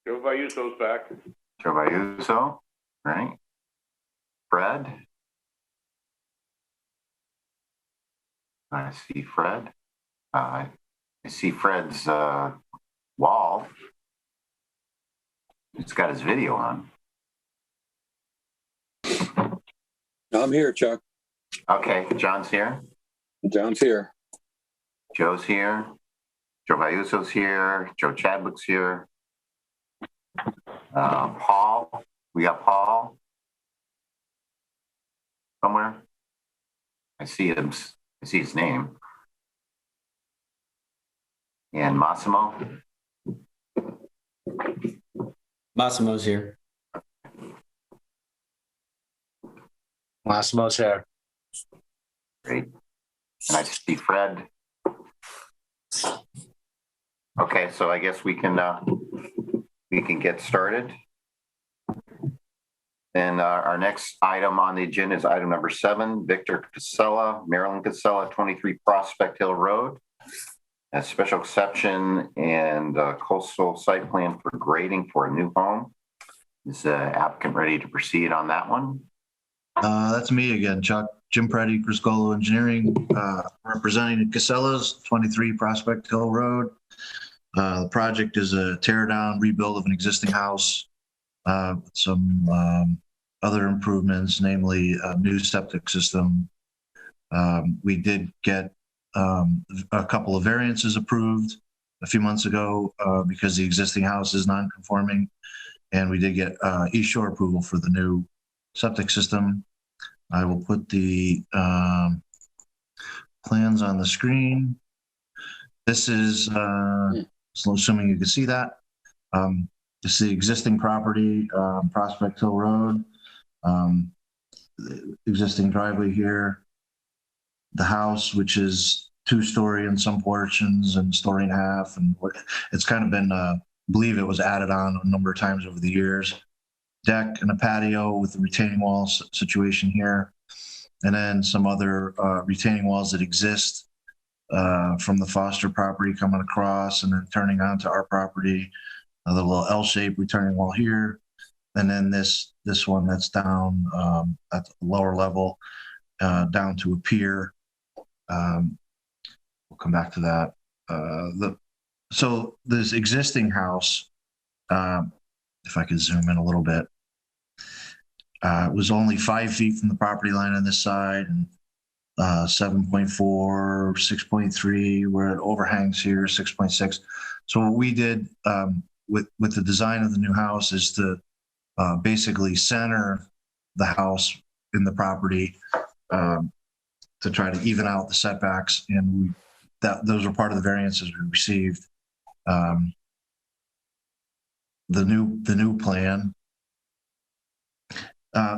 Joe Vayuso's back.
Joe Vayuso, right? Fred. I see Fred. I see Fred's wall. It's got his video on.
I'm here, Chuck.
Okay, John's here.
John's here.
Joe's here. Joe Vayuso's here. Joe Chadwick's here. Paul. We got Paul somewhere. I see him. I see his name. And Massimo.
Massimo's here.
Massimo's here.
Great. And I see Fred. Okay, so I guess we can get started. And our next item on the agenda is item number 7, Victor Casella, Marilyn Casella, 23 Prospect Hill Road. A special exception and coastal site plan for grading for a new home. Is the applicant ready to proceed on that one?
That's me again, Chuck. Jim Preddy, Criscolo Engineering, representing Casellas, 23 Prospect Hill Road. The project is a tear down, rebuild of an existing house with some other improvements, namely a new septic system. We did get a couple of variances approved a few months ago because the existing house is non-conforming, and we did get East Shore approval for the new septic system. I will put the plans on the screen. This is, so assuming you can see that. This is the existing property, Prospect Hill Road. The existing driveway here. The house, which is 2-story in some portions and 1.5 stories, and it's kind of been, I believe it was added on a number of times over the years. Deck and a patio with the retaining wall situation here, and then some other retaining walls that exist from the Foster property coming across and then turning onto our property. The little L-shaped retaining wall here, and then this one that's down at the lower level down to a pier. We'll come back to that. So this existing house, if I could zoom in a little bit, was only 5 feet from the property line on this side, and 7.4, 6.3, where it overhangs here, 6.6. So what we did with the design of the new house is to basically center the house in the property to try to even out the setbacks, and those are part of the variances we received. The new plan.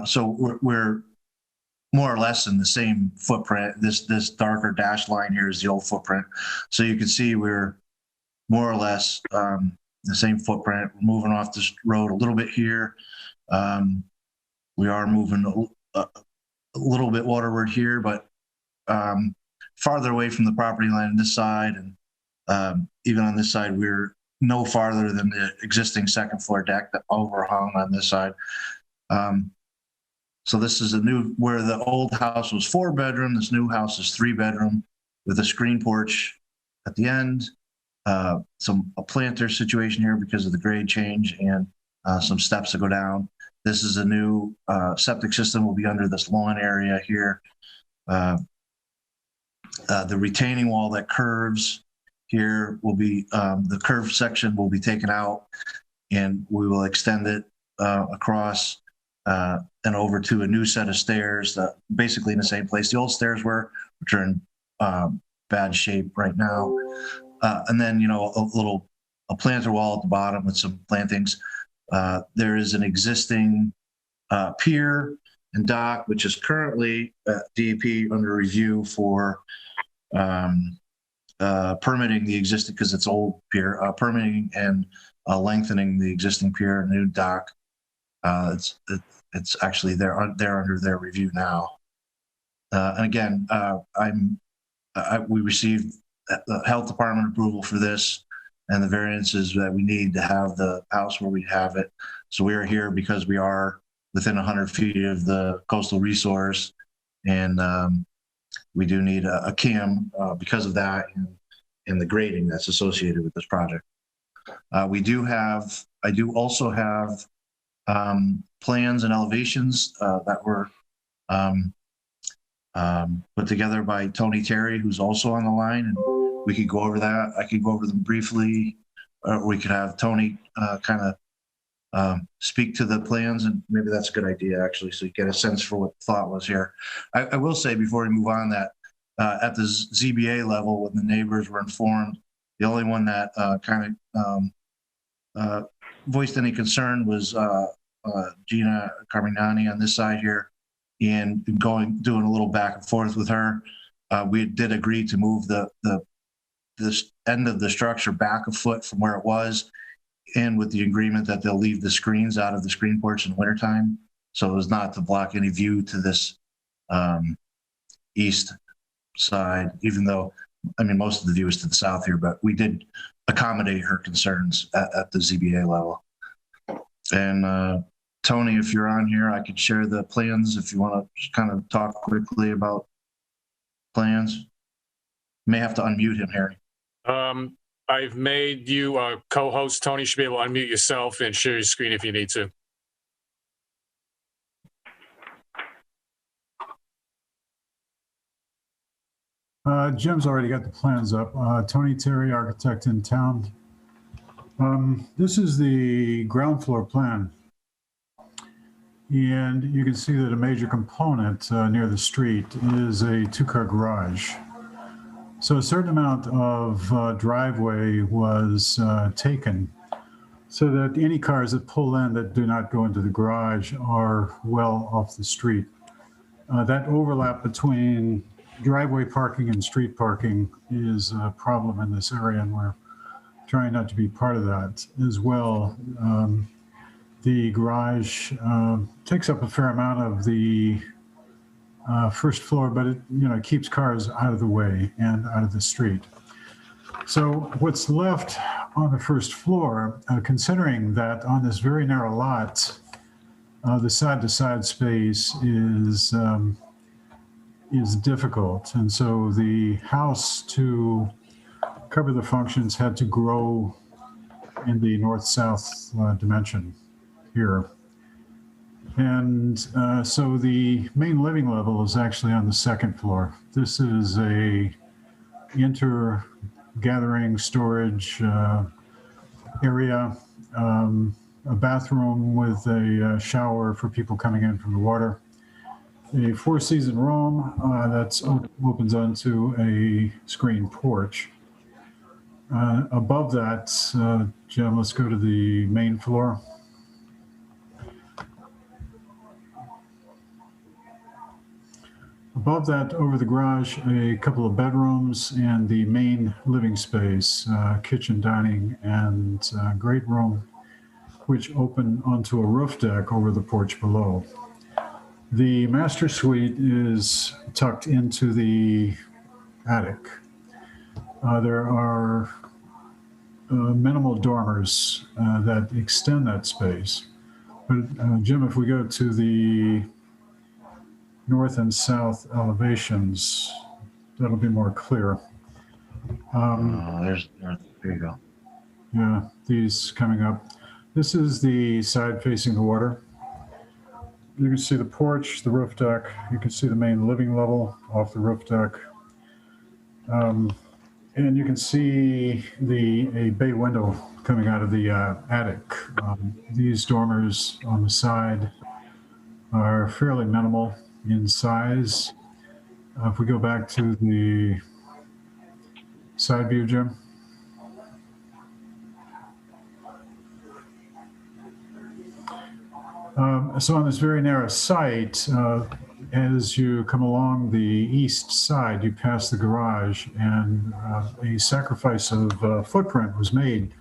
So we're more or less in the same footprint. This darker dashed line here is the old footprint. So you can see we're more or less the same footprint. We're moving off this road a little bit here. We are moving a little bit waterward here, but farther away from the property line on this side, and even on this side, we're no farther than the existing second floor deck that overhung on this side. So this is where the old house was 4-bedroom, this new house is 3-bedroom with a screen porch at the end, a planter situation here because of the grade change, and some steps to go down. This is a new septic system will be under this lawn area here. The retaining wall that curves here will be, the curved section will be taken out, and we will extend it across and over to a new set of stairs, basically in the same place the old stairs were, which are in bad shape right now. And then, a planter wall at the bottom with some plantings. There is an existing pier and dock, which is currently DEP under review for permitting the existing, because it's old pier, permitting and lengthening the existing pier, new dock. It's actually they're under their review now. And again, we received the health department approval for this and the variances that we need to have the house where we have it. So we are here because we are within 100 feet of the coastal resource, and we do need a CAM because of that and the grading that's associated with this project. I do also have plans and elevations that were put together by Tony Terry, who's also on the line, and we could go over that. I could go over them briefly, or we could have Tony kind of speak to the plans, and maybe that's a good idea, actually, so you get a sense for what the thought was here. I will say before we move on that at the ZBA level, when the neighbors were informed, the only one that kind of voiced any concern was Gina Carmignani on this side here, and doing a little back and forth with her. We did agree to move this end of the structure back a foot from where it was, and with the agreement that they'll leave the screens out of the screen porch in wintertime, so as not to block any view to this east side, even though, I mean, most of the view is to the south here, but we did accommodate her concerns at the ZBA level. And Tony, if you're on here, I could share the plans if you want to just kind of talk quickly about plans. May have to unmute him, Harry.
I've made you a co-host. Tony, you should be able to unmute yourself and share your screen if you need to.
Jim's already got the plans up. Tony Terry, architect in town. This is the ground floor plan. And you can see that a major component near the street is a 2-car garage. So a certain amount of driveway was taken so that any cars that pull in that do not go into the garage are well off the street. That overlap between driveway parking and street parking is a problem in this area, and we're trying not to be part of that as well. The garage takes up a fair amount of the first floor, but it keeps cars out of the way and out of the street. So what's left on the first floor, considering that on this very narrow lot, the side-to-side space is difficult, and so the house, to cover the functions, had to grow in the north-south dimension here. And so the main living level is actually on the second floor. This is a inter-gathering storage area, a bathroom with a shower for people coming in from the water, a four-season room that opens onto a screened porch. Above that, Jim, let's go to the main floor. Above that, over the garage, a couple of bedrooms and the main living space, kitchen, dining, and great room, which open onto a roof deck over the porch below. The master suite is tucked into the attic. There are minimal dormers that extend that space. But Jim, if we go to the north and south elevations, that'll be more clear.
There you go.
Yeah, these coming up. This is the side facing the water. You can see the porch, the roof deck. You can see the main living level off the roof deck. And you can see a bay window coming out of the attic. These dormers on the side are fairly minimal in size. If we go back to the side view, Jim. So on this very narrow site, as you come along the east side, you pass the garage, and a sacrifice of footprint was made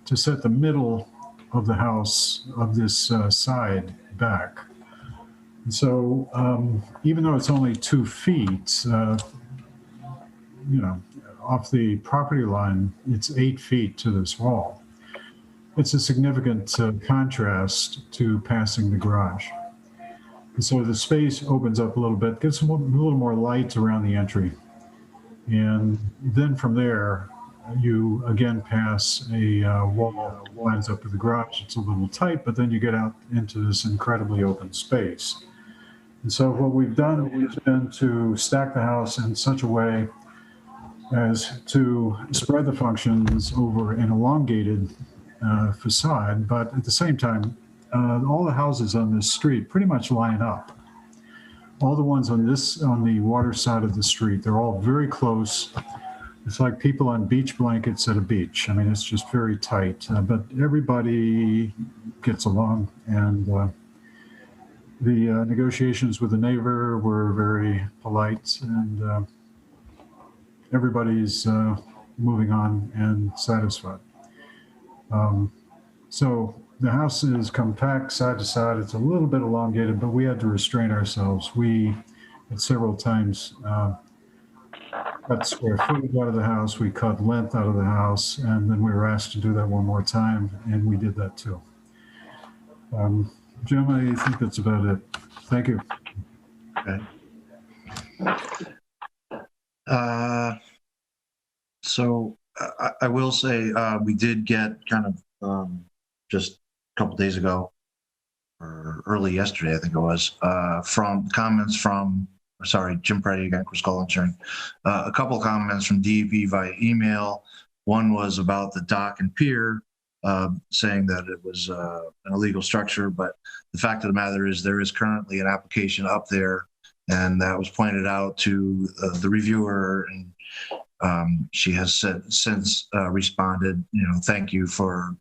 to set the middle of the house of this side back. And so even though it's only 2 feet, off the property line, it's 8 feet to this wall. It's a significant contrast to passing the garage. And so the space opens up a little bit, gets a little more light around the entry. And then from there, you again pass a wall that lines up with the garage. It's a little tight, but then you get out into this incredibly open space. And so what we've done has been to stack the house in such a way as to spread the functions over an elongated facade, but at the same time, all the houses on this street pretty much line up. All the ones on the water side of the street, they're all very close. It's like people on beach blankets at a beach. I mean, it's just very tight, but everybody gets along, and the negotiations with the neighbor were very polite, and everybody's moving on and satisfied. So the house is compact side to side. It's a little bit elongated, but we had to restrain ourselves. We, at several times, cut square footage out of the house. We cut length out of the house, and then we were asked to do that one more time, and we did that too. Jim, I think that's about it. Thank you.
Okay. So I will say we did get kind of just a couple days ago, or early yesterday, I think it was, from comments from, sorry, Jim Preddy again, Chris Collinsharing, a couple of comments from DEP via email. One was about the dock and pier, saying that it was an illegal structure, but the fact of the matter is there is currently an application up there, and that was pointed out to the reviewer, and she has since responded, thank you for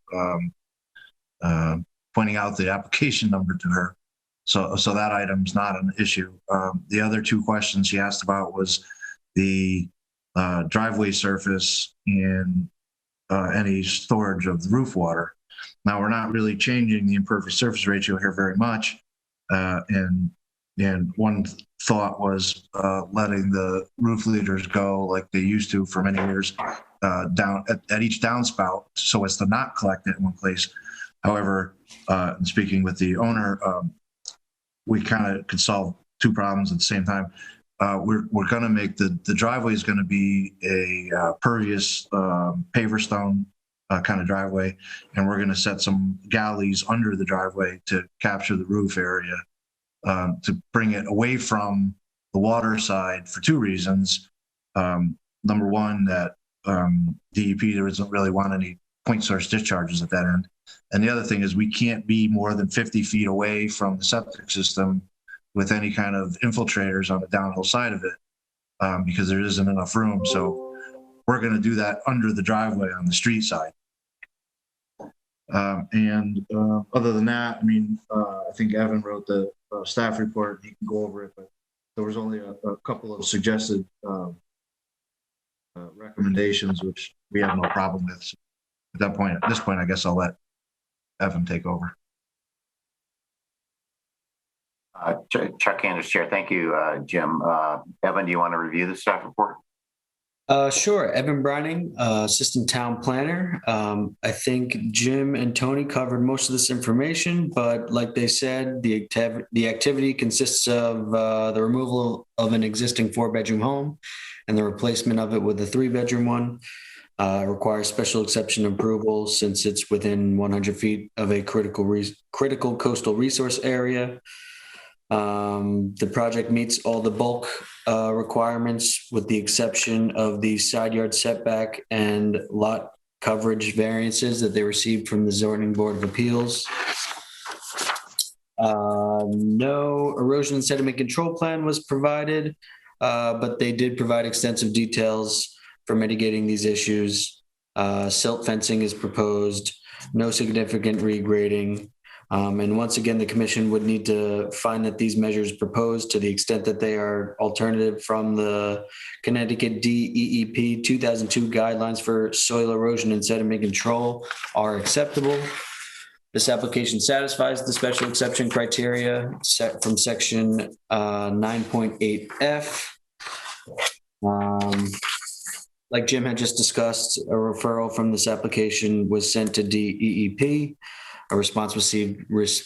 pointing out the application number to her. So that item's not an issue. The other 2 questions she asked about was the driveway surface and any storage of the roof water. Now, we're not really changing the impervious surface ratio here very much. And one thought was letting the roof leaders go like they used to for many years down at each downspout so as to not collect it in one place. However, in speaking with the owner, we kind of could solve 2 problems at the same time. We're going to make the driveway is going to be a pervious paver stone kind of driveway, and we're going to set some galleys under the driveway to capture the roof area, to bring it away from the water side for 2 reasons. Number one, that DEP doesn't really want any point source discharges at that end. And the other thing is we can't be more than 50 feet away from the septic system with any kind of infiltrators on the downhill side of it, because there isn't enough room. So we're going to do that under the driveway on the street side. Other than that, I mean, I think Evan wrote the staff report. He can go over it, but there was only a couple of suggested recommendations, which we have no problem with. So at this point, I guess I'll let Evan take over.
Chuck Candace, Chair. Thank you, Jim. Evan, do you want to review the staff report?
Sure. Evan Brining, Assistant Town Planner. I think Jim and Tony covered most of this information, but like they said, the activity consists of the removal of an existing 4-bedroom home and the replacement of it with a 3-bedroom one. Requires special exception approval since it's within 100 feet of a critical coastal resource area. The project meets all the bulk requirements with the exception of the side yard setback and lot coverage variances that they received from the Zoning Board of Appeals. No erosion and sediment control plan was provided, but they did provide extensive details for mitigating these issues. Silt fencing is proposed, no significant regrading. And once again, the commission would need to find that these measures proposed, to the extent that they are alternative from the Connecticut DEEP 2002 guidelines for soil erosion and sediment control, are acceptable. This application satisfies the special exception criteria set from section 9.8F. Like Jim had just discussed, a referral from this application was sent to DEEP. A response was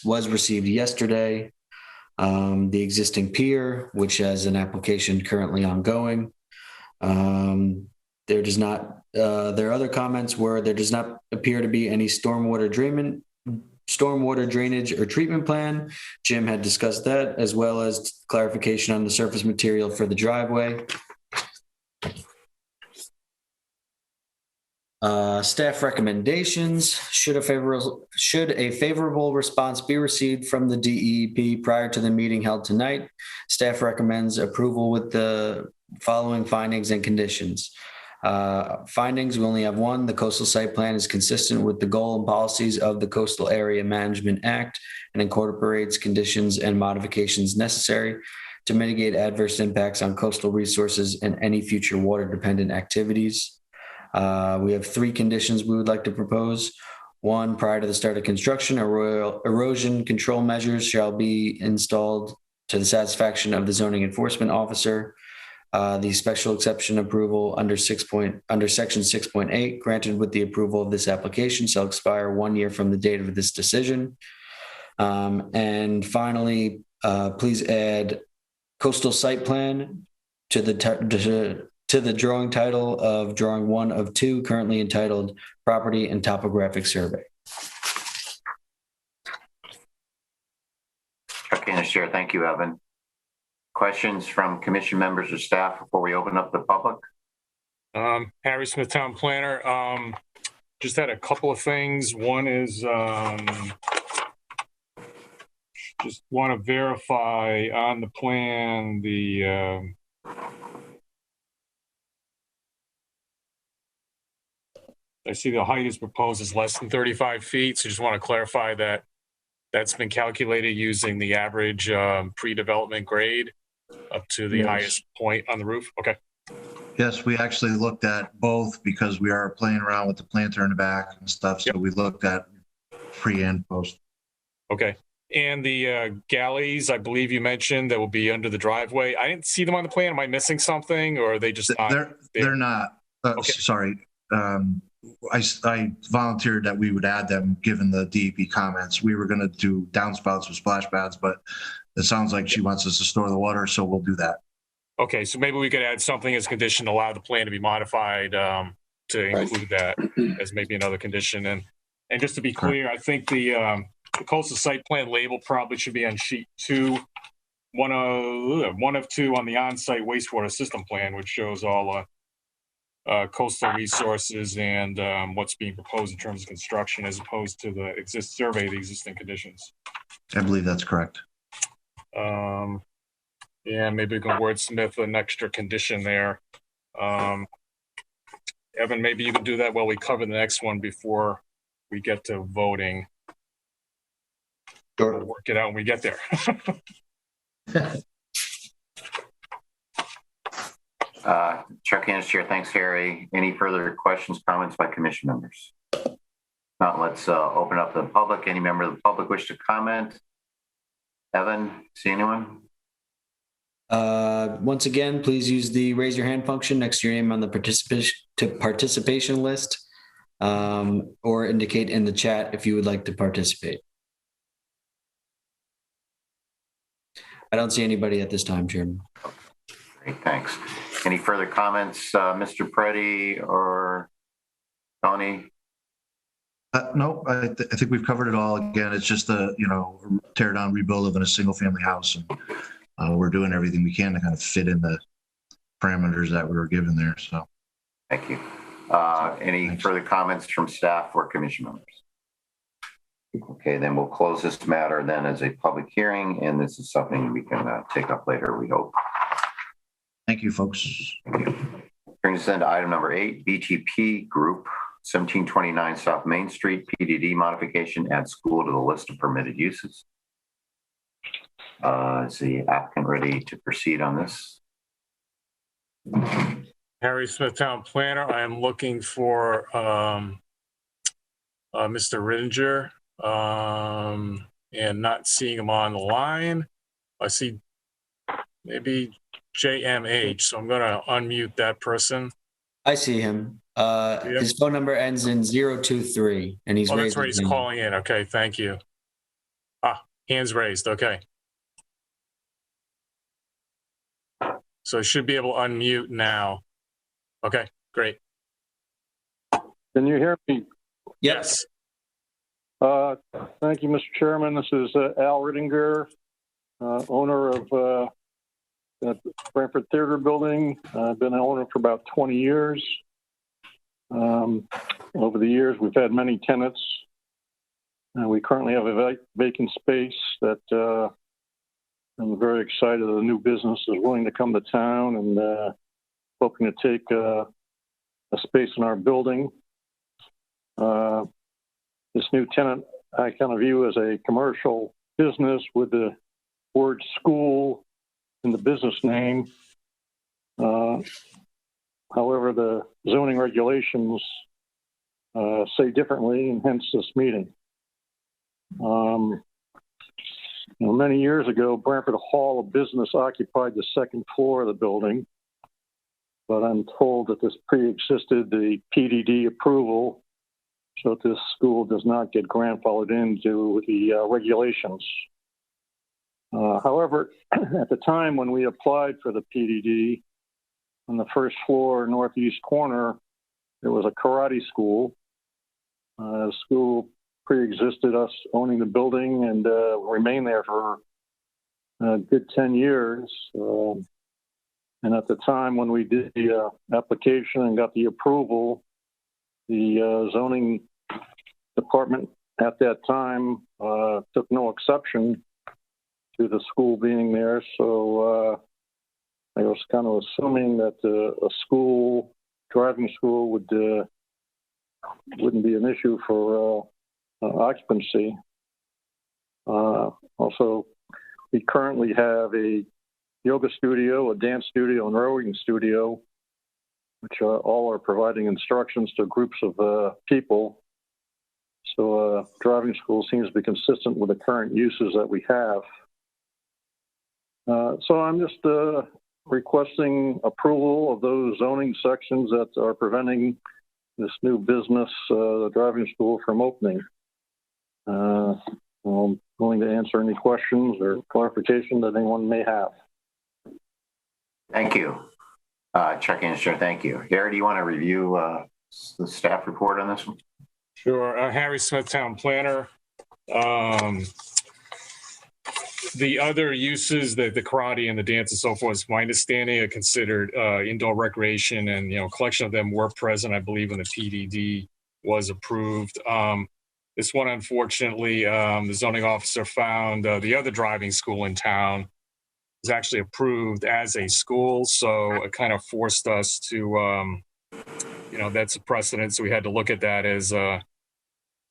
received yesterday. The existing pier, which has an application currently ongoing. Their other comments were there does not appear to be any stormwater drainage or treatment plan. Jim had discussed that, as well as clarification on the surface material for the driveway. Staff recommendations: should a favorable response be received from the DEP prior to the meeting held tonight, staff recommends approval with the following findings and conditions. Findings, we only have one. The coastal site plan is consistent with the goal and policies of the Coastal Area Management Act and incorporates conditions and modifications necessary to mitigate adverse impacts on coastal resources and any future water-dependent activities. We have 3 conditions we would like to propose. 1, prior to the start of construction, erosion control measures shall be installed to the satisfaction of the zoning enforcement officer. The special exception approval under section 6.8 granted with the approval of this application shall expire 1 year from the date of this decision. And finally, please add coastal site plan to the drawing title of drawing 1 of 2, currently entitled Property and Topographic Survey.
Okay, Mr. Chair. Thank you, Evan. Questions from commission members or staff before we open up the public?
Harry Smith, Town Planner. Just had a couple of things. One is just want to verify on the plan I see the height is proposed is less than 35 feet. So just want to clarify that that's been calculated using the average pre-development grade up to the highest point on the roof. Okay.
Yes, we actually looked at both because we are playing around with the planter in the back and stuff. So we looked at pre and post.
Okay. And the galleys, I believe you mentioned, that will be under the driveway. I didn't see them on the plan. Am I missing something, or are they just not?
They're not.
Okay.
Sorry. I volunteered that we would add them given the DEP comments. We were going to do downspouts with splash pads, but it sounds like she wants us to store the water, so we'll do that.
Okay, so maybe we could add something as a condition to allow the plan to be modified to include that as maybe another condition. And just to be clear, I think the coastal site plan label probably should be on sheet 2, one of 2 on the on-site wastewater system plan, which shows all coastal resources and what's being proposed in terms of construction as opposed to the survey of the existing conditions.
I believe that's correct.
Yeah, maybe we can wordsmith an extra condition there. Evan, maybe you can do that while we cover the next one before we get to voting.
Sure.
We'll work it out when we get there.
Chuck Hands, Chair. Thanks, Harry. Any further questions, comments by commission members? Now let's open up the public. Any member of the public wish to comment? Evan, see anyone?
Once again, please use the raise your hand function next to your name on the participation list, or indicate in the chat if you would like to participate. I don't see anybody at this time, Chairman.
Great, thanks. Any further comments, Mr. Preddy or Tony?
No, I think we've covered it all. Again, it's just a tear down, rebuild of a single family house, and we're doing everything we can to kind of fit in the parameters that we were given there. So,
thank you. Any further comments from staff or commission members? Okay, then we'll close this matter then as a public hearing, and this is something we can take up later, we hope.
Thank you, folks.
Thank you. Brings us into item number 8, BTP Group, 1729 South Main Street, PDD modification, add school to the list of permitted uses. Is the applicant ready to proceed on this?
Harry Smith, Town Planner. I am looking for Mr. Rittinger, and not seeing him on the line. I see maybe JMH, so I'm going to unmute that person.
I see him. His phone number ends in 023, and he's
that's where he's calling in. Okay, thank you. Hands raised. Okay. So I should be able to unmute now. Okay, great.
Can you hear me?
Yes.
Thank you, Mr. Chairman. This is Al Rittinger, owner of the Branford Theater Building. I've been an owner for about 20 years. Over the years, we've had many tenants. We currently have a vacant space that I'm very excited the new business is willing to come to town and hoping to take a space in our building. This new tenant I kind of view as a commercial business with the word school in the business name. However, the zoning regulations say differently, and hence this meeting. Many years ago, Branford Hall of Business occupied the second floor of the building, but I'm told that this pre-existed the PDD approval, so that this school does not get grandfathered into the regulations. However, at the time when we applied for the PDD, on the first floor, northeast corner, there was a karate school. The school pre-existed us owning the building and remained there for a good 10 years. And at the time when we did the application and got the approval, the zoning department at that time took no exception to the school being there. So I was kind of assuming that a school, driving school, wouldn't be an issue for occupancy. Also, we currently have a yoga studio, a dance studio, and rowing studio, which all are providing instructions to groups of people. So driving school seems to be consistent with the current uses that we have. So I'm just requesting approval of those zoning sections that are preventing this new business, the driving school, from opening. I'm willing to answer any questions or clarification that anyone may have.
Thank you. Chuck Anscher, thank you. Gary, do you want to review the staff report on this one?
Sure. Harry Smith, Town Planner. The other uses, the karate and the dance and so forth, is my understanding, are considered indoor recreation, and a collection of them were present, I believe, when the PDD was approved. This one, unfortunately, the zoning officer found the other driving school in town was actually approved as a school, so it kind of forced us to, that's a precedent, so we had to look at that as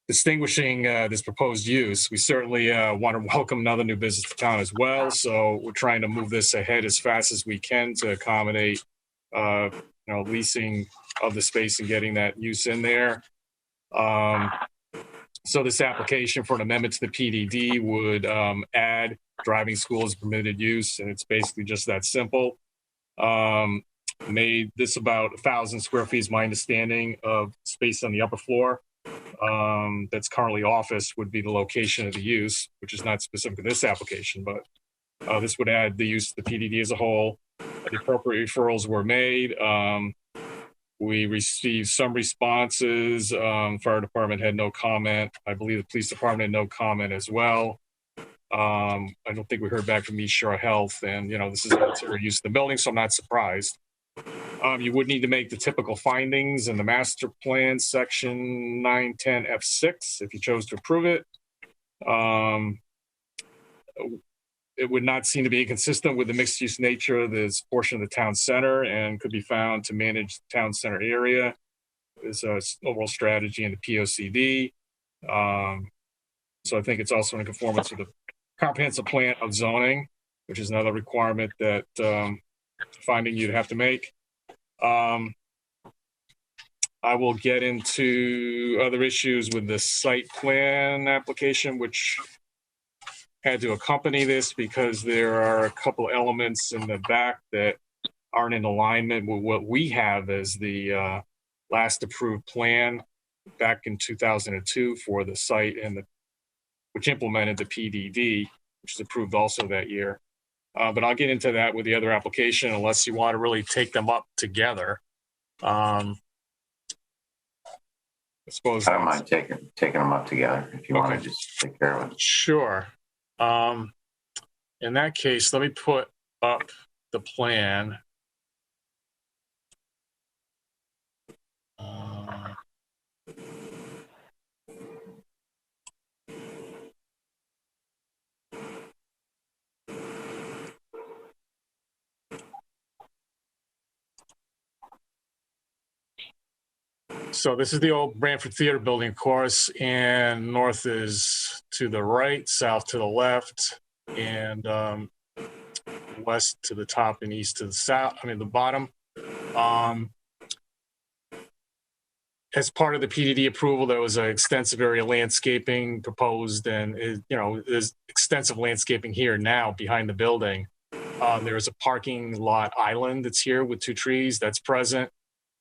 distinguishing this proposed use. We certainly want to welcome another new business to town as well, so we're trying to move this ahead as fast as we can to accommodate, leasing of the space and getting that use in there. So this application for an amendment to the PDD would add driving school as permitted use, and it's basically just that simple. Made this about 1,000 square feet is my understanding of space on the upper floor. That's currently office would be the location of the use, which is not specific to this application, but this would add the use to the PDD as a whole. The appropriate referrals were made. We received some responses. Fire department had no comment. I believe the police department had no comment as well. I don't think we heard back from East Shore Health, and this is a use of the building, so I'm not surprised. You would need to make the typical findings in the master plan section 910 F6 if you chose to approve it. It would not seem to be inconsistent with the mixed use nature of this portion of the town center, and could be found to manage the town center area. There's an overall strategy in the POCD. So I think it's also in conformance with the comprehensive plan of zoning, which is another requirement that finding you'd have to make. I will get into other issues with the site plan application, which had to accompany this because there are a couple elements in the back that aren't in alignment with what we have as the last approved plan back in 2002 for the site, and which implemented the PDD, which was approved also that year. But I'll get into that with the other application unless you want to really take them up together. I suppose
I don't mind taking them up together if you want to just take care of it.
Sure. In that case, let me put up the plan. So this is the old Branford Theater building, of course, and north is to the right, south to the left, and west to the top and east to the south, the bottom. As part of the PDD approval, there was an extensive area landscaping proposed, and there's extensive landscaping here now behind the building. There is a parking lot island that's here with 2 trees that's present.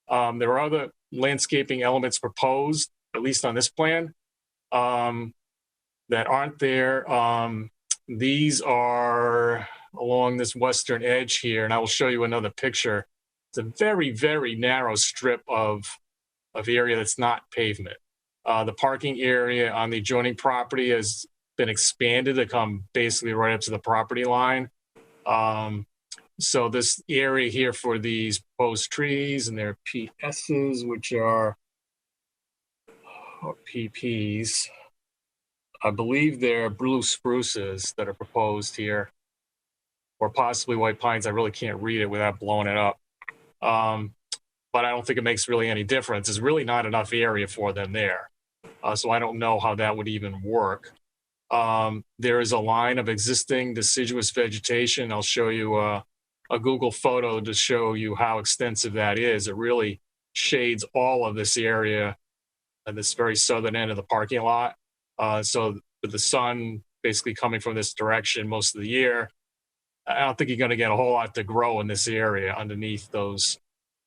There are other landscaping elements proposed, at least on this plan, that aren't there. These are along this western edge here, and I will show you another picture. It's a very, very narrow strip of area that's not pavement. The parking area on the adjoining property has been expanded to come basically right up to the property line. So this area here for these proposed trees and their PSs, which are PPs, I believe they're blue spruces that are proposed here, or possibly white pines. I really can't read it without blowing it up. But I don't think it makes really any difference. There's really not enough area for them there. So I don't know how that would even work. There is a line of existing deciduous vegetation. I'll show you a Google photo to show you how extensive that is. It really shades all of this area at this very southern end of the parking lot. So with the sun basically coming from this direction most of the year, I don't think you're going to get a whole lot to grow in this area underneath those.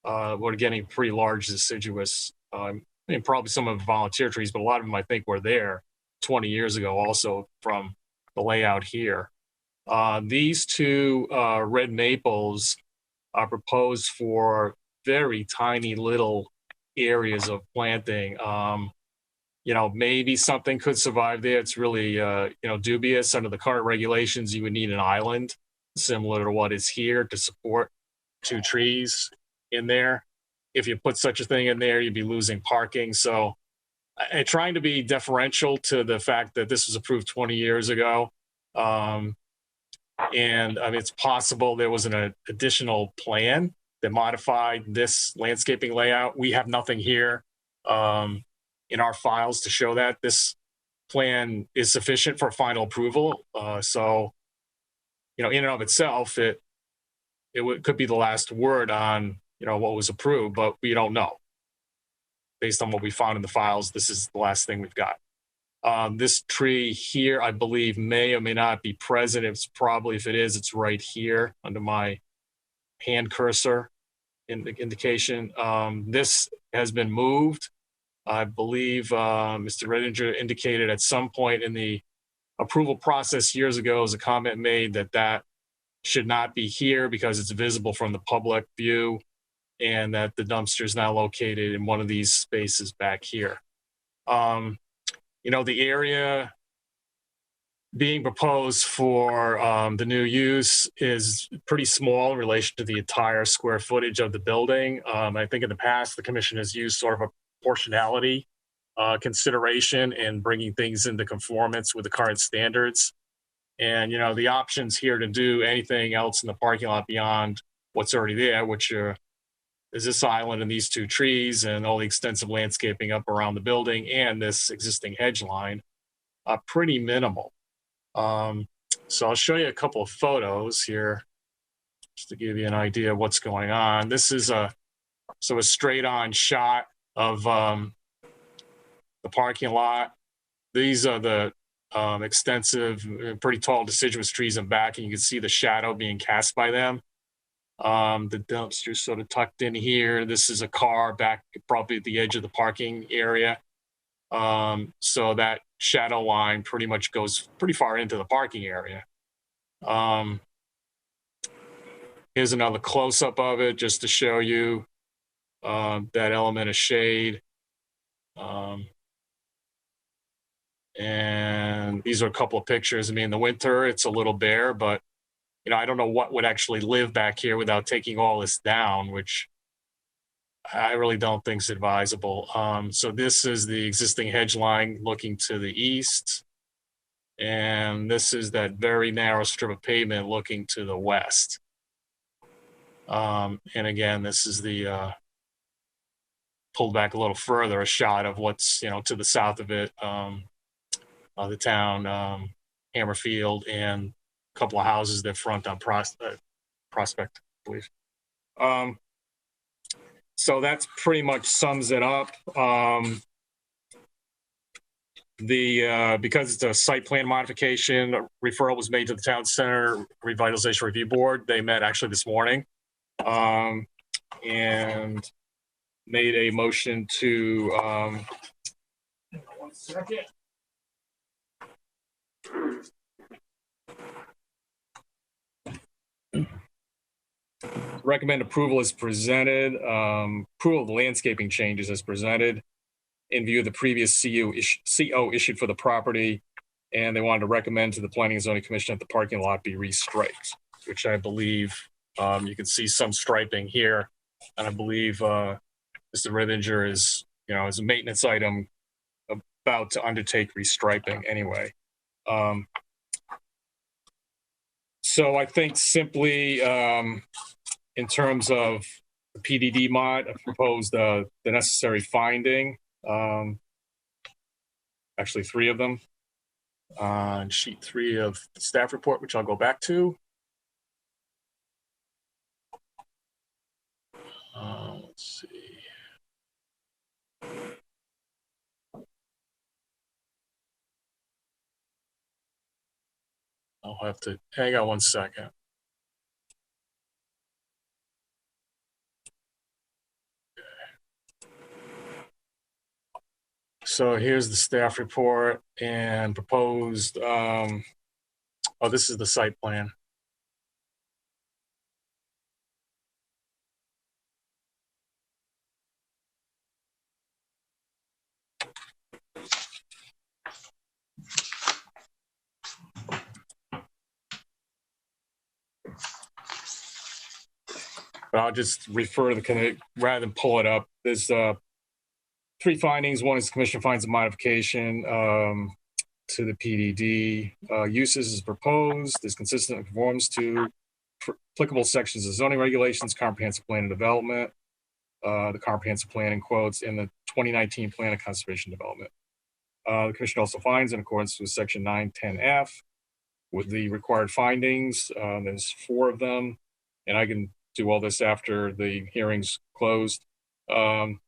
We're getting pretty large deciduous, probably some of the volunteer trees, but a lot of them I think were there 20 years ago also from the layout here. These 2 red maples are proposed for very tiny little areas of planting. you know, maybe something could survive there. It's really, you know, dubious. Under the current regulations, you would need an island similar to what is here to support 2 trees in there. If you put such a thing in there, you'd be losing parking. So trying to be deferential to the fact that this was approved 20 years ago. And I mean, it's possible there was an additional plan that modified this landscaping layout. We have nothing here in our files to show that. This plan is sufficient for final approval. So, you know, in and of itself, it could be the last word on, you know, what was approved, but we don't know. Based on what we found in the files, this is the last thing we've got. This tree here, I believe, may or may not be present. It's probably, if it is, it's right here under my hand cursor indication. This has been moved. I believe Mr. Redinger indicated at some point in the approval process years ago, as a comment made that should not be here because it's visible from the public view, and that the dumpster is now located in one of these spaces back here. You know, the area being proposed for the new use is pretty small in relation to the entire square footage of the building. I think in the past, the commission has used sort of a proportionality consideration in bringing things into conformance with the current standards. And, you know, the options here to do anything else in the parking lot beyond what's already there, which is this island and these 2 trees and all the extensive landscaping up around the building and this existing hedge line, are pretty minimal. So I'll show you a couple of photos here just to give you an idea of what's going on. This is a straight on shot of the parking lot. These are the extensive, pretty tall deciduous trees in back, and you can see the shadow being cast by them. The dumpster's sort of tucked in here. This is a car back probably at the edge of the parking area. So that shadow line pretty much goes pretty far into the parking area. Here's another close-up of it just to show you that element of shade. And these are a couple of pictures. I mean, in the winter, it's a little bare, but you know, I don't know what would actually live back here without taking all this down, which I really don't think is advisable. So this is the existing hedge line looking to the east. And this is that very narrow strip of pavement looking to the west. And again, this is the pulled back a little further, a shot of what's, you know, to the south of it, the town, Hammerfield, and a couple of houses that front on Prospect, I believe. So that's pretty much sums it up. Because it's a site plan modification, a referral was made to the Town Center Revitalization Review Board. They met actually this morning and made a motion to, 1 second. Recommend approval as presented, approval of the landscaping changes as presented in view of the previous CO issued for the property. And they wanted to recommend to the Planning and Zoning Commission that the parking lot be restriped, which I believe you can see some striping here. And I believe Mr. Rithinger is, you know, as a maintenance item about to undertake restriping anyway. So I think simply in terms of the PDD mod, I proposed the necessary finding, actually 3 of them on sheet 3 of the staff report, which I'll go back to. Let's see. I'll have to hang on 1 second. So here's the staff report and proposed, oh, this is the site plan. but I'll just refer to the committee rather than pull it up. There's 3 findings. One is the commission finds a modification to the PDD. Uses is proposed, is consistent and conforms to applicable sections of zoning regulations, comprehensive plan and development, the comprehensive plan in quotes, and the 2019 plan of conservation development. The commission also finds in accordance with section 910F with the required findings. There's 4 of them, and I can do all this after the hearing's closed. And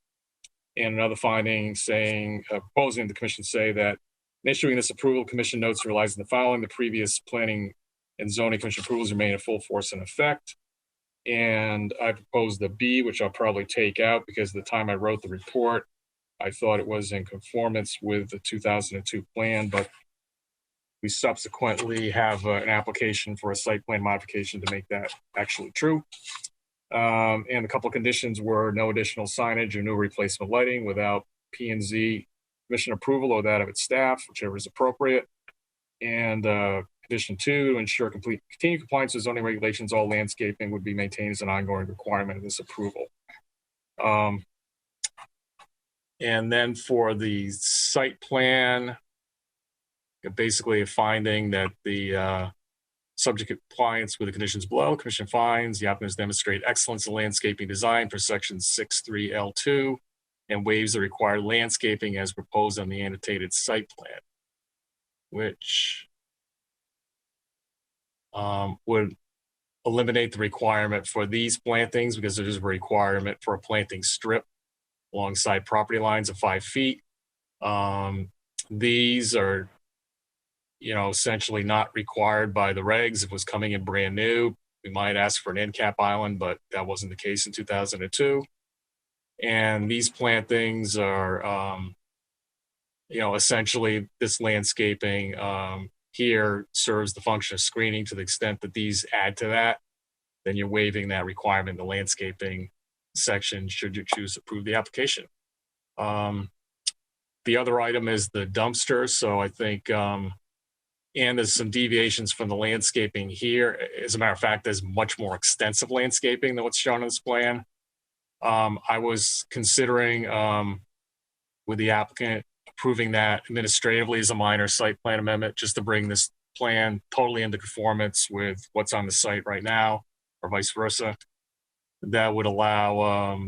another finding saying, proposing the commission say that in issuing this approval, commission notes relies on the following: the previous planning and zoning commission approvals remain in full force and effect. And I proposed the B, which I'll probably take out because the time I wrote the report, I thought it was in conformance with the 2002 plan, but we subsequently have an application for a site plan modification to make that actually true. And a couple of conditions were no additional signage or new replacement lighting without P&Z commission approval or that of its staff, whichever is appropriate. And condition 2, to ensure continued compliance with zoning regulations, all landscaping would be maintained as an ongoing requirement of this approval. And then for the site plan, basically a finding that the subject compliance with the conditions below, commission finds the applicants demonstrate excellence in landscaping design for section 6.3L2 and waives the required landscaping as proposed on the annotated site plan, which would eliminate the requirement for these plantings because there is a requirement for a planting strip alongside property lines of 5 feet. These are, essentially not required by the regs. If it was coming in brand new, we might ask for an end cap island, but that wasn't the case in 2002. And these plantings are, essentially this landscaping here serves the function of screening. To the extent that these add to that, then you're waiving that requirement in the landscaping section should you choose to approve the application. The other item is the dumpster. So I think, and there's some deviations from the landscaping here. As a matter of fact, there's much more extensive landscaping than what's shown in this plan. I was considering with the applicant approving that administratively as a minor site plan amendment, just to bring this plan totally into conformance with what's on the site right now, or vice versa. That would allow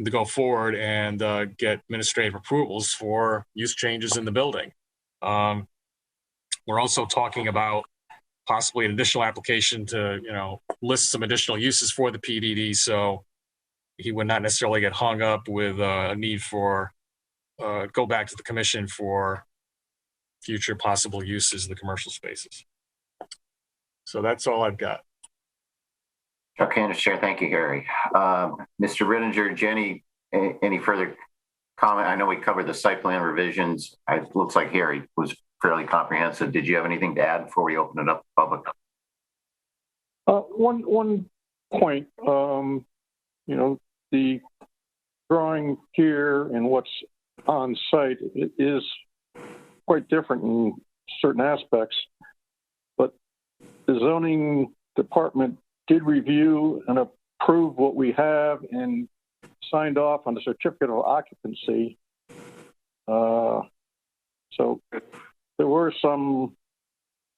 to go forward and get administrative approvals for use changes in the building. We're also talking about possibly an additional application to, list some additional uses for the PDD, so he would not necessarily get hung up with a need for go back to the commission for future possible uses of the commercial spaces. So that's all I've got.
Okay, Mr. Chair, thank you, Harry. Mr. Rittinger, Jenny, any further comment? I know we covered the site plan revisions. It looks like Harry was fairly comprehensive. Did you have anything to add before we open it up to the public?
One point, the drawing here and what's on site is quite different in certain aspects, but the zoning department did review and approve what we have and signed off on the certificate of occupancy. So there were some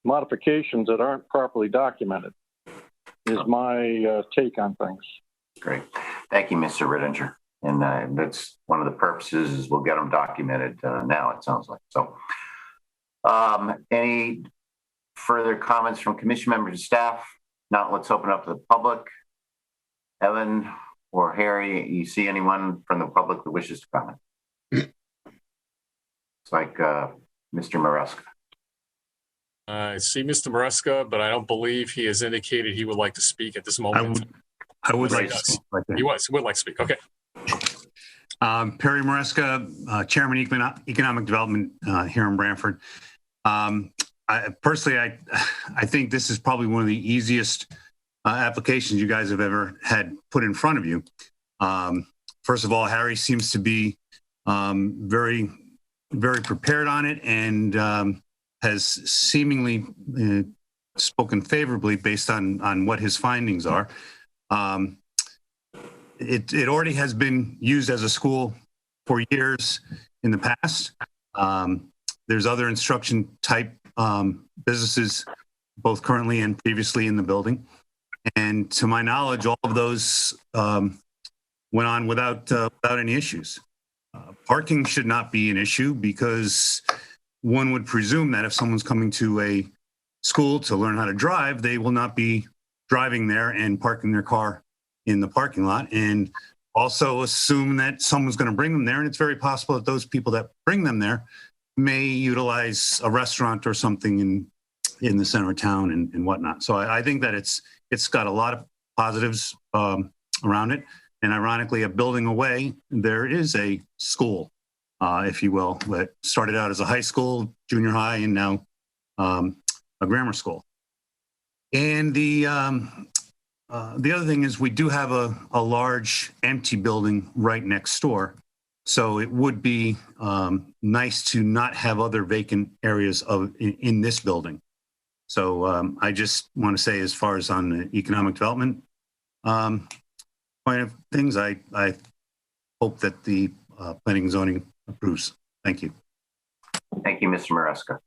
modifications that aren't properly documented, is my take on things.
Great. Thank you, Mr. Rittinger. And that's one of the purposes is we'll get them documented now, it sounds like. So any further comments from commission members and staff? Now let's open up to the public. Evan or Harry, you see anyone from the public that wishes to comment? It's like Mr. Maresca.
I see Mr. Maresca, but I don't believe he has indicated he would like to speak at this moment.
I would like to speak.
He would like to speak. Okay.
Perry Maresca, Chairman Economic Development here in Branford. Personally, I think this is probably one of the easiest applications you guys have ever had put in front of you. First of all, Harry seems to be very, very prepared on it and has seemingly spoken favorably based on what his findings are. It already has been used as a school for years in the past. There's other instruction type businesses, both currently and previously in the building. And to my knowledge, all of those went on without any issues. Parking should not be an issue because one would presume that if someone's coming to a school to learn how to drive, they will not be driving there and parking their car in the parking lot, and also assume that someone's going to bring them there. And it's very possible that those people that bring them there may utilize a restaurant or something in the center of town and whatnot. So I think that it's got a lot of positives around it. And ironically, a building away, there is a school, if you will, that started out as a high school, junior high, and now a grammar school. And the other thing is we do have a large empty building right next door. So it would be nice to not have other vacant areas in this building. So I just want to say, as far as on the economic development point of things, I hope that the planning and zoning approves. Thank you.
Thank you, Mr. Maresca.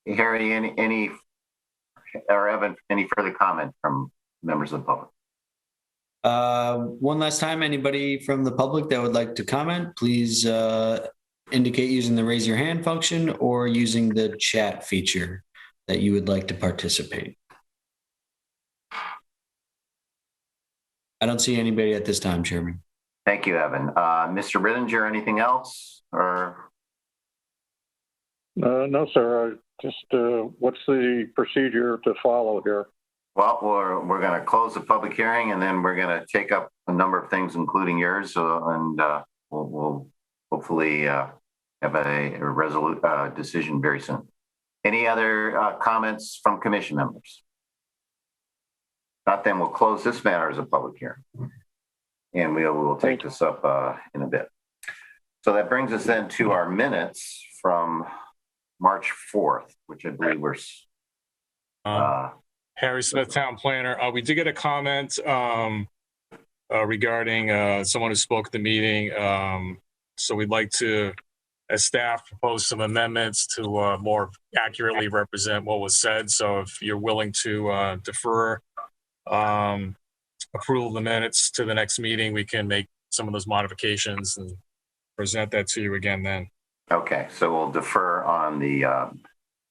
Harry, any or Evan, any further comment from members of the public?
One last time, anybody from the public that would like to comment, please indicate using the raise your hand function or using the chat feature that you would like to participate. I don't see anybody at this time, Chairman.
Thank you, Evan. Mr. Rittinger, anything else? Or
no, sir. Just what's the procedure to follow here?
Well, we're going to close the public hearing, and then we're going to take up a number of things, including yours, and we'll hopefully have a resolute decision very soon. Any other comments from commission members? Not, then we'll close this matter as a public hearing, and we will take this up in a bit. So that brings us then to our minutes from March 4th, which I believe were
Harry Smith, town planner. We did get a comment regarding someone who spoke at the meeting. So we'd like to, as staff, propose some amendments to more accurately represent what was said. So if you're willing to defer approval of the minutes to the next meeting, we can make some of those modifications and present that to you again then.
Okay, so we'll defer on the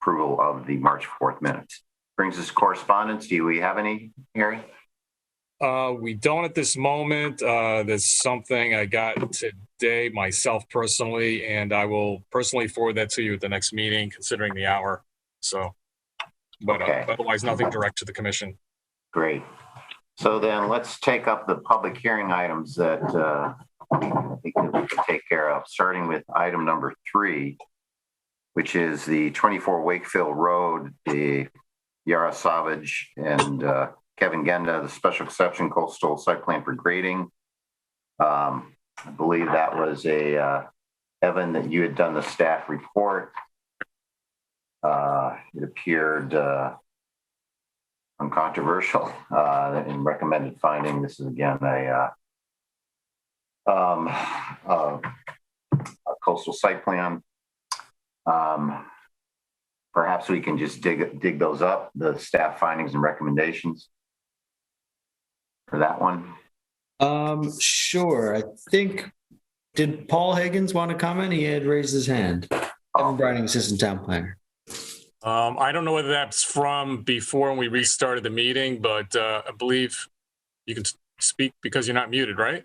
approval of the March 4th minutes. Brings us to correspondence. Do we have any, Harry?
We don't at this moment. There's something I got today myself personally, and I will personally forward that to you at the next meeting, considering the hour. So, but okay. Otherwise, nothing direct to the commission.
Great. So then let's take up the public hearing items that I think that we can take care of, starting with item number 3, which is the 24 Wakefield Road, the Yara Savage and Kevin Genda, the special exception coastal site plan for grading. I believe that was Evan, that you had done the staff report. It appeared uncontroversial and recommended finding. This is again a coastal site plan. Perhaps we can just dig those up, the staff findings and recommendations for that one.
Sure. I think, did Paul Higgins want to comment? He had raised his hand. Evan Brining, assistant town planner.
I don't know whether that's from before when we restarted the meeting, but I believe you can speak because you're not muted, right?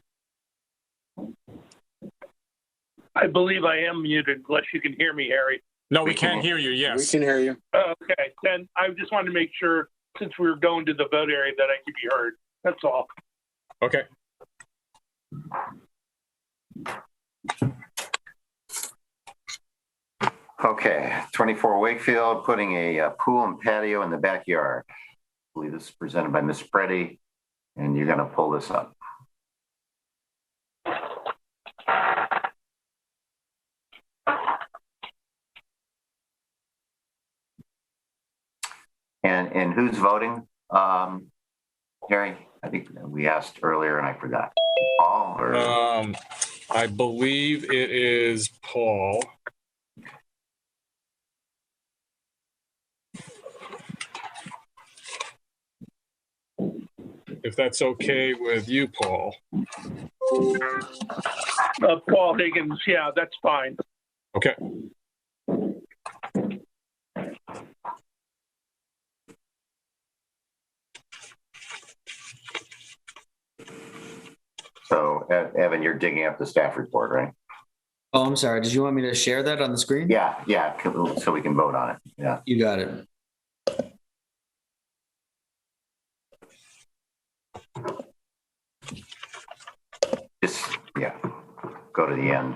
I believe I am muted, unless you can hear me, Harry.
No, we can hear you, yes.
We can hear you.
Okay, then I just wanted to make sure, since we were going to the vote area, that I could be heard. That's all.
Okay.
Okay, 24 Wakefield, putting a pool and patio in the backyard. I believe this is presented by Ms. Preddy, and you're going to pull this up. And who's voting, Harry? I think we asked earlier and I forgot. Paul? Or...
I believe it is Paul. If that's okay with you, Paul.
Paul Higgins, yeah, that's fine.
Okay.
So, Evan, you're digging up the staff report, right?
Oh, I'm sorry. Did you want me to share that on the screen?
Yeah, so we can vote on it. Yeah.
You got it.
Just, yeah, go to the end.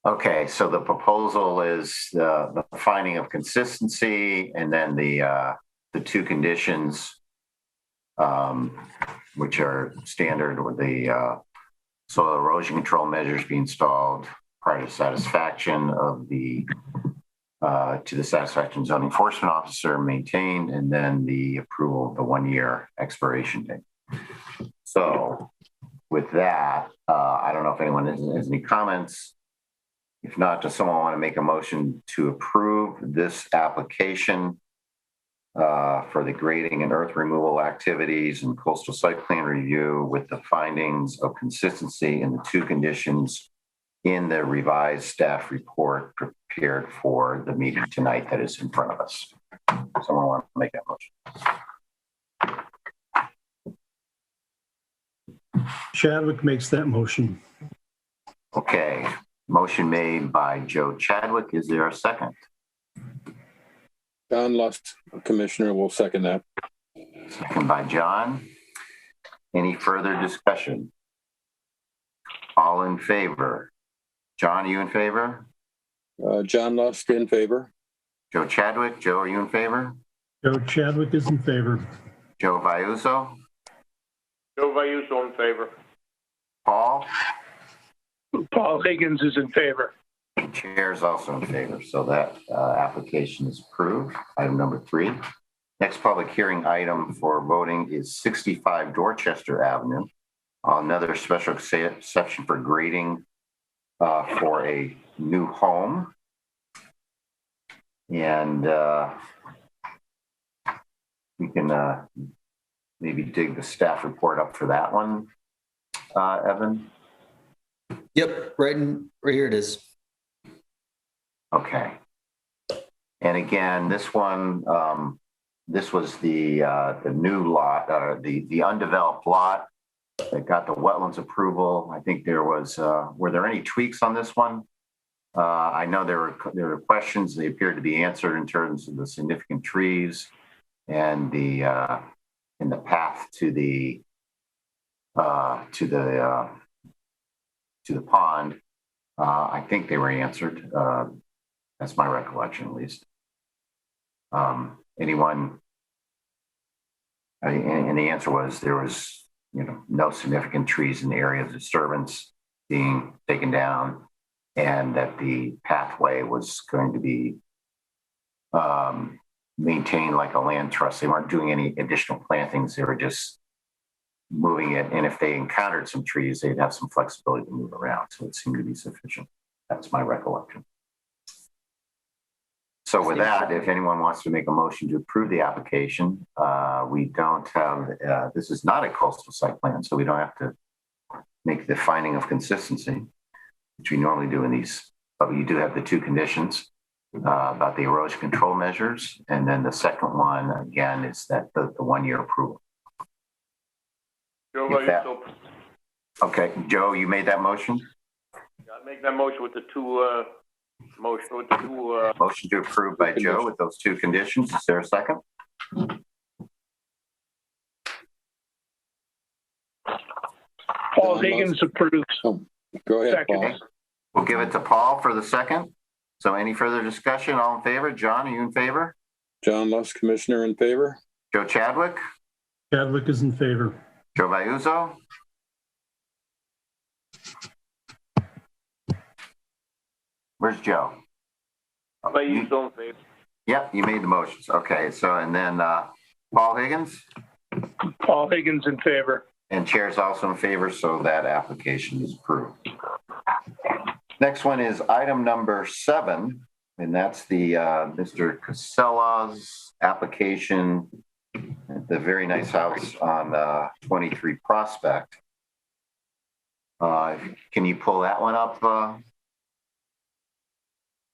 Okay, so the proposal is the finding of consistency and then the two conditions, which are standard with the soil erosion control measures be installed prior to satisfaction of the to the satisfaction zone enforcement officer maintained, and then the approval of the 1-year expiration date. So with that, I don't know if anyone has any comments. If not, does someone want to make a motion to approve this application for the grading and earth removal activities and coastal site plan review with the findings of consistency in the two conditions in the revised staff report prepared for the meeting tonight that is in front of us? Someone want to make that motion?
Chadwick makes that motion.
Okay, motion made by Joe Chadwick. Is there a second?
John Lust, Commissioner, will second that.
Second by John. Any further discussion? All in favor? John, are you in favor?
John Lust in favor.
Joe Chadwick. Joe, are you in favor?
Joe Chadwick is in favor.
Joe Vayuso?
Joe Vayuso in favor.
Paul?
Paul Higgins is in favor.
Chair is also in favor, so that application is approved. Item number 3. Next public hearing item for voting is 65 Dorchester Avenue. Another special exception for grading for a new home. And we can maybe dig the staff report up for that one, Evan.
Yep, right here it is.
Okay. And again, this one, this was the new lot, the undeveloped lot that got the wetlands approval. I think there was, were there any tweaks on this one? I know there were questions. They appeared to be answered in terms of the significant trees and the in the path to the pond. I think they were answered. That's my recollection, at least. Anyone? And the answer was there was, no significant trees in the area of disturbance being taken down, and that the pathway was going to be maintained like a land trust. They weren't doing any additional plantings. They were just moving it. And if they encountered some trees, they'd have some flexibility to move around. So it seemed to be sufficient. That's my recollection. So with that, if anyone wants to make a motion to approve the application, we don't have, this is not a coastal site plan, so we don't have to make the finding of consistency, which we normally do in these, but you do have the two conditions about the erosion control measures. And then the second one, again, is that the 1-year approval. Okay, Joe, you made that motion?
I make that motion with the two,
motion to approve by Joe with those two conditions. Is there a second?
Paul Higgins approves.
Oh, go ahead, Paul.
We'll give it to Paul for the second. So any further discussion? All in favor? John, are you in favor?
John Lust, Commissioner, in favor.
Joe Chadwick?
Chadwick is in favor.
Joe Vayuso? Where's Joe?
Vayuso in favor.
Yep, you made the motions. Okay, so, and then Paul Higgins?
Paul Higgins in favor.
And chair's also in favor, so that application is approved. Next one is item number 7, and that's the Mr. Casella's application at the very nice house on 23 Prospect. Can you pull that one up?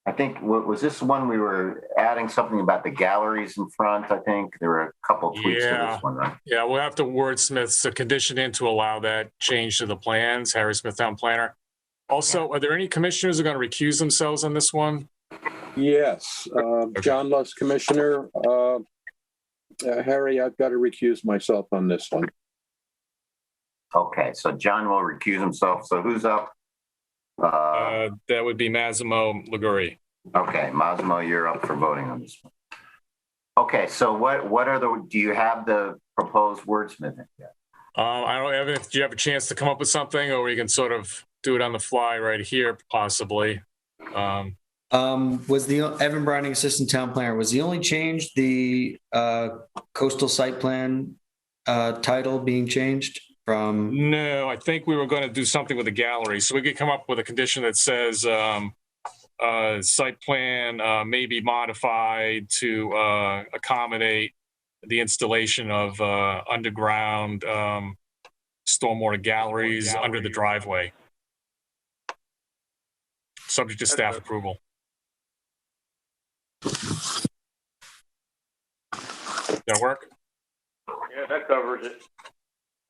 I think, was this one we were adding something about the galleries in front? I think there were a couple tweaks to this one, right?
Yeah, we'll have to wordsmith the condition in to allow that change to the plans, Harry Smith, town planner. Also, are there any commissioners who are going to recuse themselves on this one?
Yes, John Luss, Commissioner. Harry, I've got to recuse myself on this one.
Okay, so John will recuse himself. So who's up?
That would be Massimo Liguri.
Okay, Massimo, you're up for voting on this one. Okay, so what are do you have the proposed wordsmithing yet?
I don't have it. Do you have a chance to come up with something, or we can sort of do it on the fly right here, possibly?
Was the Evan Browning, assistant town planner, was the only change the coastal site plan title being changed from?
No, I think we were going to do something with the gallery, so we could come up with a condition that says site plan may be modified to accommodate the installation of underground stormwater galleries under the driveway, subject to staff approval. That work?
Yeah, that covers it.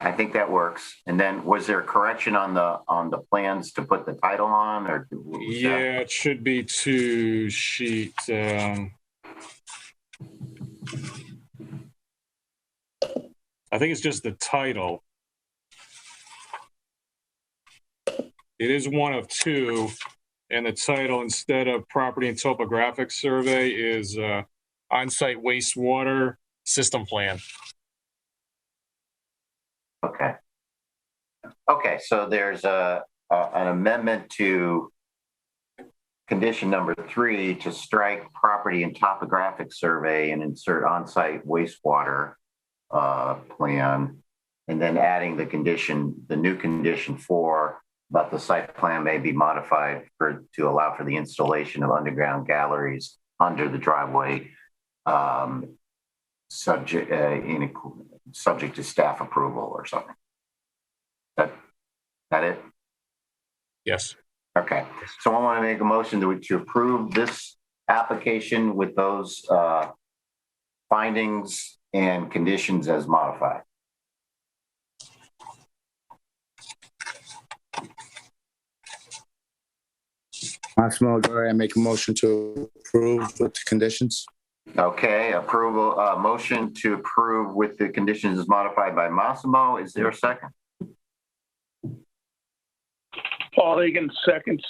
I think that works. And then was there a correction on the plans to put the title on, or
yeah, it should be 2 sheet. I think it's just the title. It is one of 2, and the title, instead of property and topographic survey, is on-site wastewater system plan.
Okay. Okay, so there's an amendment to condition number 3 to strike property and topographic survey and insert on-site wastewater plan, and then adding the new condition 4 about the site plan may be modified to allow for the installation of underground galleries under the driveway, subject to staff approval or something. That it?
Yes.
Okay. So I want to make a motion to approve this application with those findings and conditions as modified.
Massimo Liguri, I make a motion to approve with the conditions.
Okay, approval, motion to approve with the conditions as modified by Massimo. Is there a second?
Paul Higgins seconds.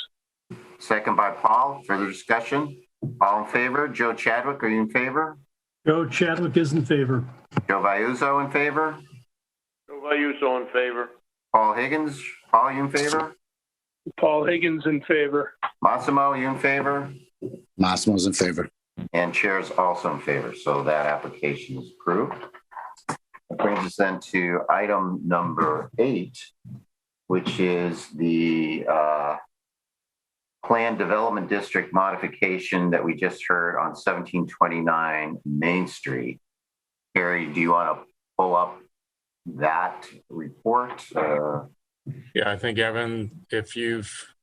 Second by Paul. Further discussion? All in favor? Joe Chadwick, are you in favor?
Joe Chadwick is in favor.
Joe Vayuso in favor?
Joe Vayuso in favor.
Paul Higgins, Paul, you in favor?
Paul Higgins in favor.
Massimo, you in favor?
Massimo's in favor.
And chair's also in favor, so that application is approved. That brings us then to item number 8, which is the planned development district modification that we just heard on 1729 Main Street. Harry, do you want to pull up that report?
Yeah, I think, Evan, if you've...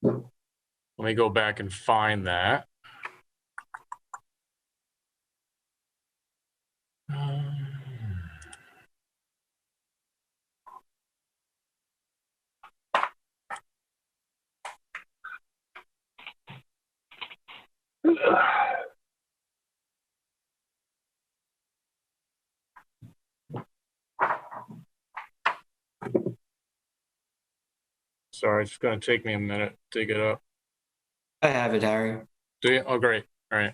Let me go back and find that. Sorry, it's going to take me a minute to dig it up.
I have it, Harry.
Do you? Oh, great. All right.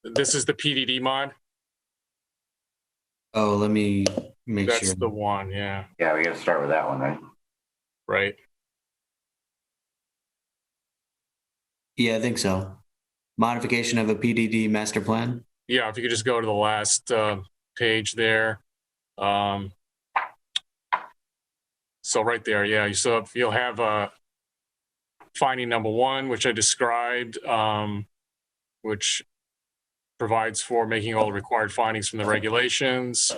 This is the PDD mod?
Oh, let me make sure.
That's the one, yeah.
Yeah, we got to start with that one, right?
Right.
Yeah, I think so. modification of a PDD master plan.
Yeah, if you could just go to the last page there. So right there, yeah. So you'll have finding number 1, which I described, which provides for making all the required findings from the regulations,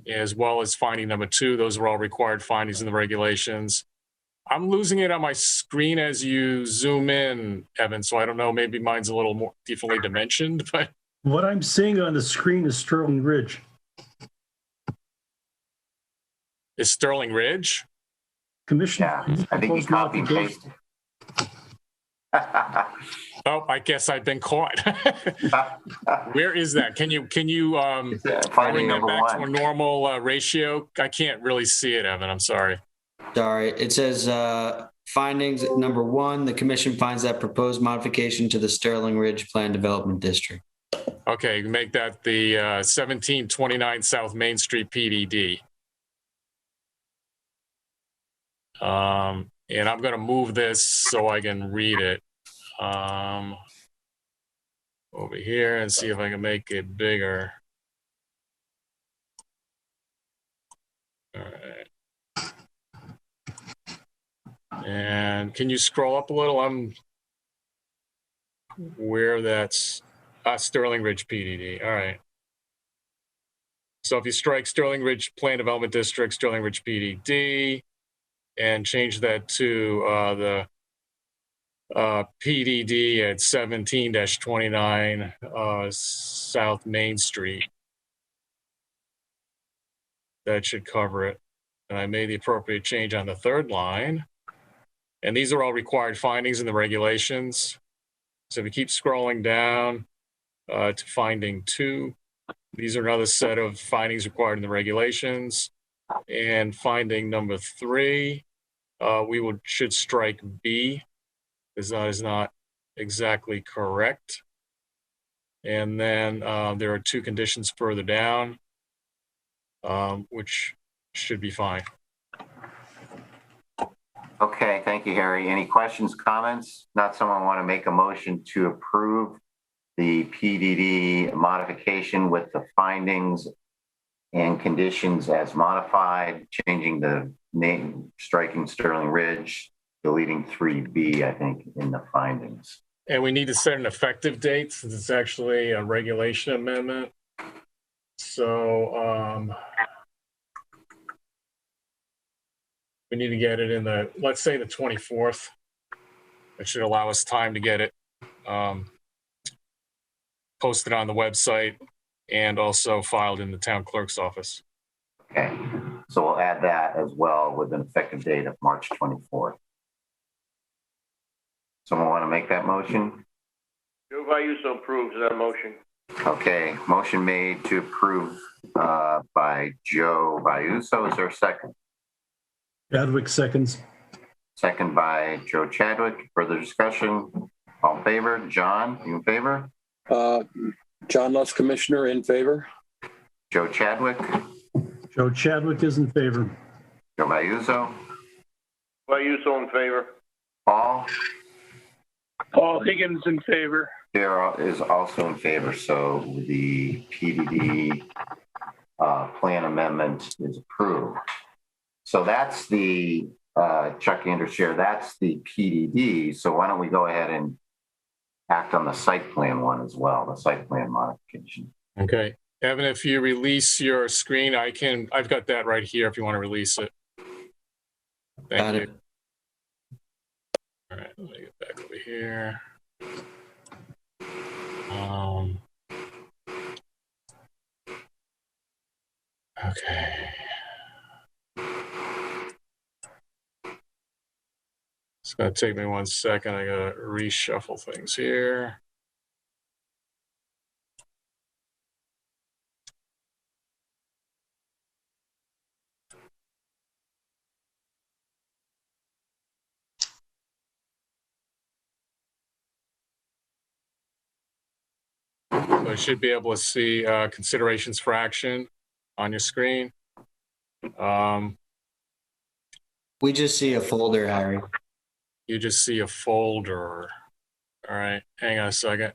as well as finding number 2. Those are all required findings in the regulations. I'm losing it on my screen as you zoom in, Evan, so I don't know, maybe mine's a little more differently dimensioned, but.
What I'm seeing on the screen is Sterling Ridge.
Is Sterling Ridge?
Yeah, I think you copy and pasted.
Oh, I guess I've been caught. Where is that? Can you bring that back to a normal ratio? I can't really see it, Evan. I'm sorry.
Sorry. It says findings number 1, the commission finds that proposed modification to the Sterling Ridge Plan Development District.
Okay, make that the 1729 South Main Street PDD. And I'm going to move this so I can read it over here and see if I can make it bigger. All right. And can you scroll up a little? I'm where that's Sterling Ridge PDD. All right. So if you strike Sterling Ridge Plan Development District, Sterling Ridge PDD, and change that to the PDD at 17-29 South Main Street. That should cover it. And I made the appropriate change on the 3rd line. And these are all required findings in the regulations. So if you keep scrolling down to finding 2, these are another set of findings required in the regulations. And finding number 3, we should strike B, because that is not exactly correct. And then there are 2 conditions further down, which should be fine.
Okay, thank you, Harry. Any questions, comments? Not someone want to make a motion to approve the PDD modification with the findings and conditions as modified, changing the name, striking Sterling Ridge, deleting 3B, I think, in the findings.
And we need to set an effective date since it's actually a regulation amendment. So we need to get it in the, let's say the 24th. It should allow us time to get it posted on the website and also filed in the town clerk's office.
Okay, so we'll add that as well with an effective date of March 24th. Someone want to make that motion?
Joe Vayuso approves that motion.
Okay, motion made to approve by Joe Vayuso. Is there a second?
Chadwick seconds.
Second by Joe Chadwick. Further discussion? All in favor? John, you in favor?
John Luss, Commissioner, in favor.
Joe Chadwick.
Joe Chadwick is in favor.
Joe Vayuso.
Vayuso in favor.
Paul.
Paul Higgins in favor.
There is also in favor. So the PDD plan amendment is approved. So that's the Chuck Andershire, that's the PDD. So why don't we go ahead and act on the site plan one as well, the site plan modification.
Okay. Evan, if you release your screen, I've got that right here if you want to release it. Thank you. All right, let me get back over here. Okay. It's going to take me 1 second. I got to reshuffle things here. So I should be able to see considerations for action on your screen.
We just see a folder, Harry.
You just see a folder. All right, hang on a second.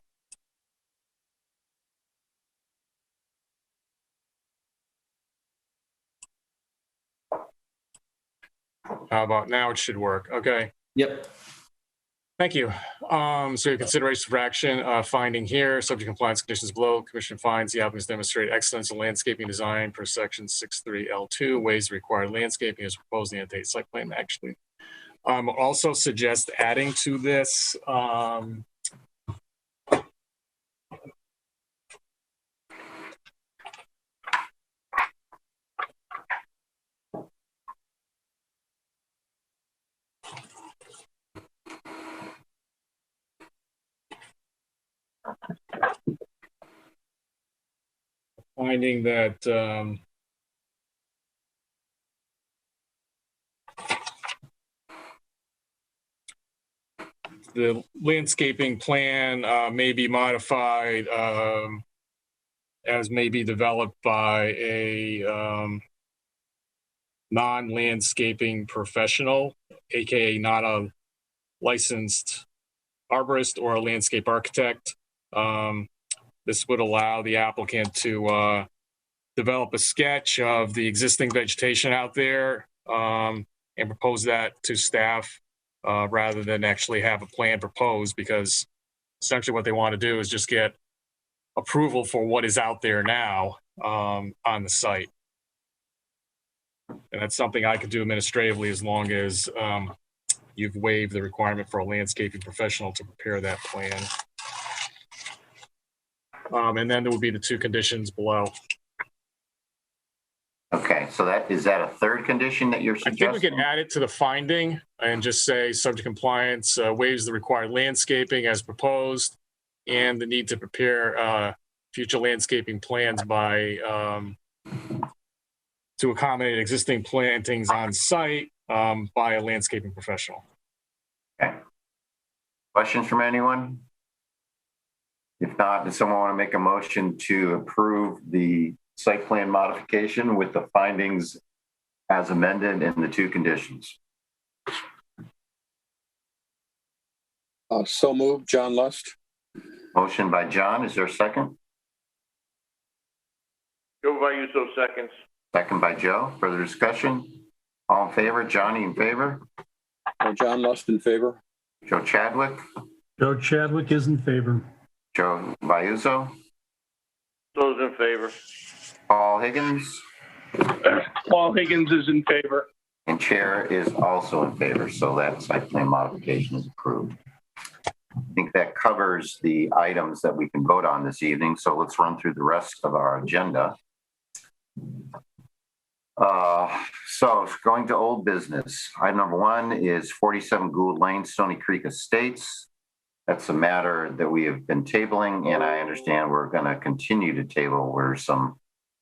How about now? It should work. Okay.
Yep.
Thank you. So your consideration for action, finding here, subject compliance conditions below. Commission finds the applicants demonstrate excellence in landscaping design per section 63L2, ways required landscaping is proposed in the annotated site plan. Actually, also suggest adding to this. Finding that the landscaping plan may be modified as may be developed by a non-landscaping professional, aka not a licensed arborist or a landscape architect. This would allow the applicant to develop a sketch of the existing vegetation out there and propose that to staff rather than actually have a plan proposed, because essentially what they want to do is just get approval for what is out there now on the site. And that's something I could do administratively as long as you've waived the requirement for a landscaping professional to prepare that plan. And then there will be the two conditions below.
Okay, so is that a third condition that you're suggesting?
I think we can add it to the finding and just say subject compliance waives the required landscaping as proposed and the need to prepare future landscaping plans by to accommodate existing plantings on site by a landscaping professional.
Okay. Questions from anyone? If not, does someone want to make a motion to approve the site plan modification with the findings as amended and the two conditions?
So moved, John Lust.
Motion by John, is there a second?
Joe Vayuso seconds.
Second by Joe. Further discussion? All in favor? Johnny in favor?
John Lust in favor.
Joe Chadwick?
Joe Chadwick is in favor.
Joe Vayuso?
Joe's in favor.
Paul Higgins?
Paul Higgins is in favor.
And Chair is also in favor, so that site plan modification is approved. I think that covers the items that we can vote on this evening, so let's run through the rest of our agenda. So going to old business. Item number 1 is 47 Gould Lane, Stony Creek Estates. That's a matter that we have been tabling, and I understand we're going to continue to table. We're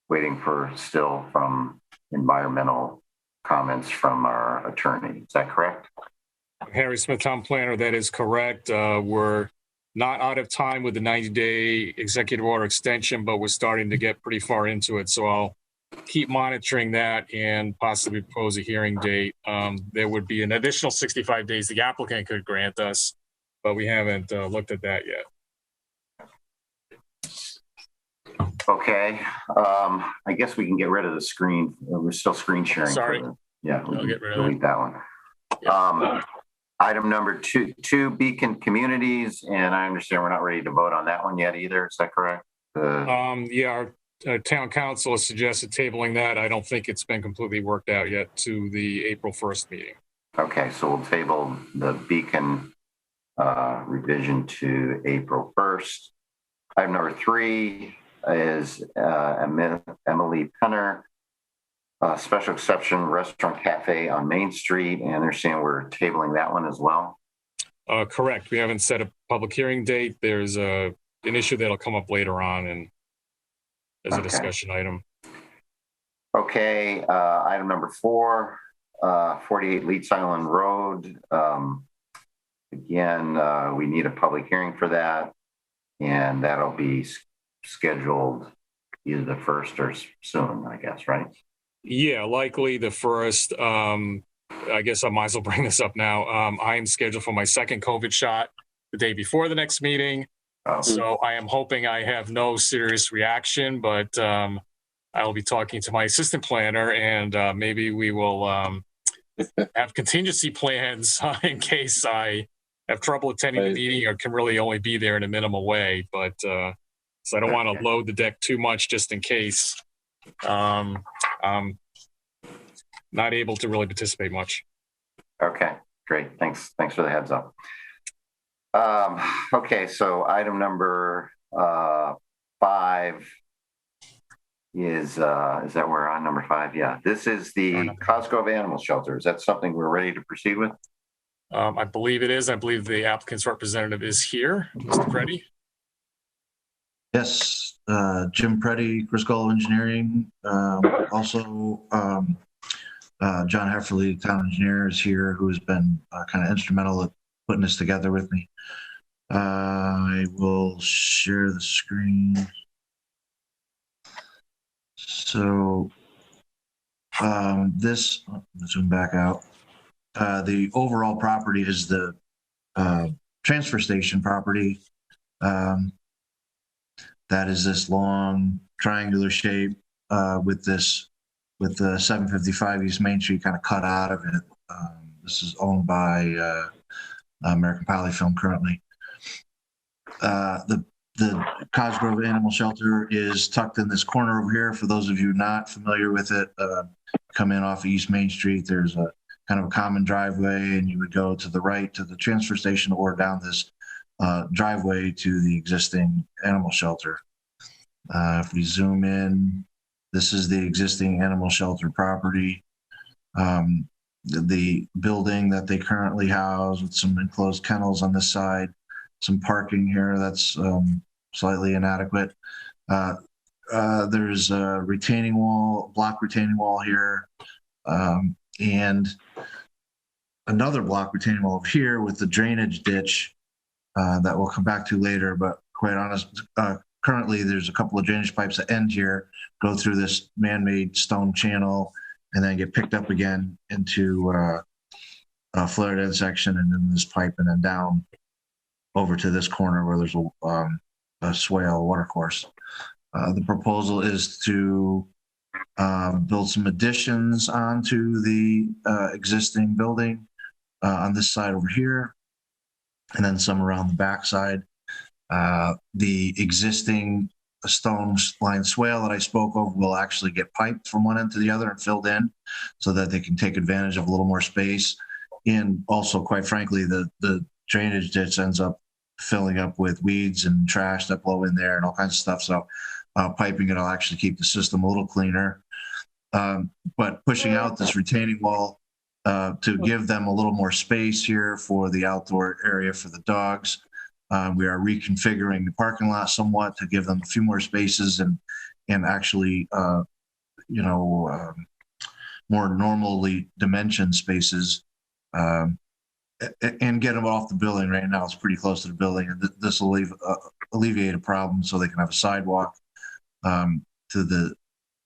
waiting for still from environmental comments from our attorney. Is that correct?
Harry Smith, town planner, that is correct. We're not out of time with the 90-day executive order extension, but we're starting to get pretty far into it. So I'll keep monitoring that and possibly propose a hearing date. There would be an additional 65 days the applicant could grant us, but we haven't looked at that yet.
Okay. I guess we can get rid of the screen. We're still screen sharing.
Sorry.
Yeah,
I'll get rid of
delete that one. Yeah. Item number 2, Beacon Communities, and I understand we're not ready to vote on that one yet either. Is that correct?
Yeah, our town council has suggested tabling that. I don't think it's been completely worked out yet to the April 1st meeting.
Okay, so we'll table the Beacon revision to April 1st. Item number 3 is Emily Penner, special exception restaurant cafe on Main Street, and I understand we're tabling that one as well.
Correct. We haven't set a public hearing date. There's an issue that'll come up later on and as a discussion item.
Okay, item number 4, 48 Leeds Island Road. Again, we need a public hearing for that, and that'll be scheduled either the 1st or soon, I guess, right?
Yeah, likely the 1st. I guess I might as well bring this up now. I am scheduled for my second COVID shot the day before the next meeting. So I am hoping I have no serious reaction, but I'll be talking to my assistant planner, and maybe we will have contingency plans in case I have trouble attending the meeting or can really only be there in a minimal way. But so I don't want to load the deck too much just in case I'm not able to really participate much.
Okay, great. Thanks for the heads up. Okay, so item number 5 is that we're on number 5? Yeah, this is the Cosgrove Animal Shelter. Is that something we're ready to proceed with?
I believe it is. I believe the applicant's representative is here, Mr. Preddy.
Yes, Jim Preddy, Crisco Engineering. Also, John Hefferly, town engineer, is here, who has been kind of instrumental at putting this together with me. I will share the screen. So this, let's zoom back out. The overall property is the transfer station property. That is this long triangular shape with the 755 East Main Street kind of cut out of it. This is owned by American Polyfilm currently. The Cosgrove Animal Shelter is tucked in this corner over here. For those of you not familiar with it, come in off of East Main Street. There's a kind of a common driveway, and you would go to the right to the transfer station or down this driveway to the existing animal shelter. If we zoom in, this is the existing animal shelter property. The building that they currently house with some enclosed kennels on this side, some parking here that's slightly inadequate. There's a retaining wall, block retaining wall here, and another block retaining wall over here with the drainage ditch that we'll come back to later. But quite honest, currently there's a couple of drainage pipes that end here, go through this man-made stone channel, and then get picked up again into a flared end section, and then this pipe, and then down over to this corner where there's a swale watercourse. The proposal is to build some additions onto the existing building on this side over here, and then some around the backside. The existing stone line swale that I spoke of will actually get piped from one end to the other and filled in so that they can take advantage of a little more space. And also, quite frankly, the drainage ditch ends up filling up with weeds and trash that blow in there and all kinds of stuff. So piping it will actually keep the system a little cleaner. But pushing out this retaining wall to give them a little more space here for the outdoor area for the dogs. We are reconfiguring the parking lot somewhat to give them a few more spaces and actually, more normally dimensioned spaces, and get them off the building. Right now, it's pretty close to the building, and this will alleviate a problem so they can have a sidewalk to the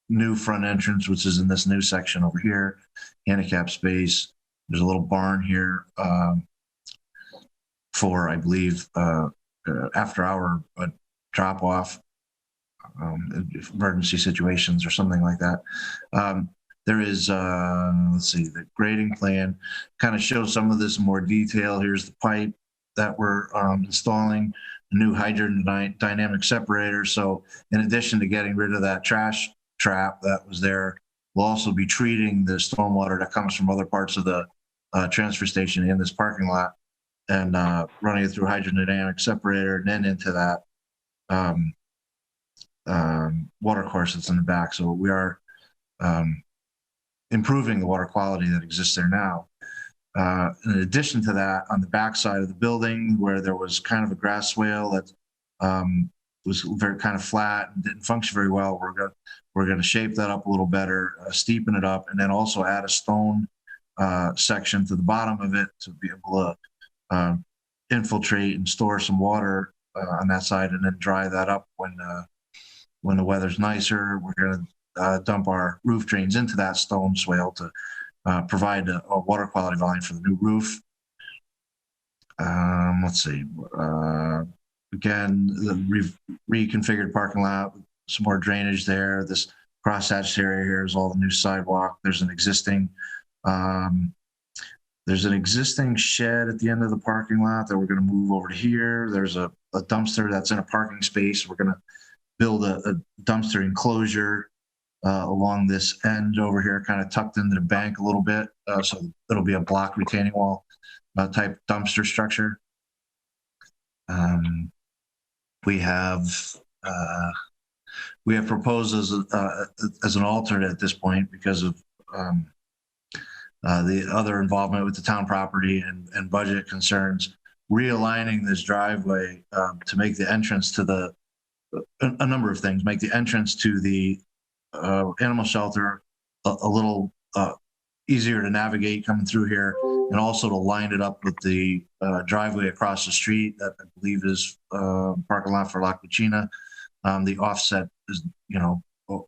new front entrance, which is in this new section over here, handicap space. There's a little barn here for, I believe, after hour drop off, emergency situations or something like that. There is, let's see, the grading plan kind of shows some of this in more detail. Here's the pipe that we're installing, a new hydrodynamic separator. So in addition to getting rid of that trash trap that was there, we'll also be treating the stormwater that comes from other parts of the transfer station in this parking lot and running it through a hydrodynamic separator and then into that water course that's in the back. So we are improving the water quality that exists there now. In addition to that, on the back side of the building, where there was kind of a grass swale that was very kind of flat and didn't function very well, we're going to shape that up a little better, steepen it up, and then also add a stone section to the bottom of it to be able to infiltrate and store some water on that side, and then dry that up when the weather's nicer. We're going to dump our roof drains into that stone swale to provide a water quality volume for the new roof. Let's see. Again, the reconfigured parking lot, some more drainage there. This cross-hatched area here is all the new sidewalk. There's an existing There's an existing shed at the end of the parking lot that we're going to move over to here. There's a dumpster that's in a parking space. We're going to build a dumpster enclosure along this end over here, kind of tucked into the bank a little bit. So it'll be a block retaining wall type dumpster structure. We have proposed as an alternate at this point because of the other involvement with the town property and budget concerns, realigning this driveway to make the entrance to a number of things, make the entrance to the animal shelter a little easier to navigate coming through here, and also to line it up with the driveway across the street that I believe is parking lot for La Cucina. The offset is,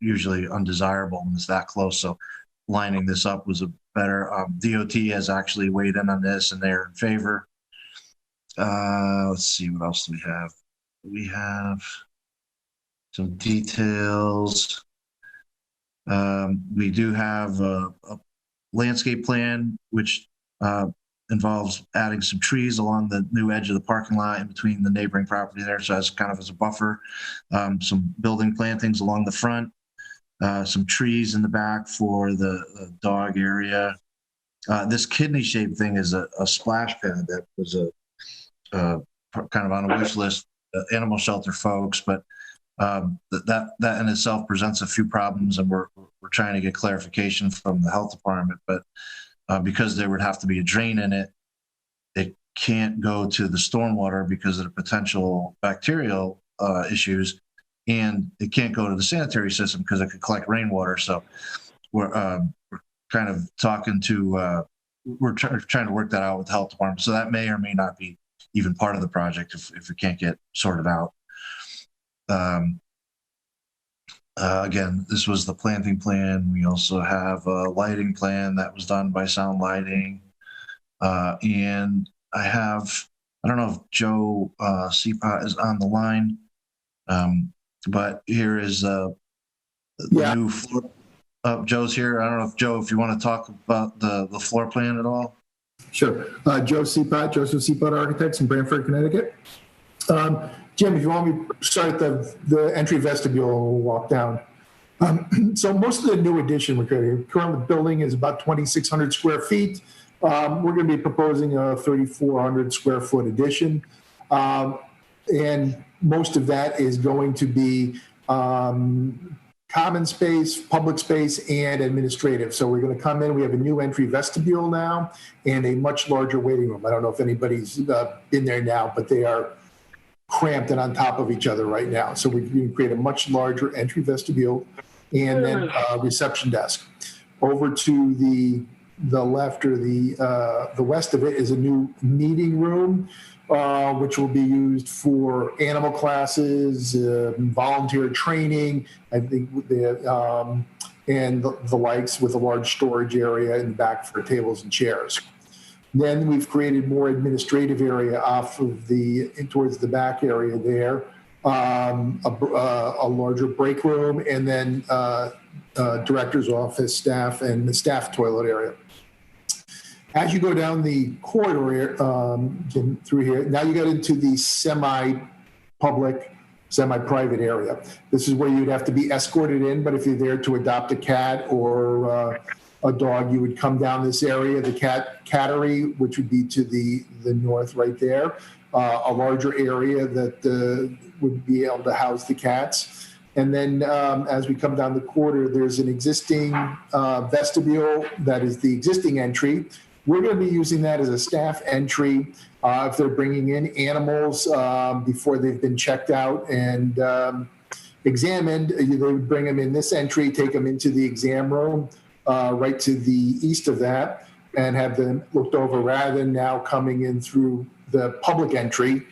usually undesirable when it's that close. So lining this up was a better. DOT has actually weighed in on this and they're in favor. Let's see, what else do we have? We have some details. We do have a landscape plan, which involves adding some trees along the new edge of the parking lot in between the neighboring property there. So as kind of as a buffer, some building plantings along the front, some trees in the back for the dog area. This kidney-shaped thing is a splash pad that was kind of on a wish list, animal shelter folks, but that in itself presents a few problems, and we're trying to get clarification from the health department. But because there would have to be a drain in it, it can't go to the stormwater because of the potential bacterial issues, and it can't go to the sanitary system because it could collect rainwater. So we're kind of talking to we're trying to work that out with the health department. So that may or may not be even part of the project if it can't get sorted out. Again, this was the planting plan. We also have a lighting plan that was done by Sound Lighting. And I don't know if Joe Seapot is on the line, but here is the new floor. Joe's here. I don't know if Joe, if you want to talk about the floor plan at all.
Sure. Joseph Seapot Architects in Branford, Connecticut. Jim, if you want me to start the entry vestibule, we'll walk down. So most of the new addition we're creating, current building is about 2,600 square feet. We're going to be proposing a 3,400 square foot addition. And most of that is going to be common space, public space, and administrative. So we're going to come in, we have a new entry vestibule now and a much larger waiting room. I don't know if anybody's been there now, but they are cramped and on top of each other right now. So we can create a much larger entry vestibule and then a reception desk. Over to the left or the west of it is a new meeting room, which will be used for animal classes, volunteer training, I think, and the likes, with a large storage area in the back for tables and chairs. Then we've created more administrative area off of towards the back area there, a larger break room, and then director's office, staff, and the staff toilet area. As you go down the corridor through here, now you get into the semi-public, semi-private area. This is where you'd have to be escorted in, but if you're there to adopt a cat or a dog, you would come down this area, the cattery, which would be to the north right there, a larger area that would be able to house the cats. And then as we come down the corridor, there's an existing vestibule that is the existing entry. We're going to be using that as a staff entry if they're bringing in animals before they've been checked out and examined. They would bring them in this entry, take them into the exam room right to the east of that, and have them looked over rather than now coming in through the public entry,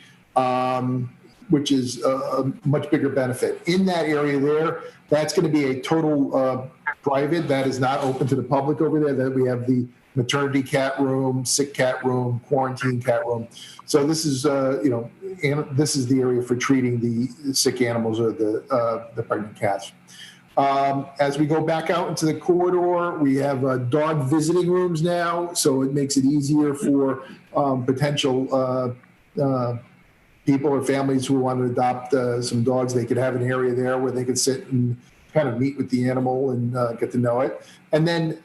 which is a much bigger benefit. In that area there, that's going to be a total private. That is not open to the public over there. That we have the maternity cat room, sick cat room, quarantine cat room. So this is, this is the area for treating the sick animals or the pregnant cats. As we go back out into the corridor, we have dog visiting rooms now, so it makes it easier for potential people or families who want to adopt some dogs. They could have an area there where they could sit and kind of meet with the animal and get to know it. And then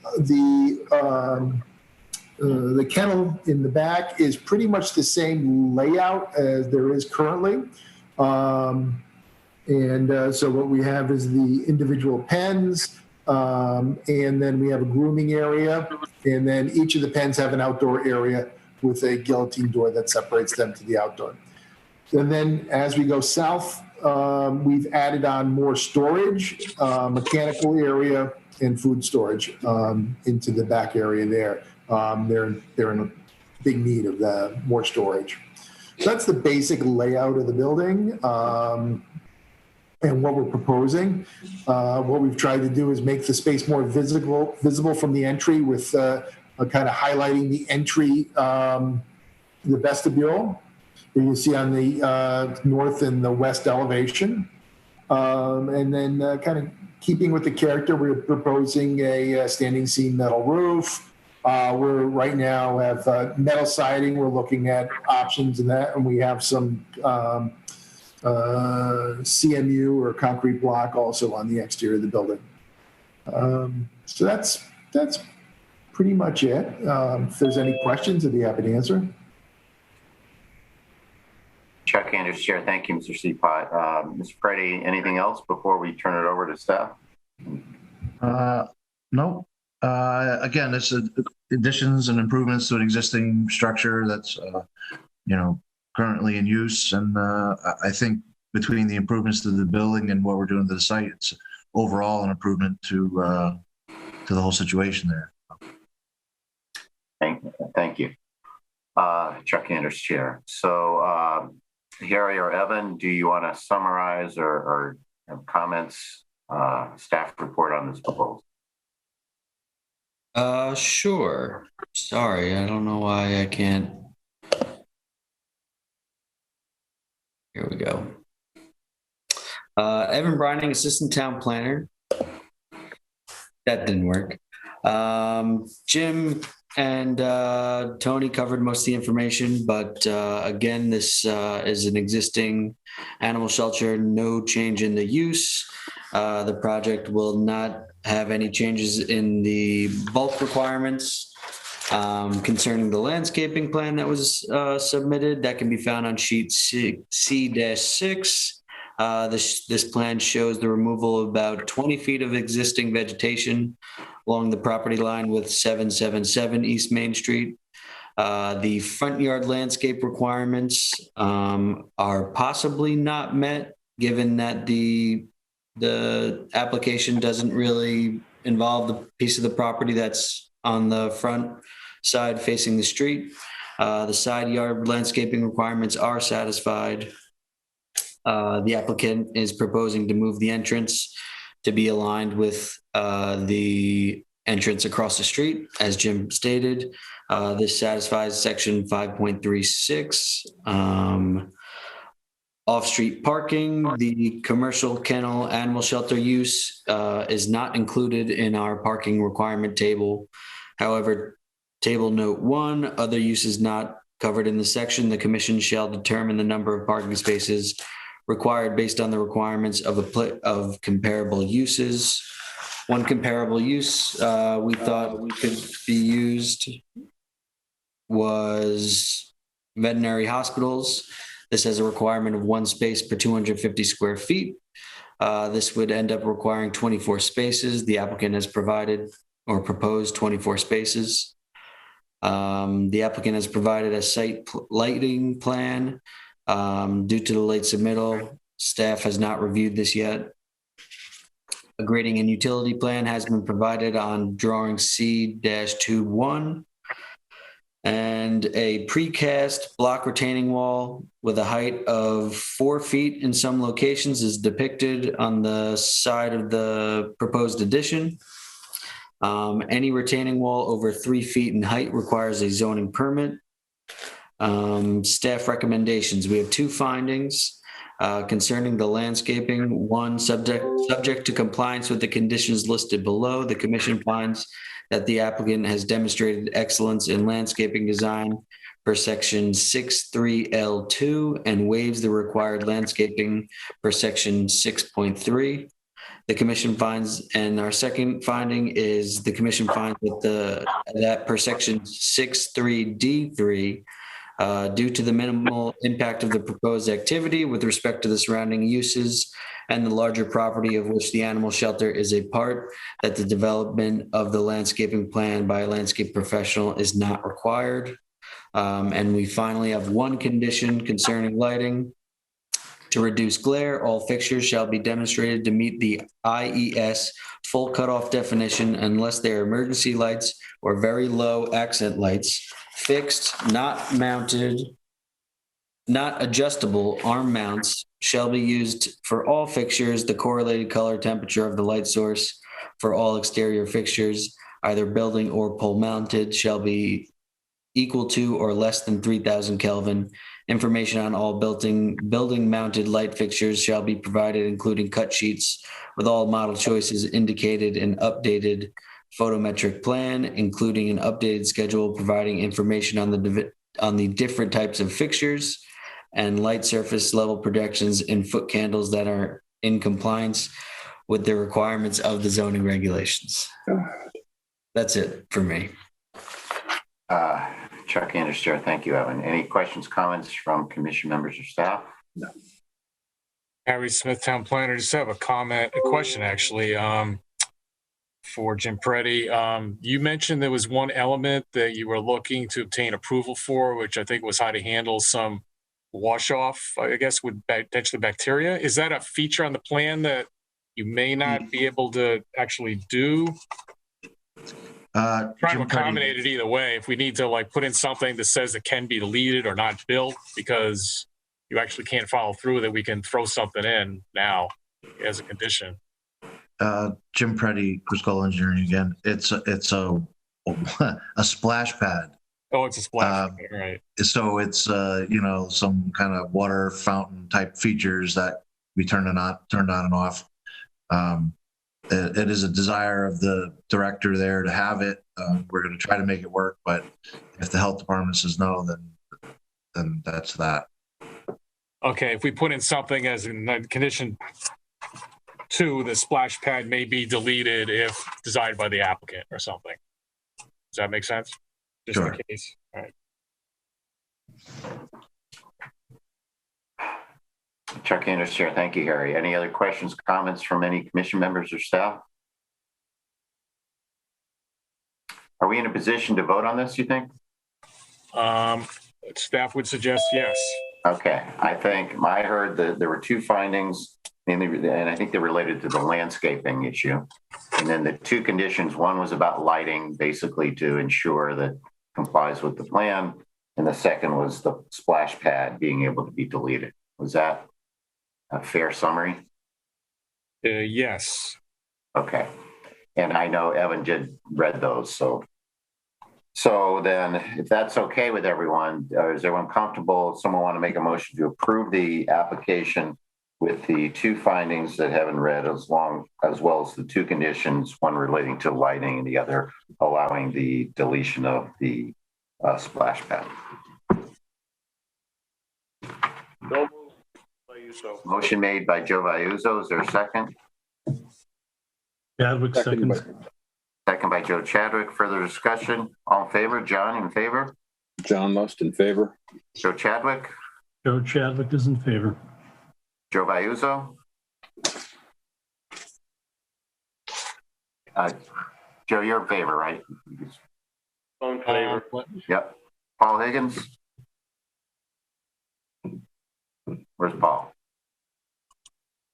the kennel in the back is pretty much the same layout as there is currently. So what we have is the individual pens, and then we have a grooming area, and then each of the pens have an outdoor area with a guillotine door that separates them to the outdoor. And then as we go south, we've added on more storage, mechanical area, and food storage into the back area there. They're in a big need of more storage. So that's the basic layout of the building. And what we're proposing. What we've tried to do is make the space more visible from the entry with kind of highlighting the entry, the vestibule. You can see on the north and the west elevation. And then kind of keeping with the character, we're proposing a standing seam metal roof. We're right now have metal siding. We're looking at options in that, and we have some CMU or concrete block also on the exterior of the building. So that's pretty much it. If there's any questions, I'd be happy to answer.
Chuck Anders, Chair. Thank you, Mr. Seapot. Mr. Preddy, anything else before we turn it over to staff?
No. Again, this is additions and improvements to an existing structure that's, currently in use. And I think between the improvements to the building and what we're doing to the site, it's overall an improvement to the whole situation there.
Thank you. Chuck Anders, Chair. So Harry or Evan, do you want to summarize or have comments, staff report on this proposal?
Sure. Sorry, I don't know why I can't. Here we go. Evan Brining, Assistant Town Planner. That didn't work. Jim and Tony covered most of the information, but again, this is an existing animal shelter, no change in the use. The project will not have any changes in the bulk requirements. Concerning the landscaping plan that was submitted, that can be found on sheet C-6. This plan shows the removal of about 20 feet of existing vegetation along the property line with 777 East Main Street. The front yard landscape requirements are possibly not met, given that the application doesn't really involve the piece of the property that's on the front side facing the street. The side yard landscaping requirements are satisfied. The applicant is proposing to move the entrance to be aligned with the entrance across the street, as Jim stated. This satisfies section 5.36. Off-street parking, the commercial kennel animal shelter use is not included in our parking requirement table. However, table note 1, other uses not covered in the section, the commission shall determine the number of parking spaces required based on the requirements of comparable uses. One comparable use we thought could be used was veterinary hospitals. This has a requirement of 1 space per 250 square feet. This would end up requiring 24 spaces. The applicant has provided or proposed 24 spaces. The applicant has provided a site lighting plan. Due to the late submittal, staff has not reviewed this yet. A grading and utility plan has been provided on drawing C-1, and a precast block retaining wall with a height of 4 feet in some locations is depicted on the side of the proposed addition. Any retaining wall over 3 feet in height requires a zoning permit. Staff recommendations. We have 2 findings. Concerning the landscaping, one, subject to compliance with the conditions listed below, the commission finds that the applicant has demonstrated excellence in landscaping design per section 6.3L2 and waives the required landscaping per section 6.3. The commission finds, and our second finding is the commission finds that per section 6.3D3, due to the minimal impact of the proposed activity with respect to the surrounding uses and the larger property of which the animal shelter is a part, that the development of the landscaping plan by a landscape professional is not required. And we finally have one condition concerning lighting. To reduce glare, all fixtures shall be demonstrated to meet the IES full cutoff definition unless they are emergency lights or very low accent lights. Fixed, not mounted, not adjustable arm mounts shall be used for all fixtures. The correlated color temperature of the light source for all exterior fixtures, either building or pole mounted, shall be equal to or less than 3,000 Kelvin. Information on all building mounted light fixtures shall be provided, including cut sheets with all model choices indicated in updated photometric plan, including an updated schedule providing information on the different types of fixtures and light surface level projections in foot candles that are in compliance with the requirements of the zoning regulations. That's it for me.
Chuck Anders, Chair. Thank you, Evan. Any questions, comments from commission members or staff?
No. Harry Smith, Town Planner. Just have a question actually, for Jim Preddy. You mentioned there was one element that you were looking to obtain approval for, which I think was how to handle some wash off, I guess, with potentially bacteria. Is that a feature on the plan that you may not be able to actually do? Trying to accommodate it either way. If we need to like put in something that says it can be deleted or not built because you actually can't follow through with it, we can throw something in now as a condition.
Jim Preddy, Crisco Engineering again. It's a splash pad.
Oh, it's a splash pad, right?
So it's some kind of water fountain type features that we turn on and off. It is a desire of the director there to have it. We're going to try to make it work, but if the health department says no, then that's that.
Okay, if we put in something as in condition 2, the splash pad may be deleted if desired by the applicant or something. Does that make sense? Just
sure.
In case. All right.
Chuck Anders, Chair. Thank you, Harry. Any other questions, comments from any commission members or staff? Are we in a position to vote on this, you think?
Staff would suggest yes.
Okay. I heard that there were 2 findings, mainly, and I think they're related to the landscaping issue. And then the 2 conditions, one was about lighting, basically to ensure that complies with the plan. And the second was the splash pad being able to be deleted. Was that a fair summary?
Yes.
Okay. And I know Evan did read those. So then if that's okay with everyone, is everyone comfortable? Someone want to make a motion to approve the application with the 2 findings that Evan read, as well as the 2 conditions, one relating to lighting and the other allowing the deletion of the splash pad. Motion made by Joe Vayuzo. Is there a second?
Chadwick seconds.
Second by Joe Chadwick. Further discussion? All in favor? John in favor?
John Lust in favor.
Joe Chadwick?
Joe Chadwick is in favor.
Joe Vayuzo? Joe, you're in favor, right?
In favor.
Yep. Paul Higgins? Where's Paul?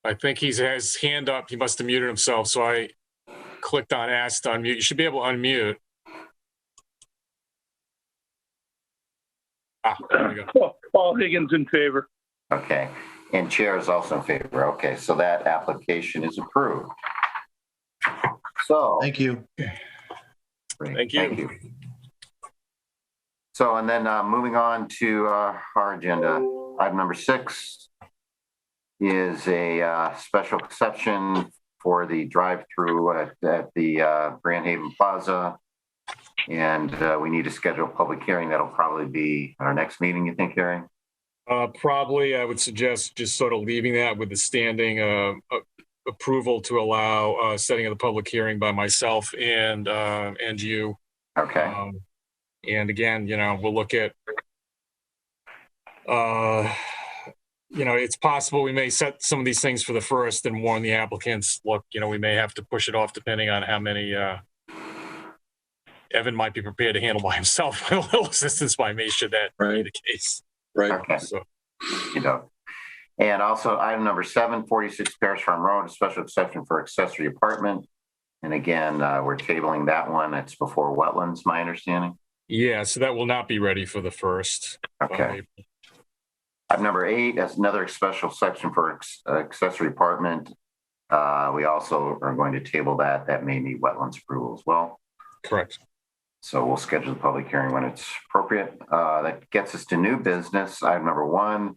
I think he has his hand up. He must have muted himself. So I clicked on ask to unmute. You should be able to unmute. There we go.
Paul Higgins in favor.
Okay. And Chair is also in favor. Okay. So that application is approved. So
thank you.
Great.
Thank you.
Thank you. So, and then moving on to our agenda, item number 6. is a special exception for the drive-through at the Grand Haven Plaza. And we need to schedule a public hearing. That'll probably be at our next meeting, you think, Harry?
Probably, I would suggest just sort of leaving that with the standing approval to allow setting of the public hearing by myself and you.
Okay.
And again, we'll look at, it's possible we may set some of these things for the first and warn the applicants, look, we may have to push it off depending on how many Evan might be prepared to handle by himself with a little assistance by me, should that be the case.
Right.
Okay.
So,
and also item number 7, 46 Paris Farm Road, a special exception for accessory apartment. And again, we're tabling that one. It's before wetlands, my understanding.
Yeah, so that will not be ready for the first.
Okay. Item number 8, that's another special section for accessory apartment. We also are going to table that. That may need wetlands approval as well.
Correct.
So we'll schedule the public hearing when it's appropriate. That gets us to new business. Item number 1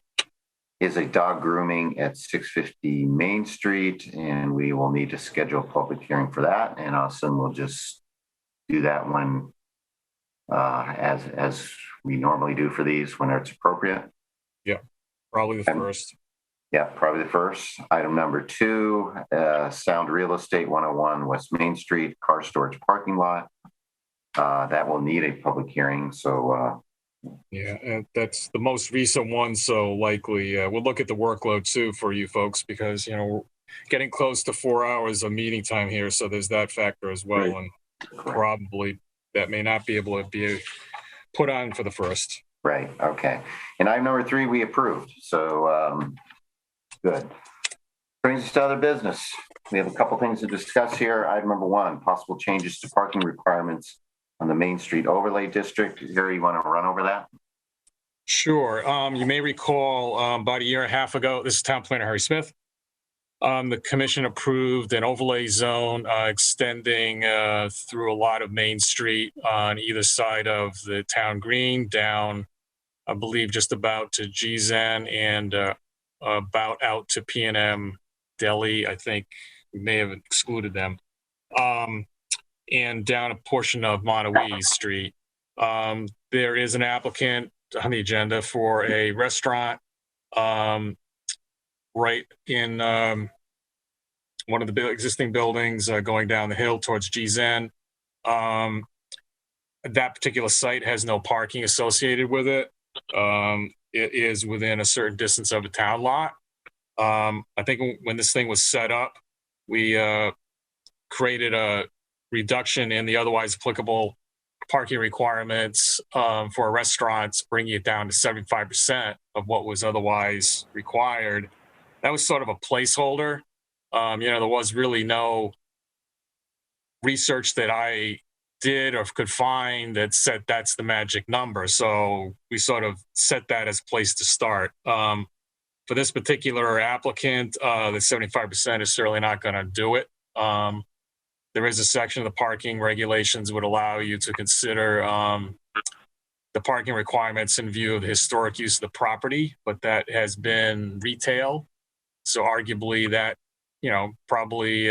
is a dog grooming at 650 Main Street, and we will need to schedule a public hearing for that. And Austin will just do that when, as we normally do for these, when it's appropriate.
Yeah, probably the first.
Yeah, probably the first. Item number 2, Sound Real Estate 101 West Main Street, car storage parking lot. That will need a public hearing. So,
yeah, that's the most recent one. So likely we'll look at the workload too for you folks, because, we're getting close to 4 hours of meeting time here. So there's that factor as well. Right. And probably that may not be able to be put on for the first.
Right. Okay. And item number 3, we approved. So, good. Brings us to other business. We have a couple things to discuss here. Item number 1, possible changes to parking requirements on the Main Street Overlay District. Harry, you want to run over that?
Sure. You may recall about a year and a half ago, this is Town Planner Harry Smith. The commission approved an overlay zone extending through a lot of Main Street on either side of the town green down, I believe, just about to GZen and about out to P&M Deli. I think we may have excluded them. And down a portion of Montague Street. There is an applicant on the agenda for a restaurant right in one of the existing buildings going down the hill towards GZen. That particular site has no parking associated with it. It is within a certain distance of a town lot. I think when this thing was set up, we created a reduction in the otherwise applicable parking requirements for restaurants, bringing it down to 75% of what was otherwise required. That was sort of a placeholder. There was really no research that I did or could find that said that's the magic number. So we sort of set that as a place to start. For this particular applicant, the 75% is certainly not going to do it. There is a section of the parking regulations would allow you to consider the parking requirements in view of the historic use of the property, but that has been retail. So arguably that, probably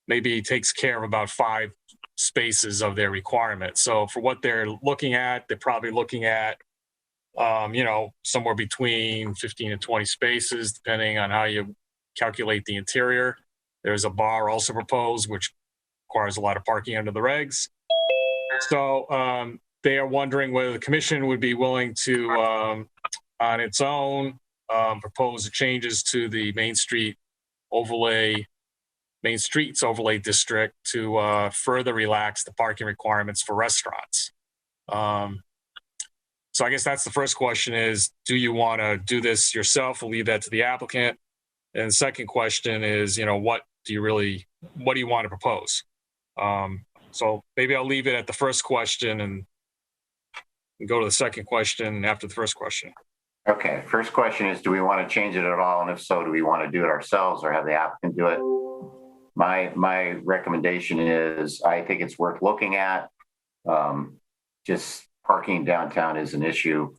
maybe takes care of about 5 spaces of their requirement. So for what they're looking at, they're probably looking at, somewhere between 15 and 20 spaces, depending on how you calculate the interior. There's a bar also proposed, which requires a lot of parking under the regs. So they are wondering whether the commission would be willing to, on its own, propose changes to the Main Streets Overlay District to further relax the parking requirements for restaurants. So I guess that's the first question is, do you want to do this yourself? We'll leave that to the applicant. And the second question is, what do you want to propose? So maybe I'll leave it at the first question and go to the second question after the first question.
Okay, first question is, do we want to change it at all? And if so, do we want to do it ourselves or have the applicant do it? My recommendation is, I think it's worth looking at. Just parking downtown is an issue.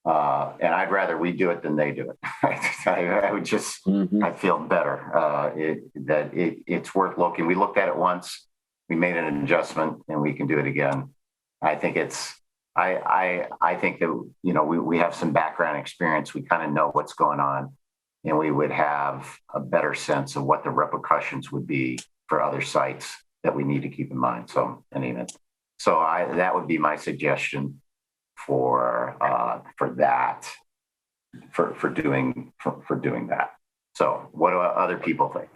And I'd rather we do it than they do it. I would just, I feel better it's worth looking. We looked at it once, we made an adjustment, and we can do it again. I think I think that, we have some background experience. We kind of know what's going on, and we would have a better sense of what the repercussions would be for other sites that we need to keep in mind. So that would be my suggestion for doing that. So what do other people think?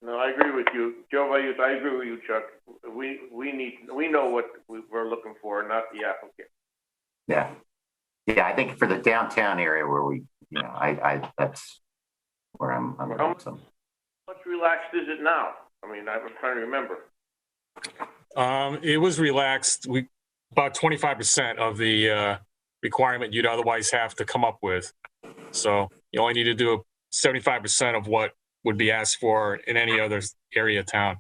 No, I agree with you, Joe. I agree with you, Chuck. We know what we're looking for, not the applicant.
Yeah. I think for the downtown area where we, that's where I'm
How much relaxed is it now? I mean, I'm trying to remember.
It was relaxed. About 25% of the requirement you'd otherwise have to come up with. So you only need to do 75% of what would be asked for in any other area of town.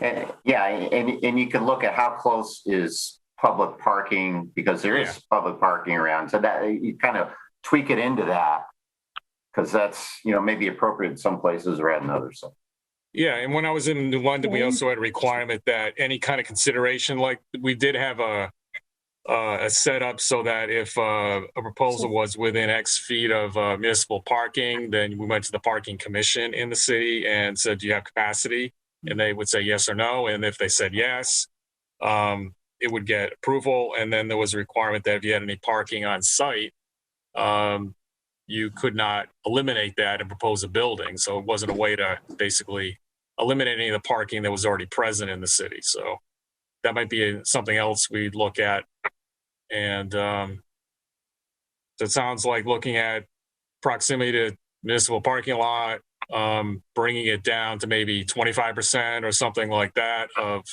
And you can look at how close is public parking, because there is public parking around. So that you kind of tweak it into that, because that's, maybe appropriate in some places rather than others. So.
Yeah, and when I was in New London, we also had a requirement that any kind of consideration, like we did have a setup so that if a proposal was within X feet of municipal parking, then we went to the parking commission in the city and said, do you have capacity? And they would say yes or no. And if they said yes, it would get approval. And then there was a requirement that if you had any parking on site, you could not eliminate that and propose a building. So it wasn't a way to basically eliminate any of the parking that was already present in the city. So that might be something else we'd look at. And so it sounds like looking at proximity to municipal parking lot, bringing it down to maybe 25% or something like that of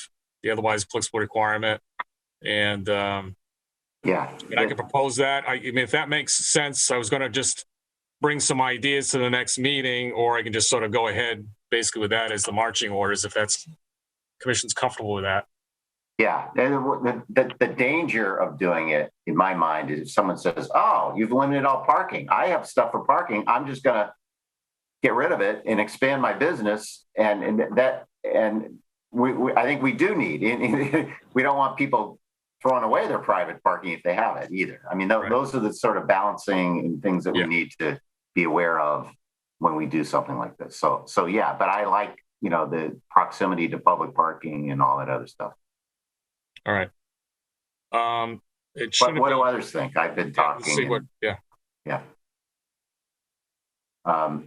the otherwise applicable requirement. And I can propose that. I mean, if that makes sense, I was going to just bring some ideas to the next meeting, or I can just sort of go ahead basically with that as the marching orders, if that's commission's comfortable with that.
Yeah, the danger of doing it, in my mind, is if someone says, "Oh, you've eliminated all parking. I have stuff for parking. I'm just going to get rid of it and expand my business." And I think we do need. We don't want people throwing away their private parking if they have it either. I mean, those are the sort of balancing and things that we need to be aware of when we do something like this. So yeah, but I like the proximity to public parking and all that other stuff.
All right.
What do others think? I've been talking.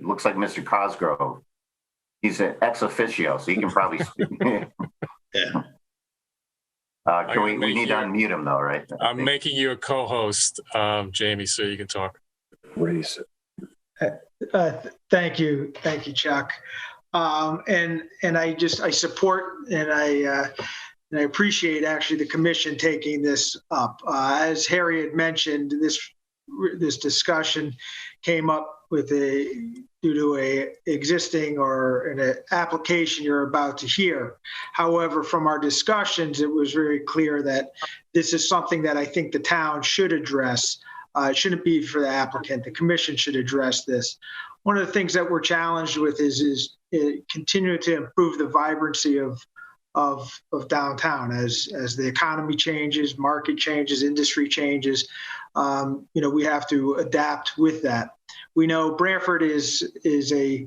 Looks like Mr. Cosgrove. He's an ex officio, so he can probably speak. We need to unmute him though, right?
I'm making you a co-host, Jamie, so you can talk.
Raise it.
Thank you, Chuck. And I support and I appreciate actually the commission taking this up. As Harry had mentioned, this discussion came up due to a existing or an application you're about to hear. However, from our discussions, it was very clear that this is something that I think the town should address. It shouldn't be for the applicant. The commission should address this. One of the things that we're challenged with is continuing to improve the vibrancy of downtown as the economy changes, market changes, industry changes. We have to adapt with that. We know Branford is a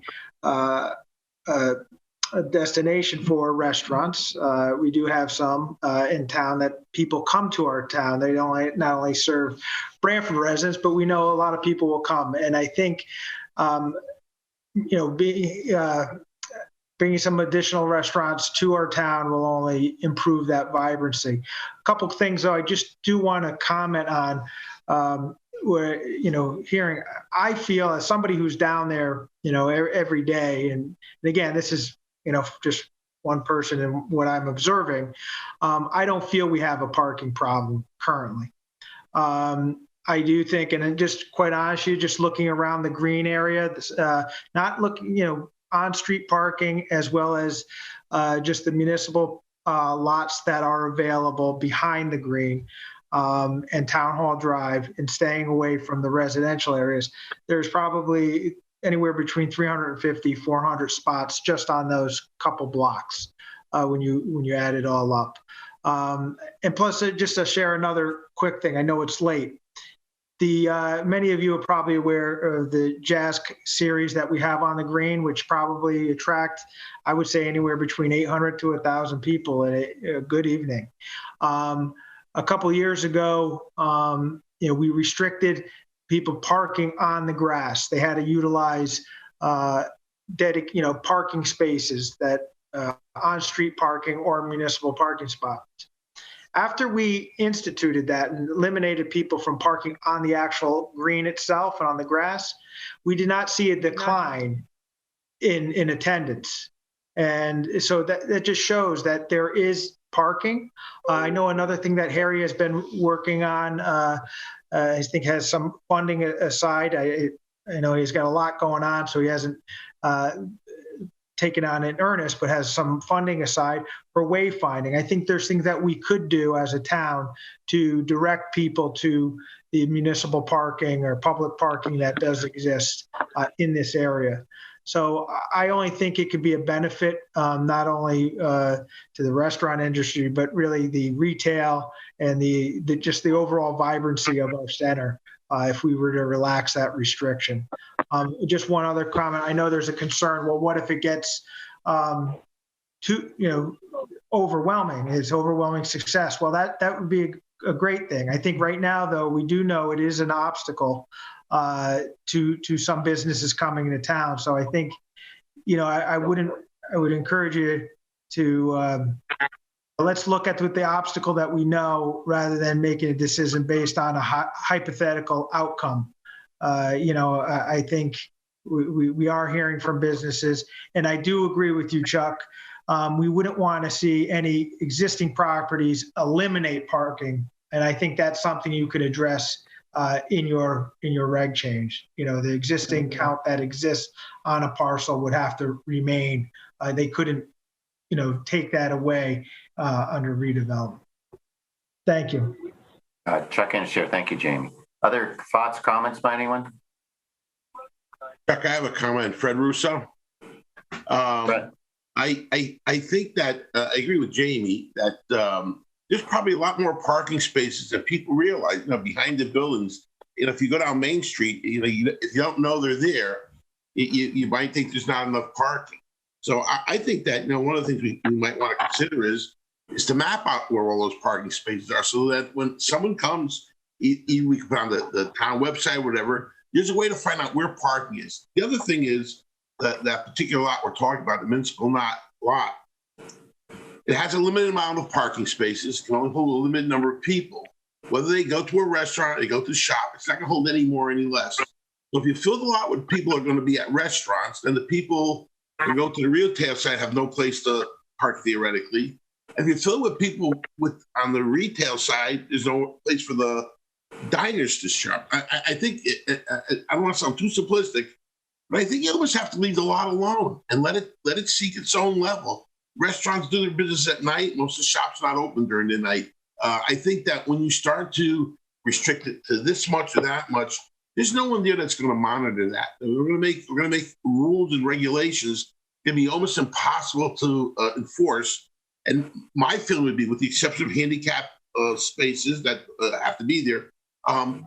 destination for restaurants. We do have some in town that people come to our town. They don't not only serve Branford residents, but we know a lot of people will come. And I think, bringing some additional restaurants to our town will only improve that vibrancy. A couple of things, though, I just do want to comment on. Where hearing, I feel as somebody who's down there, every day, and again, this is just one person and what I'm observing. I don't feel we have a parking problem currently. I do think, and just quite honestly, just looking around the green area, not looking, on-street parking as well as just the municipal lots that are available behind the green. and Town Hall Drive and staying away from the residential areas, there's probably anywhere between 350, 400 spots just on those couple blocks when you add it all up. And plus, just to share another quick thing, I know it's late. Many of you are probably aware of the jazz series that we have on the green, which probably attract, I would say, anywhere between 800 to 1,000 people at a good evening. A couple years ago, we restricted people parking on the grass. They had to utilize parking spaces that on-street parking or municipal parking spots. After we instituted that and eliminated people from parking on the actual green itself and on the grass, we did not see a decline in attendance. And so that just shows that there is parking. I know another thing that Harry has been working on, I think has some funding aside. I know he's got a lot going on, so he hasn't taken on in earnest, but has some funding aside for wayfinding. I think there's things that we could do as a town to direct people to the municipal parking or public parking that does exist in this area. So I only think it could be a benefit, not only to the restaurant industry, but really the retail and just the overall vibrancy of our center if we were to relax that restriction. Just one other comment. I know there's a concern. Well, what if it gets too, overwhelming? It's overwhelming success. Well, that would be a great thing. I think right now, though, we do know it is an obstacle to some businesses coming into town. So I think, I would encourage you to let's look at the obstacle that we know rather than making a decision based on a hypothetical outcome. I think we are hearing from businesses, and I do agree with you, Chuck. We wouldn't want to see any existing properties eliminate parking, and I think that's something you could address in your reg change. The existing count that exists on a parcel would have to remain. They couldn't, take that away under redevelopment. Thank you.
Chuck and Chair. Thank you, Jamie. Other thoughts, comments by anyone?
Chuck, I have a comment. Fred Russo. I think that I agree with Jamie that there's probably a lot more parking spaces than people realize. Behind the buildings. If you go down Main Street, if you don't know they're there, you might think there's not enough parking. So I think that one of the things we might want to consider is to map out where all those parking spaces are, so that when someone comes, we can put on the town website or whatever, there's a way to find out where parking is. The other thing is that particular lot we're talking about, the municipal lot, it has a limited amount of parking spaces, can only hold a limited number of people. Whether they go to a restaurant or they go to a shop, it's not going to hold any more, any less. So if you fill the lot with people who are going to be at restaurants, then the people who go to the retail side have no place to park theoretically. If you fill it with people on the retail side, there's no place for the diners to shop. I think I don't want to sound too simplistic, but I think you almost have to leave the lot alone and let it seek its own level. Restaurants do their business at night. Most of the shops not open during the night. I think that when you start to restrict it to this much or that much, there's no one there that's going to monitor that. We're going to make rules and regulations that be almost impossible to enforce. And my feeling would be, with the exception of handicap spaces that have to be there,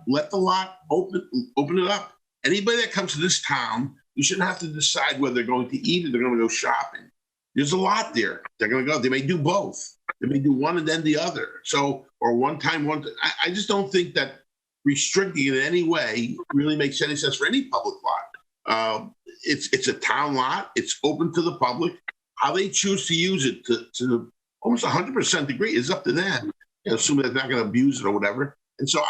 let the lot open it up. Anybody that comes to this town, you shouldn't have to decide whether they're going to eat or they're going to go shopping. There's a lot there. They're going to go. They may do both. They may do one and then the other. So, or one time. I just don't think that restricting it in any way really makes any sense for any public lot. It's a town lot. It's open to the public. How they choose to use it to almost 100% degree is up to them. Assuming they're not going to abuse it or whatever. And so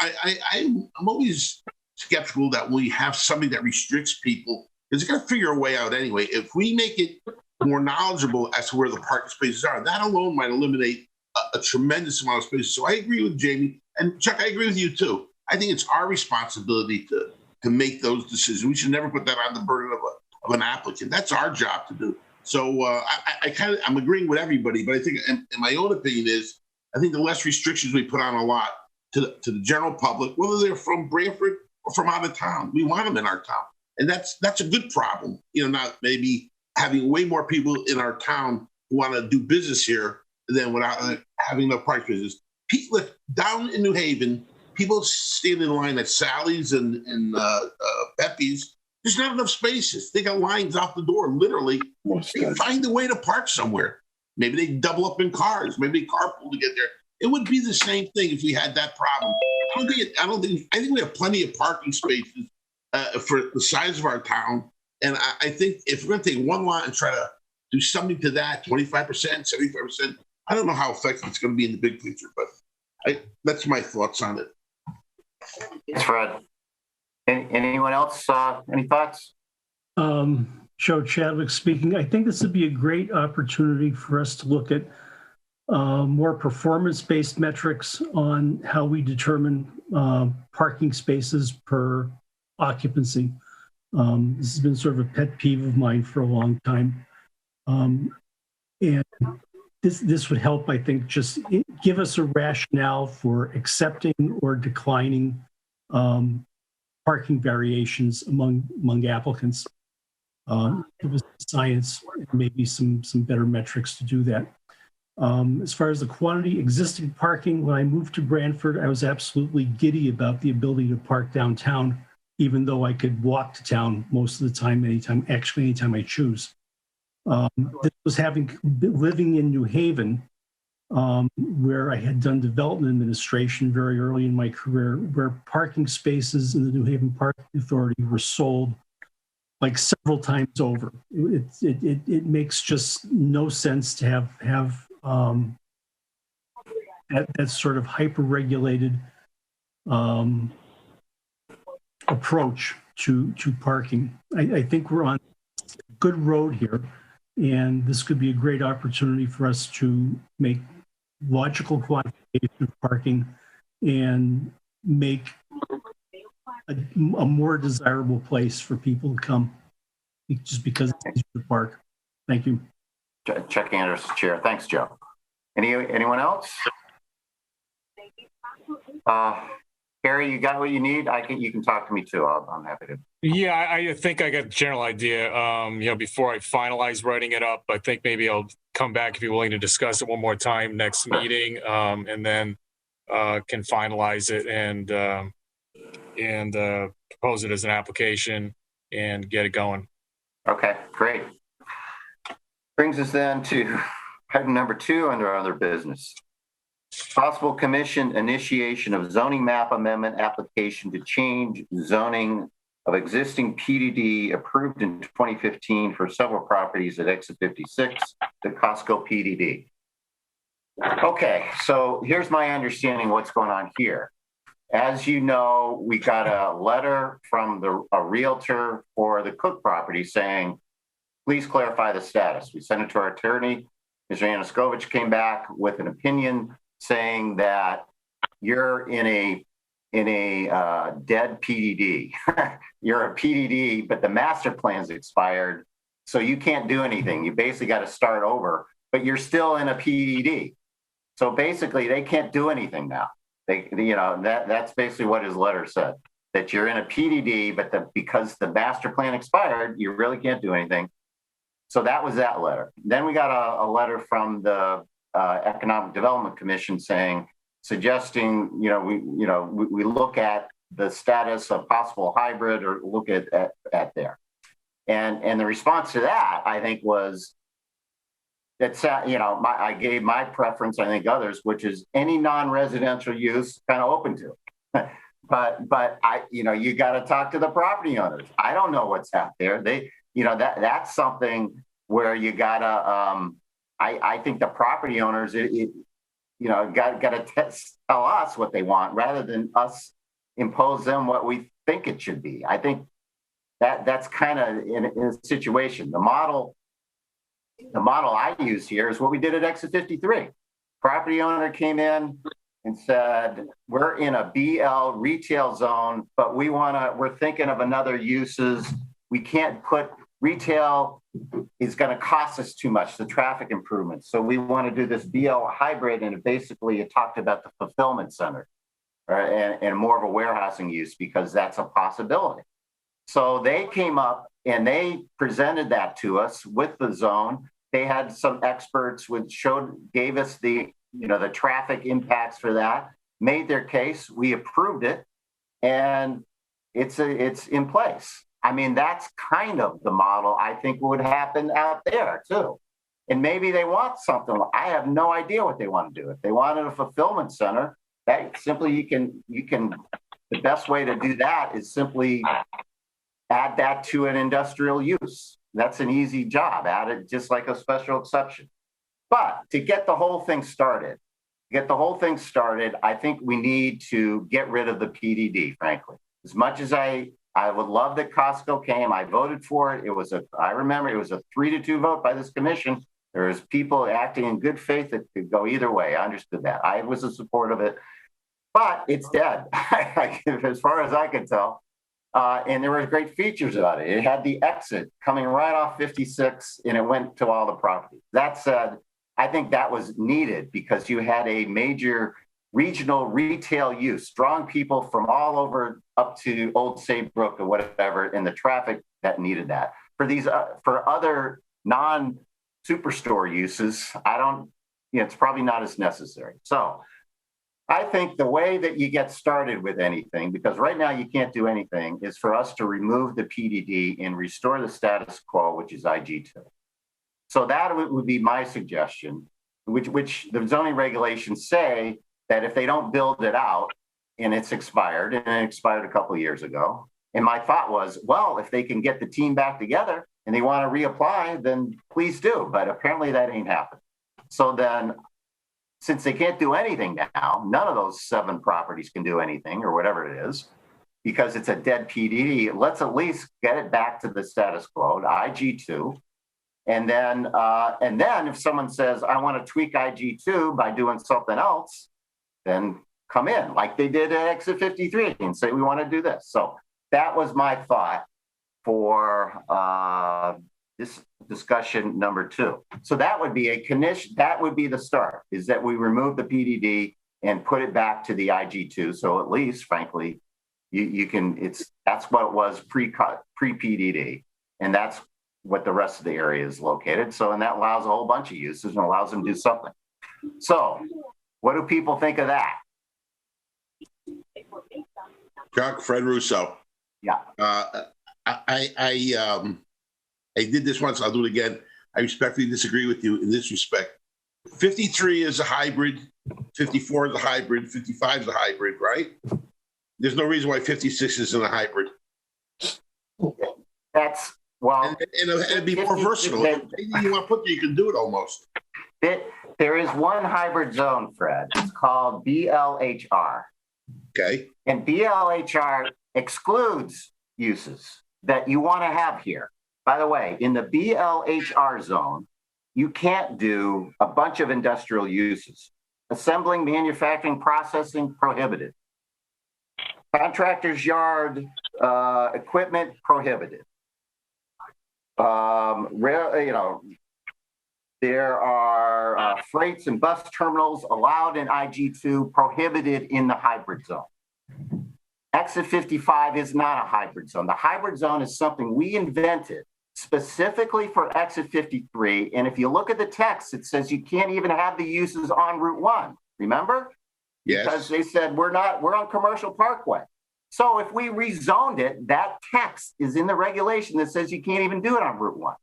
I'm always skeptical that we have something that restricts people, because they're going to figure a way out anyway. If we make it more knowledgeable as to where the parking spaces are, that alone might eliminate a tremendous amount of spaces. So I agree with Jamie, and Chuck, I agree with you too. I think it's our responsibility to make those decisions. We should never put that on the burden of an applicant. That's our job to do. So I'm agreeing with everybody, but I think, in my own opinion, is I think the less restrictions we put on a lot, to the general public, whether they're from Branford or from out of town. We want them in our town. And that's a good problem. Not maybe having way more people in our town who want to do business here than without having enough park business. People down in New Haven, people stand in line at Sally's and Pepe's. There's not enough spaces. They got lines out the door, literally. They find a way to park somewhere. Maybe they double up in cars. Maybe they carpool to get there. It would be the same thing if we had that problem. I think we have plenty of parking spaces for the size of our town. And I think if we're going to take one lot and try to do something to that, 25%, 75%, I don't know how effective it's going to be in the big picture, but that's my thoughts on it.
Thanks, Fred. Anyone else? Any thoughts?
Joe Chadwick speaking. I think this would be a great opportunity for us to look at more performance-based metrics on how we determine parking spaces per occupancy. This has been sort of a pet peeve of mine for a long time. And this would help, I think, just give us a rationale for accepting or declining parking variations among applicants. Give us science and maybe some better metrics to do that. As far as the quantity existing parking, when I moved to Branford, I was absolutely giddy about the ability to park downtown, even though I could walk to town most of the time, anytime I choose. This was living in New Haven, where I had done development administration very early in my career, where parking spaces in the New Haven Parking Authority were sold like several times over. It makes just no sense to have that sort of hyper-regulated approach to parking. I think we're on a good road here, and this could be a great opportunity for us to make logical quantification of parking and make a more desirable place for people to come, just because it's easier to park. Thank you.
Chuck Anderson, Chair. Thanks, Joe. Anyone else? Harry, you got what you need? You can talk to me too. I'm happy to.
Yeah, I think I got the general idea. Before I finalize writing it up, I think maybe I'll come back if you're willing to discuss it one more time next meeting, and then can finalize it and propose it as an application and get it going.
Okay, great. Brings us then to item number 2 under other business. Possible commission initiation of zoning map amendment application to change zoning of existing PDD approved in 2015 for several properties at exit 56 to Costco PDD. Okay, so here's my understanding of what's going on here. As you know, we got a letter from a realtor for the Cook property saying, please clarify the status. We sent it to our attorney. Mr. Yanukovych came back with an opinion saying that you're in a dead PDD. You're a PDD, but the master plan's expired, so you can't do anything. You basically got to start over, but you're still in a PDD. So basically, they can't do anything now. That's basically what his letter said, that you're in a PDD, but because the master plan expired, you really can't do anything. So that was that letter. Then we got a letter from the Economic Development Commission suggesting, we look at the status of possible hybrid or look at there. And the response to that, I think, was that, I gave my preference, I think others, which is any non-residential use kind of open to it. but you got to talk to the property owners. I don't know what's out there. That's something where you gotta, I think the property owners, gotta tell us what they want rather than us impose them what we think it should be. I think that's kind of in a situation. The model I use here is what we did at Exit 53. Property owner came in and said, we're in a BL retail zone, but we're thinking of another uses. We can't put retail is going to cost us too much, the traffic improvements. So we want to do this BL hybrid, and basically it talked about the fulfillment center. and more of a warehousing use because that's a possibility. So they came up and they presented that to us with the zone. They had some experts which gave us the traffic impacts for that, made their case, we approved it, and it's in place. I mean, that's kind of the model I think would happen out there too. And maybe they want something. I have no idea what they want to do. If they wanted a fulfillment center, that simply you can, the best way to do that is simply add that to an industrial use. That's an easy job. Add it just like a special exception. But to get the whole thing started, I think we need to get rid of the PDD, frankly. As much as I would love that Costco came, I voted for it. I remember it was a 3-2 vote by this commission. There was people acting in good faith that could go either way. I understood that. I was in support of it, but it's dead, as far as I can tell. And there were great features about it. It had the exit coming right off 56, and it went to all the property. That said, I think that was needed because you had a major regional retail use, drawing people from all over up to Old Saybrook or whatever, and the traffic that needed that. For other non-superstore uses, it's probably not as necessary. So I think the way that you get started with anything, because right now you can't do anything, is for us to remove the PDD and restore the status quo, which is IG2. So that would be my suggestion, which the zoning regulations say that if they don't build it out and it's expired, and it expired a couple of years ago, and my thought was, well, if they can get the team back together and they want to reapply, then please do. But apparently that ain't happened. So then, since they can't do anything now, none of those 7 properties can do anything or whatever it is, because it's a dead PDD, let's at least get it back to the status quo, to IG2. And then if someone says, I want to tweak IG2 by doing something else, then come in like they did at Exit 53 and say, we want to do this. So that was my thought for this discussion number 2. So that would be that would be the start, is that we remove the PDD and put it back to the IG2. So at least, frankly, you can, that's what it was pre-PDD. And that's what the rest of the area is located. So, and that allows a whole bunch of uses and allows them to do something. So what do people think of that?
Chuck, Fred Russo.
Yeah.
I did this once, I'll do it again. I respectfully disagree with you in this respect. 53 is a hybrid, 54 is a hybrid, 55 is a hybrid, right? There's no reason why 56 isn't a hybrid.
That's, well,
and it'd be more versatile. Anything you want to put there, you can do it almost.
There is one hybrid zone, Fred. It's called BLHR.
Okay.
And BLHR excludes uses that you want to have here. By the way, in the BLHR zone, you can't do a bunch of industrial uses. Assembling, manufacturing, processing, prohibited. Contractor's yard, equipment, prohibited. There are freights and bus terminals allowed in IG2, prohibited in the hybrid zone. Exit 55 is not a hybrid zone. The hybrid zone is something we invented specifically for Exit 53. And if you look at the text, it says you can't even have the uses on Route 1. Remember?
Yes.
Because they said we're on Commercial Parkway. So if we rezoned it, that text is in the regulation that says you can't even do it on Route 1.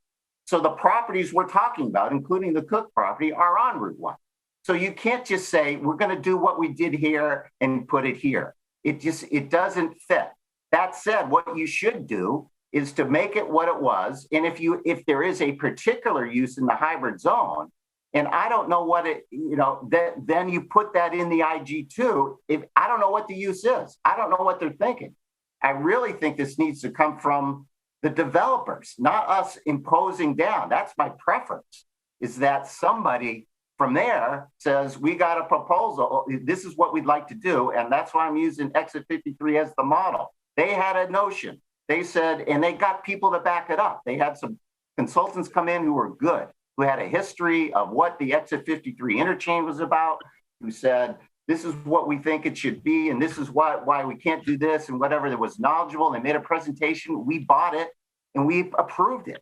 So the properties we're talking about, including the Cook property, are on Route 1. So you can't just say, we're going to do what we did here and put it here. It doesn't fit. That said, what you should do is to make it what it was. And if there is a particular use in the hybrid zone, and I don't know what it, then you put that in the IG2. I don't know what the use is. I don't know what they're thinking. I really think this needs to come from the developers, not us imposing down. That's my preference, is that somebody from there says, we got a proposal. This is what we'd like to do. And that's why I'm using Exit 53 as the model. They had a notion. They said, and they got people to back it up. They had some consultants come in who were good, who had a history of what the Exit 53 interchange was about, who said, this is what we think it should be, and this is why we can't do this, and whatever that was knowledgeable, and they made a presentation, we bought it, and we approved it.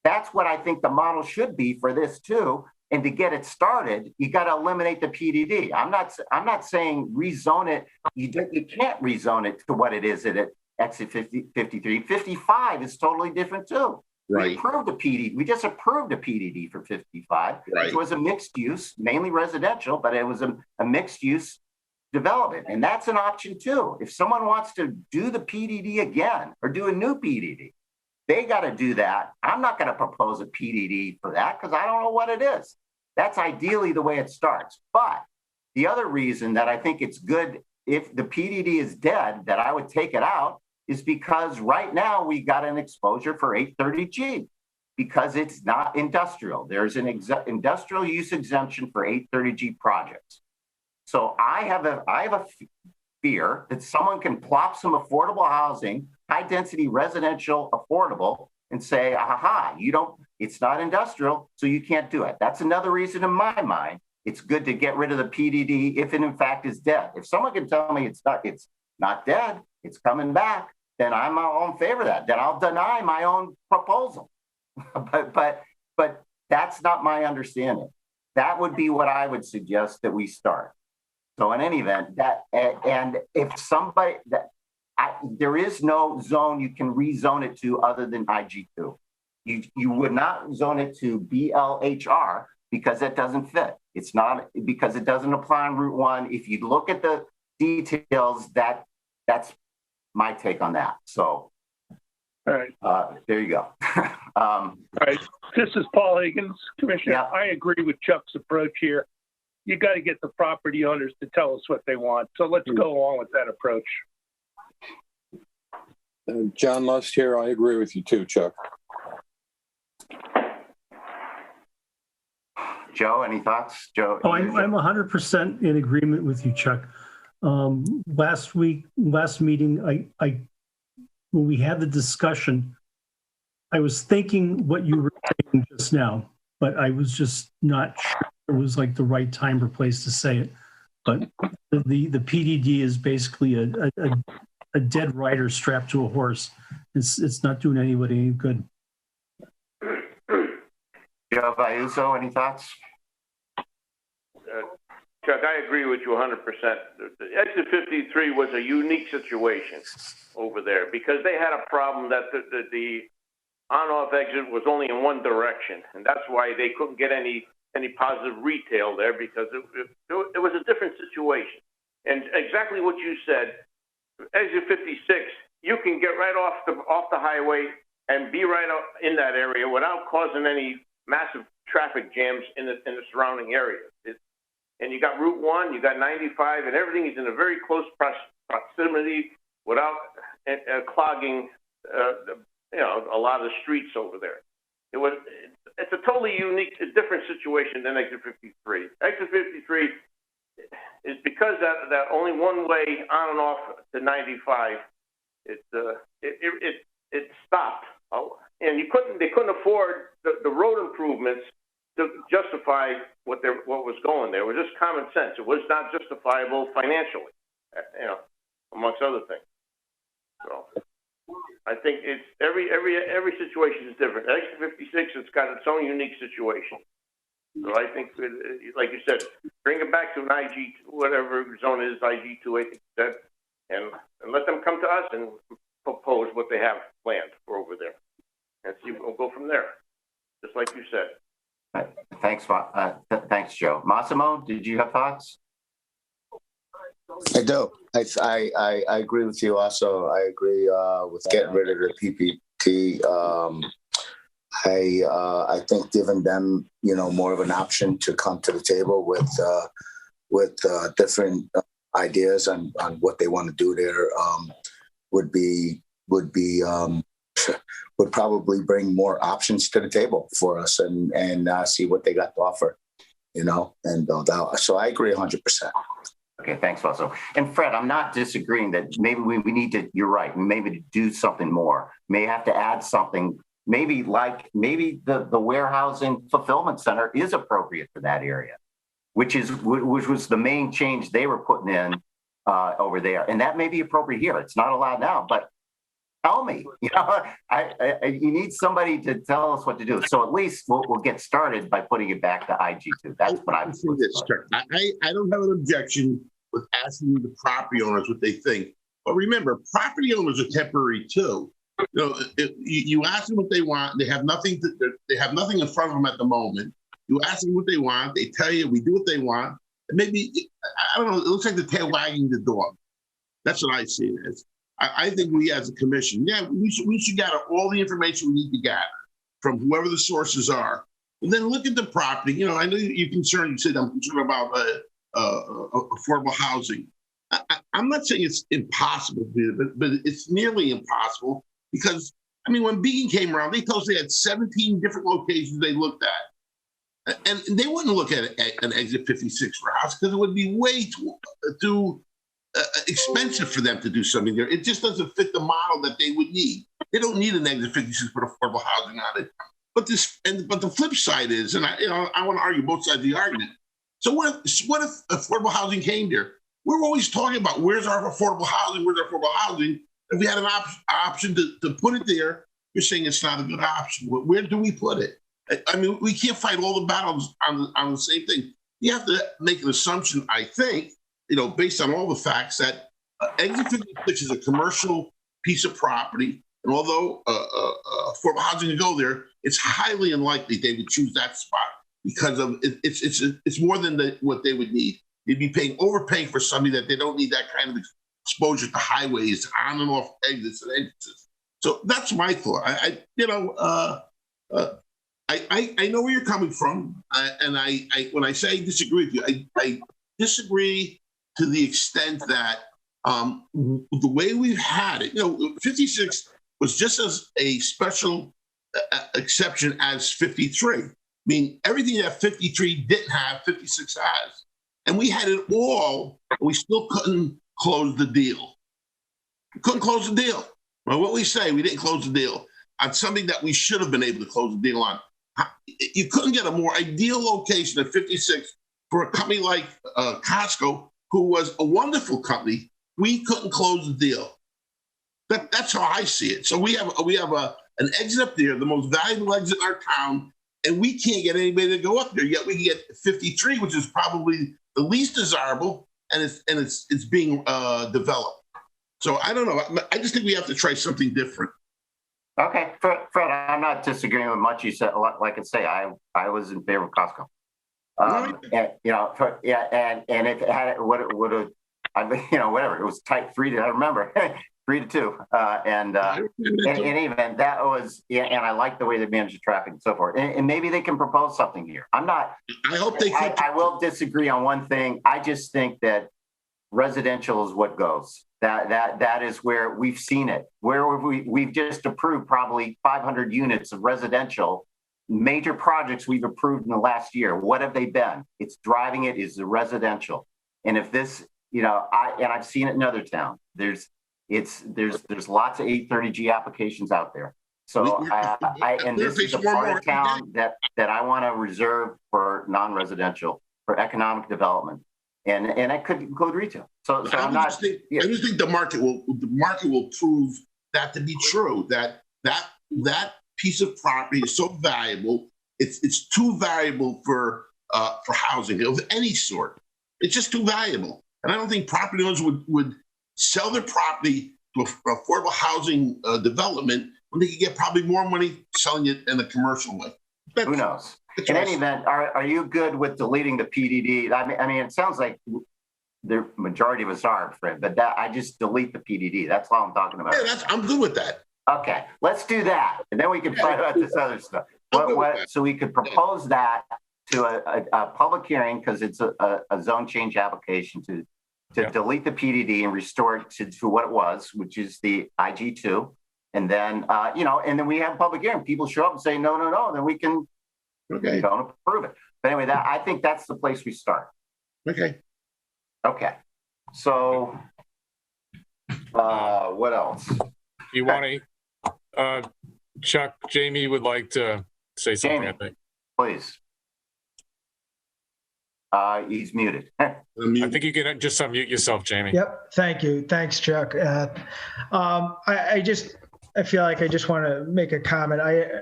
That's what I think the model should be for this too. And to get it started, you got to eliminate the PDD. I'm not saying rezone it. You can't rezone it to what it is at exit 53. 55 is totally different too.
Right.
We approved a PDD. We just approved a PDD for 55.
Right.
It was a mixed use, mainly residential, but it was a mixed use development. And that's an option too. If someone wants to do the PDD again or do a new PDD, they got to do that. I'm not going to propose a PDD for that because I don't know what it is. That's ideally the way it starts. But the other reason that I think it's good if the PDD is dead, that I would take it out, is because right now we got an exposure for 830G because it's not industrial. There's an industrial use exemption for 830G projects. So I have a fear that someone can plop some affordable housing, high density residential affordable, and say, aha, it's not industrial, so you can't do it. That's another reason in my mind, it's good to get rid of the PDD if it in fact is dead. If someone can tell me it's not dead, it's coming back, then I'm all in favor of that. Then I'll deny my own proposal. but that's not my understanding. That would be what I would suggest that we start. So in any event, and if somebody there is no zone you can rezone it to other than IG2. You would not zone it to BLHR because that doesn't fit. It's not because it doesn't apply on Route 1. If you look at the details, that's my take on that. So,
all right,
there you go.
All right, this is Paul Higgins, Commissioner. Yeah. I agree with Chuck's approach here. You got to get the property owners to tell us what they want. So let's go along with that approach.
John Lust here. I agree with you too, Chuck.
Joe, any thoughts? Joe?
Oh, I'm 100% in agreement with you, Chuck. Last meeting, when we had the discussion, I was thinking what you were saying just now, but I was just not sure it was like the right time or place to say it. But the PDD is basically a dead rider strapped to a horse. It's not doing anybody any good.
Joe Vayuso, any thoughts?
Chuck, I agree with you 100%. Exit 53 was a unique situation over there because they had a problem that the on-off exit was only in one direction, and that's why they couldn't get any positive retail there because it was a different situation. And exactly what you said, exit 56, you can get right off the highway and be right out in that area without causing any massive traffic jams in the surrounding area. And you got Route 1, you got 95, and everything is in a very close proximity without clogging, a lot of the streets over there. It's a totally unique, different situation than Exit 53. Exit 53 is because that only one way on and off to 95. It stopped, and they couldn't afford the road improvements to justify what was going there. It was just common sense. It was not justifiable financially, amongst other things. So I think it's every situation is different. Exit 56, it's got its own unique situation. So I think, like you said, bring it back to an IG, whatever zone it is, IG2, I think you said, and let them come to us and propose what they have planned for over there, and see. We'll go from there, just like you said.
Thanks, thanks, Joe. Massimo, did you have thoughts?
I do. I agree with you. Also, I agree with getting rid of the PPT. I think giving them, more of an option to come to the table with different ideas on what they want to do there would probably bring more options to the table for us and see what they got to offer, and build out. So I agree 100%.
Okay, thanks, Russell. And Fred, I'm not disagreeing that maybe we need to, you're right, maybe to do something more. May have to add something, maybe the warehousing fulfillment center is appropriate for that area. which was the main change they were putting in over there. And that may be appropriate here. It's not allowed now, but tell me, you know, you need somebody to tell us what to do. So at least we'll get started by putting it back to IG2. That's what I'm saying.
I don't have an objection with asking the property owners what they think. But remember, property owners are temporary too. You know, you ask them what they want. They have nothing in front of them at the moment. You ask them what they want. They tell you, we do what they want. And maybe, I don't know, it looks like the tail wagging the dog. That's what I see it as. I think we as a commission, we should gather all the information we need to gather from whoever the sources are. And then look at the property. You know, I know you're concerned, you said I'm concerned about affordable housing. I'm not saying it's impossible, but it's nearly impossible because, I mean, when Beacon came around, they told us they had 17 different locations they looked at. And they wouldn't look at an exit 56 for a house because it would be way too expensive for them to do something there. It just doesn't fit the model that they would need. They don't need an exit 56 for affordable housing on it. But the flip side is, and I want to argue both sides of the argument. So what if affordable housing came there? We're always talking about where's our affordable housing, where's our affordable housing. If we had an option to put it there, you're saying it's not a good option. Where do we put it? I mean, we can't fight all the battles on the same thing. You have to make an assumption, I think, you know, based on all the facts that exit 56 is a commercial piece of property. And although affordable housing to go there, it's highly unlikely they would choose that spot because of it's more than what they would need. They'd be overpaying for something that they don't need that kind of exposure to highways, on and off exits and entrances. So that's my thought. I know where you're coming from, and when I say I disagree with you, I disagree to the extent that the way we've had it, you know, 56 was just as a special exception as 53. I mean, everything that 53 didn't have, 56 has. And we had it all, we still couldn't close the deal. We couldn't close the deal. Well, what we say, we didn't close the deal on something that we should have been able to close the deal on. You couldn't get a more ideal location at 56 for a company like Costco, who was a wonderful company. We couldn't close the deal. That's how I see it. So we have an exit up there, the most valuable exit in our town, and we can't get anybody to go up there. Yet we can get 53, which is probably the least desirable, and it's being developed. So I don't know. I just think we have to try something different.
Okay, Fred, I'm not disagreeing with much you said. Like I say, I was in favor of Costco. And, you know, and if it had what it would have, you know, whatever, it was type 3 I remember 3-2, and in any event, that was, and I like the way they managed the traffic and so forth. And maybe they can propose something here. I'm not.
I hope they can.
I will disagree on one thing. I just think that residential is what goes. That is where we've seen it. Where we've just approved probably 500 units of residential. Major projects we've approved in the last year. What have they been? It's driving it is the residential. And if this, you know, I've seen it in other towns. There's lots of 830G applications out there. So and this is a part of town that I want to reserve for non-residential, for economic development, and it could include retail. So I'm not. I
just think the market will prove that to be true. That piece of property is so valuable. It's too valuable for housing of any sort. It's just too valuable, and I don't think property owners would sell their property to affordable housing development when they could get probably more money selling it in a commercial way.
Who knows? In any event, are you good with deleting the PDD? I mean, it sounds like the majority of us are, Fred, but I just delete the PDD. That's all I'm talking about.
Yeah, I'm good with that.
Okay, let's do that, and then we can find out this other stuff. So we could propose that to a public hearing because it's a zone change application to delete the PDD and restore it to what it was, which is the IG2. And then, you know, and then we have public hearing. People show up and say, no, then we can don't approve it. But anyway, I think that's the place we start.
Okay.
So what else?
You want to, Chuck, Jamie would like to say something, I think.
Please. He's muted.
I think you can just unmute yourself, Jamie.
Yep. Thank you. Thanks, Chuck. I feel like I just want to make a comment. I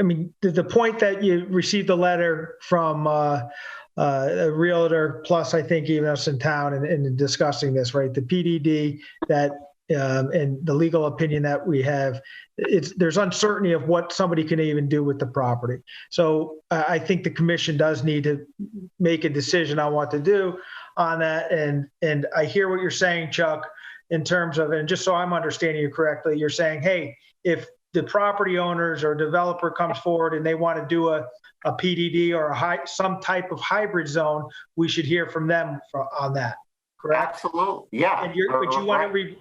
mean, the point that you received a letter from a realtor, plus I think even us in town, and discussing this, right? The PDD that and the legal opinion that we have, there's uncertainty of what somebody can even do with the property. So I think the commission does need to make a decision on what to do on that. And I hear what you're saying, Chuck, in terms of, and just so I'm understanding you correctly, you're saying, hey, if the property owners or developer comes forward and they want to do a PDD or some type of hybrid zone, we should hear from them on that, correct?
Absolutely, yeah.
And but you want to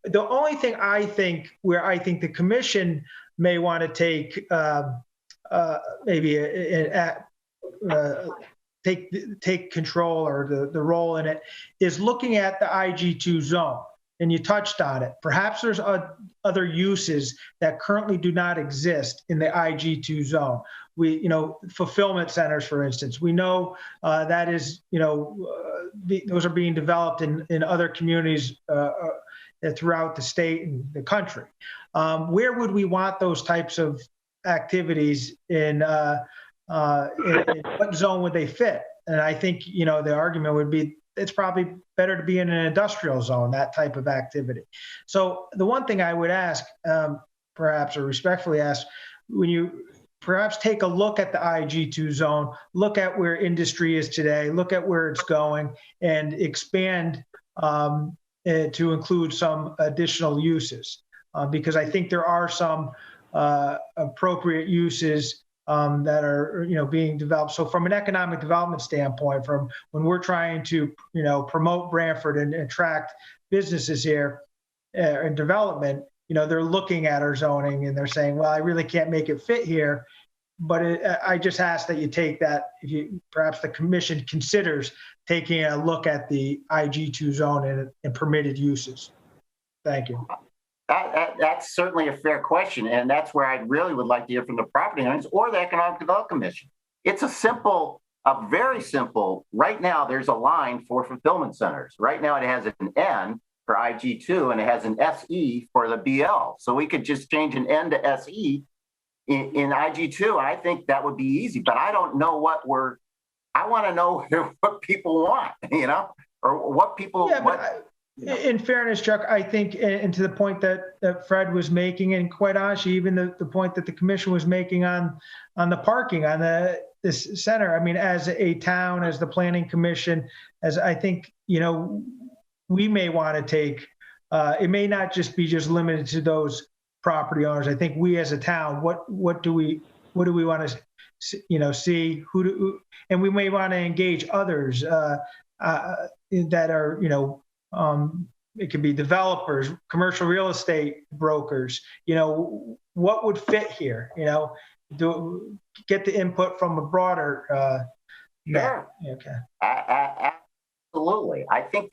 the only thing I think where I think the commission may want to take maybe take control or the role in it is looking at the IG2 zone. And you touched on it. Perhaps there's other uses that currently do not exist in the IG2 zone. Fulfillment centers, for instance, we know that is, those are being developed in other communities throughout the state and the country. Where would we want those types of activities in what zone would they fit? And I think, the argument would be it's probably better to be in an industrial zone, that type of activity. So the one thing I would ask, perhaps, or respectfully ask, when you perhaps take a look at the IG2 zone, look at where industry is today, look at where it's going, and expand to include some additional uses. Because I think there are some appropriate uses that are being developed. So from an economic development standpoint, from when we're trying to promote Branford and attract businesses here and development, they're looking at our zoning and they're saying, well, I really can't make it fit here. But I just ask that you take that, perhaps the commission considers taking a look at the IG2 zone and permitted uses. Thank you.
That's certainly a fair question, and that's where I really would like to hear from the property owners or the Economic Development Commission. It's a very simple, right now there's a line for fulfillment centers. Right now it has an N for IG2 and it has an SE for the BL. So we could just change an N to SE in IG2. I think that would be easy, but I don't know I want to know what people want, or what people,
in fairness, Chuck, I think, and to the point that Fred was making, and quite honestly, even the point that the commission was making on the parking on this center. I mean, as a town, as the planning commission, as I think, we may want to take, it may not just be limited to those property owners. I think we as a town, what do we want to, see and we may want to engage others that are, it could be developers, commercial real estate brokers, what would fit here, get the input from a broader
Sure.
Okay.
Absolutely. I think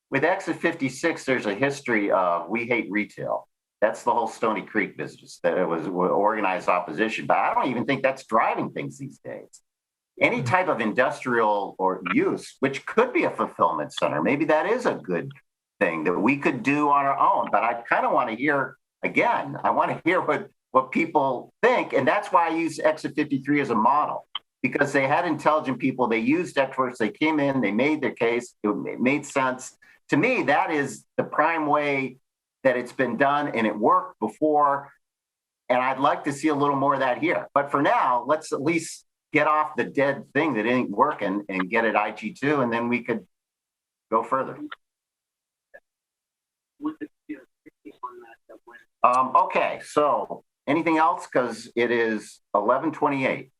with Exit 56, there's a history of we hate retail. That's the whole Stony Creek business, that it was organized opposition. But I don't even think that's driving things these days. Any type of industrial or use, which could be a fulfillment center, maybe that is a good thing that we could do on our own. But I kind of want to hear, again, I want to hear what people think. And that's why I use Exit 53 as a model, because they had intelligent people. They used experts. They came in, they made their case. It made sense. To me, that is the prime way that it's been done, and it worked before. And I'd like to see a little more of that here. But for now, let's at least get off the dead thing that ain't working and get it IG2, and then we could go further. Okay, so anything else? Because it is 11:28.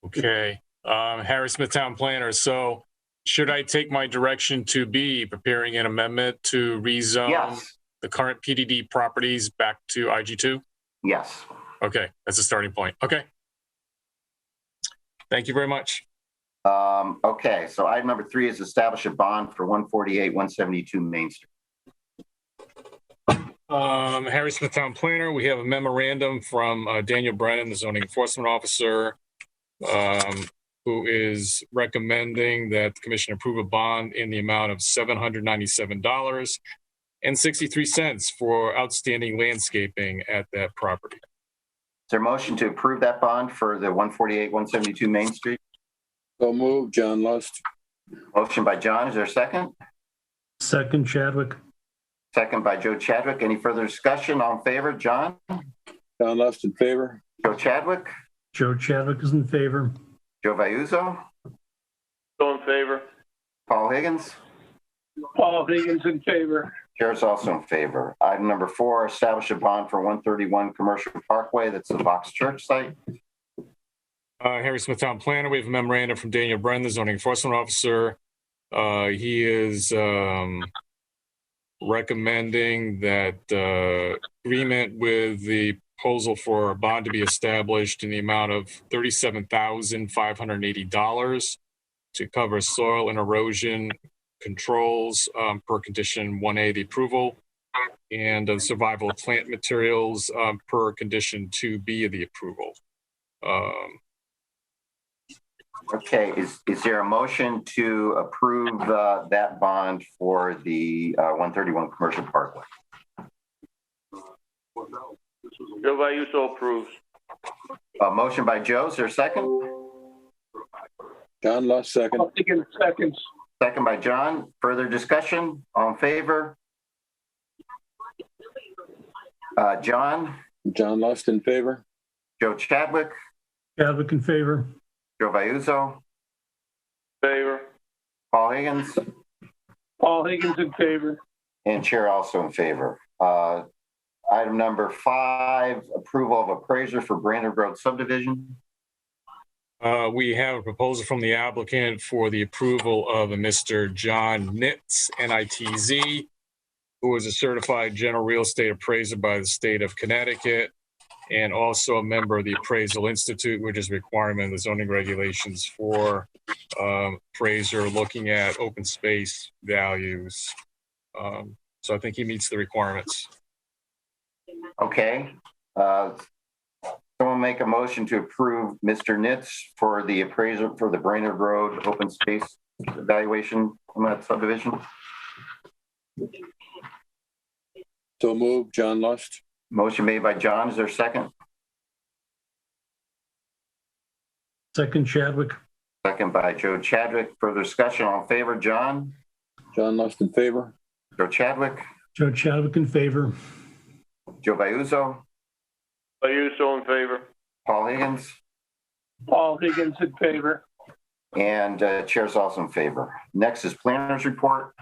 Okay, Harry Smith, Town Planner. So should I take my direction to be preparing an amendment to rezone the current PDD properties back to IG2?
Yes.
Okay, that's a starting point. Okay. Thank you very much.
Okay, so item number 3 is establish a bond for 148-172 Main Street.
Harry Smith, Town Planner. We have a memorandum from Daniel Brennan, the zoning enforcement officer. who is recommending that the commission approve a bond in the amount of $797.63 for outstanding landscaping at that property.
Is there a motion to approve that bond for the 148-172 Main Street?
So moved, John Lust.
Motion by John. Is there a second?
Second, Chadwick.
Second by Joe Chadwick. Any further discussion? All in favor? John?
John Lust in favor.
Joe Chadwick?
Joe Chadwick is in favor.
Joe Vayuzo?
Still in favor.
Paul Higgins?
Paul Higgins in favor.
Chair's also in favor. Item number 4, establish a bond for 131 Commercial Parkway. That's the Vox Church site.
Harry Smith, Town Planner. We have a memorandum from Daniel Brennan, the Zoning Enforcement Officer. He is recommending that agreement with the proposal for a bond to be established in the amount of $37,580 to cover soil and erosion controls per condition 1A, the approval, and survival of plant materials per condition 2B of the approval.
Okay, is there a motion to approve that bond for the 131 Commercial Parkway?
Joe Vayuso approves.
A motion by Joe. Is there a second?
John Lust, second.
Paul Higgins seconds.
Second by John. Further discussion? All in favor? John?
John Lust in favor.
Joe Chadwick?
Chadwick in favor.
Joe Vayuzo?
Favor.
Paul Higgins?
Paul Higgins in favor.
And Chair also in favor. Item number 5, approval of appraiser for Branford Road subdivision.
We have a proposal from the applicant for the approval of a Mr. John Nitz, N-I-T-Z, who is a certified general real estate appraiser by the state of Connecticut, and also a member of the Appraisal Institute, which is a requirement of the zoning regulations for appraiser looking at open space values. So I think he meets the requirements.
Okay. Someone make a motion to approve Mr. Nitz for the appraiser for the Branford Road open space evaluation on that subdivision.
So moved, John Lust.
Motion made by John. Is there a second?
Second, Chadwick.
Second by Joe Chadwick. Further discussion? All in favor? John?
John Lust in favor.
Joe Chadwick?
Joe Chadwick in favor.
Joe Vayuzo?
Vayuso in favor.
Paul Higgins?
Paul Higgins in favor.
And Chair's also in favor. Next is planner's report.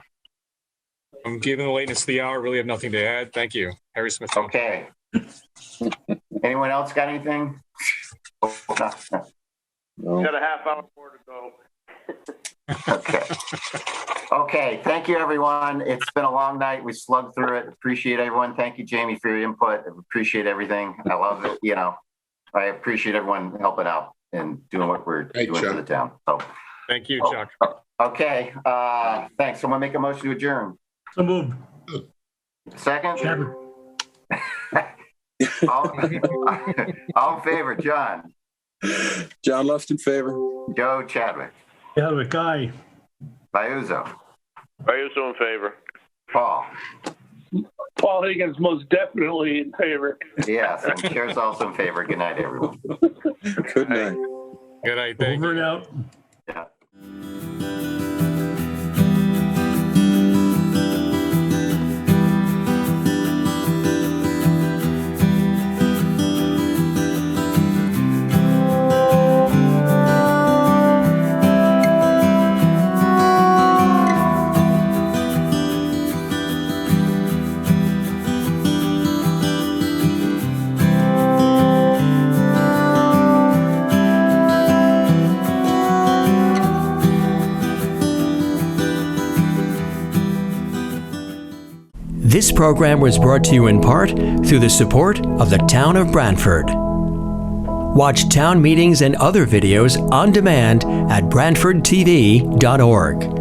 Given the lateness of the hour, really have nothing to add. Thank you. Harry Smith.
Okay. Anyone else got anything?
No. Got a half hour more to go.
Okay. Thank you, everyone. It's been a long night. We slugged through it. Appreciate everyone. Thank you, Jamie, for your input. Appreciate everything. I love it. You know, I appreciate everyone helping out and doing what we're doing for the town. So,
thank you, Chuck.
Okay. Thanks. Someone make a motion to adjourn.
So moved.
Second?
Chadwick.
all in favor, John?
John Lust in favor.
Joe Chadwick?
Chadwick, aye.
Vayuzo?
Vayuso in favor.
Paul?
Paul Higgins most definitely in favor.
Yes, and Chair's also in favor. Good night, everyone.
Good night.
Good night. Thank you.
Over and out.
Yeah.
This program was brought to you in part through the support of the Town of Branford. Watch town meetings and other videos on demand at branfordtv.org.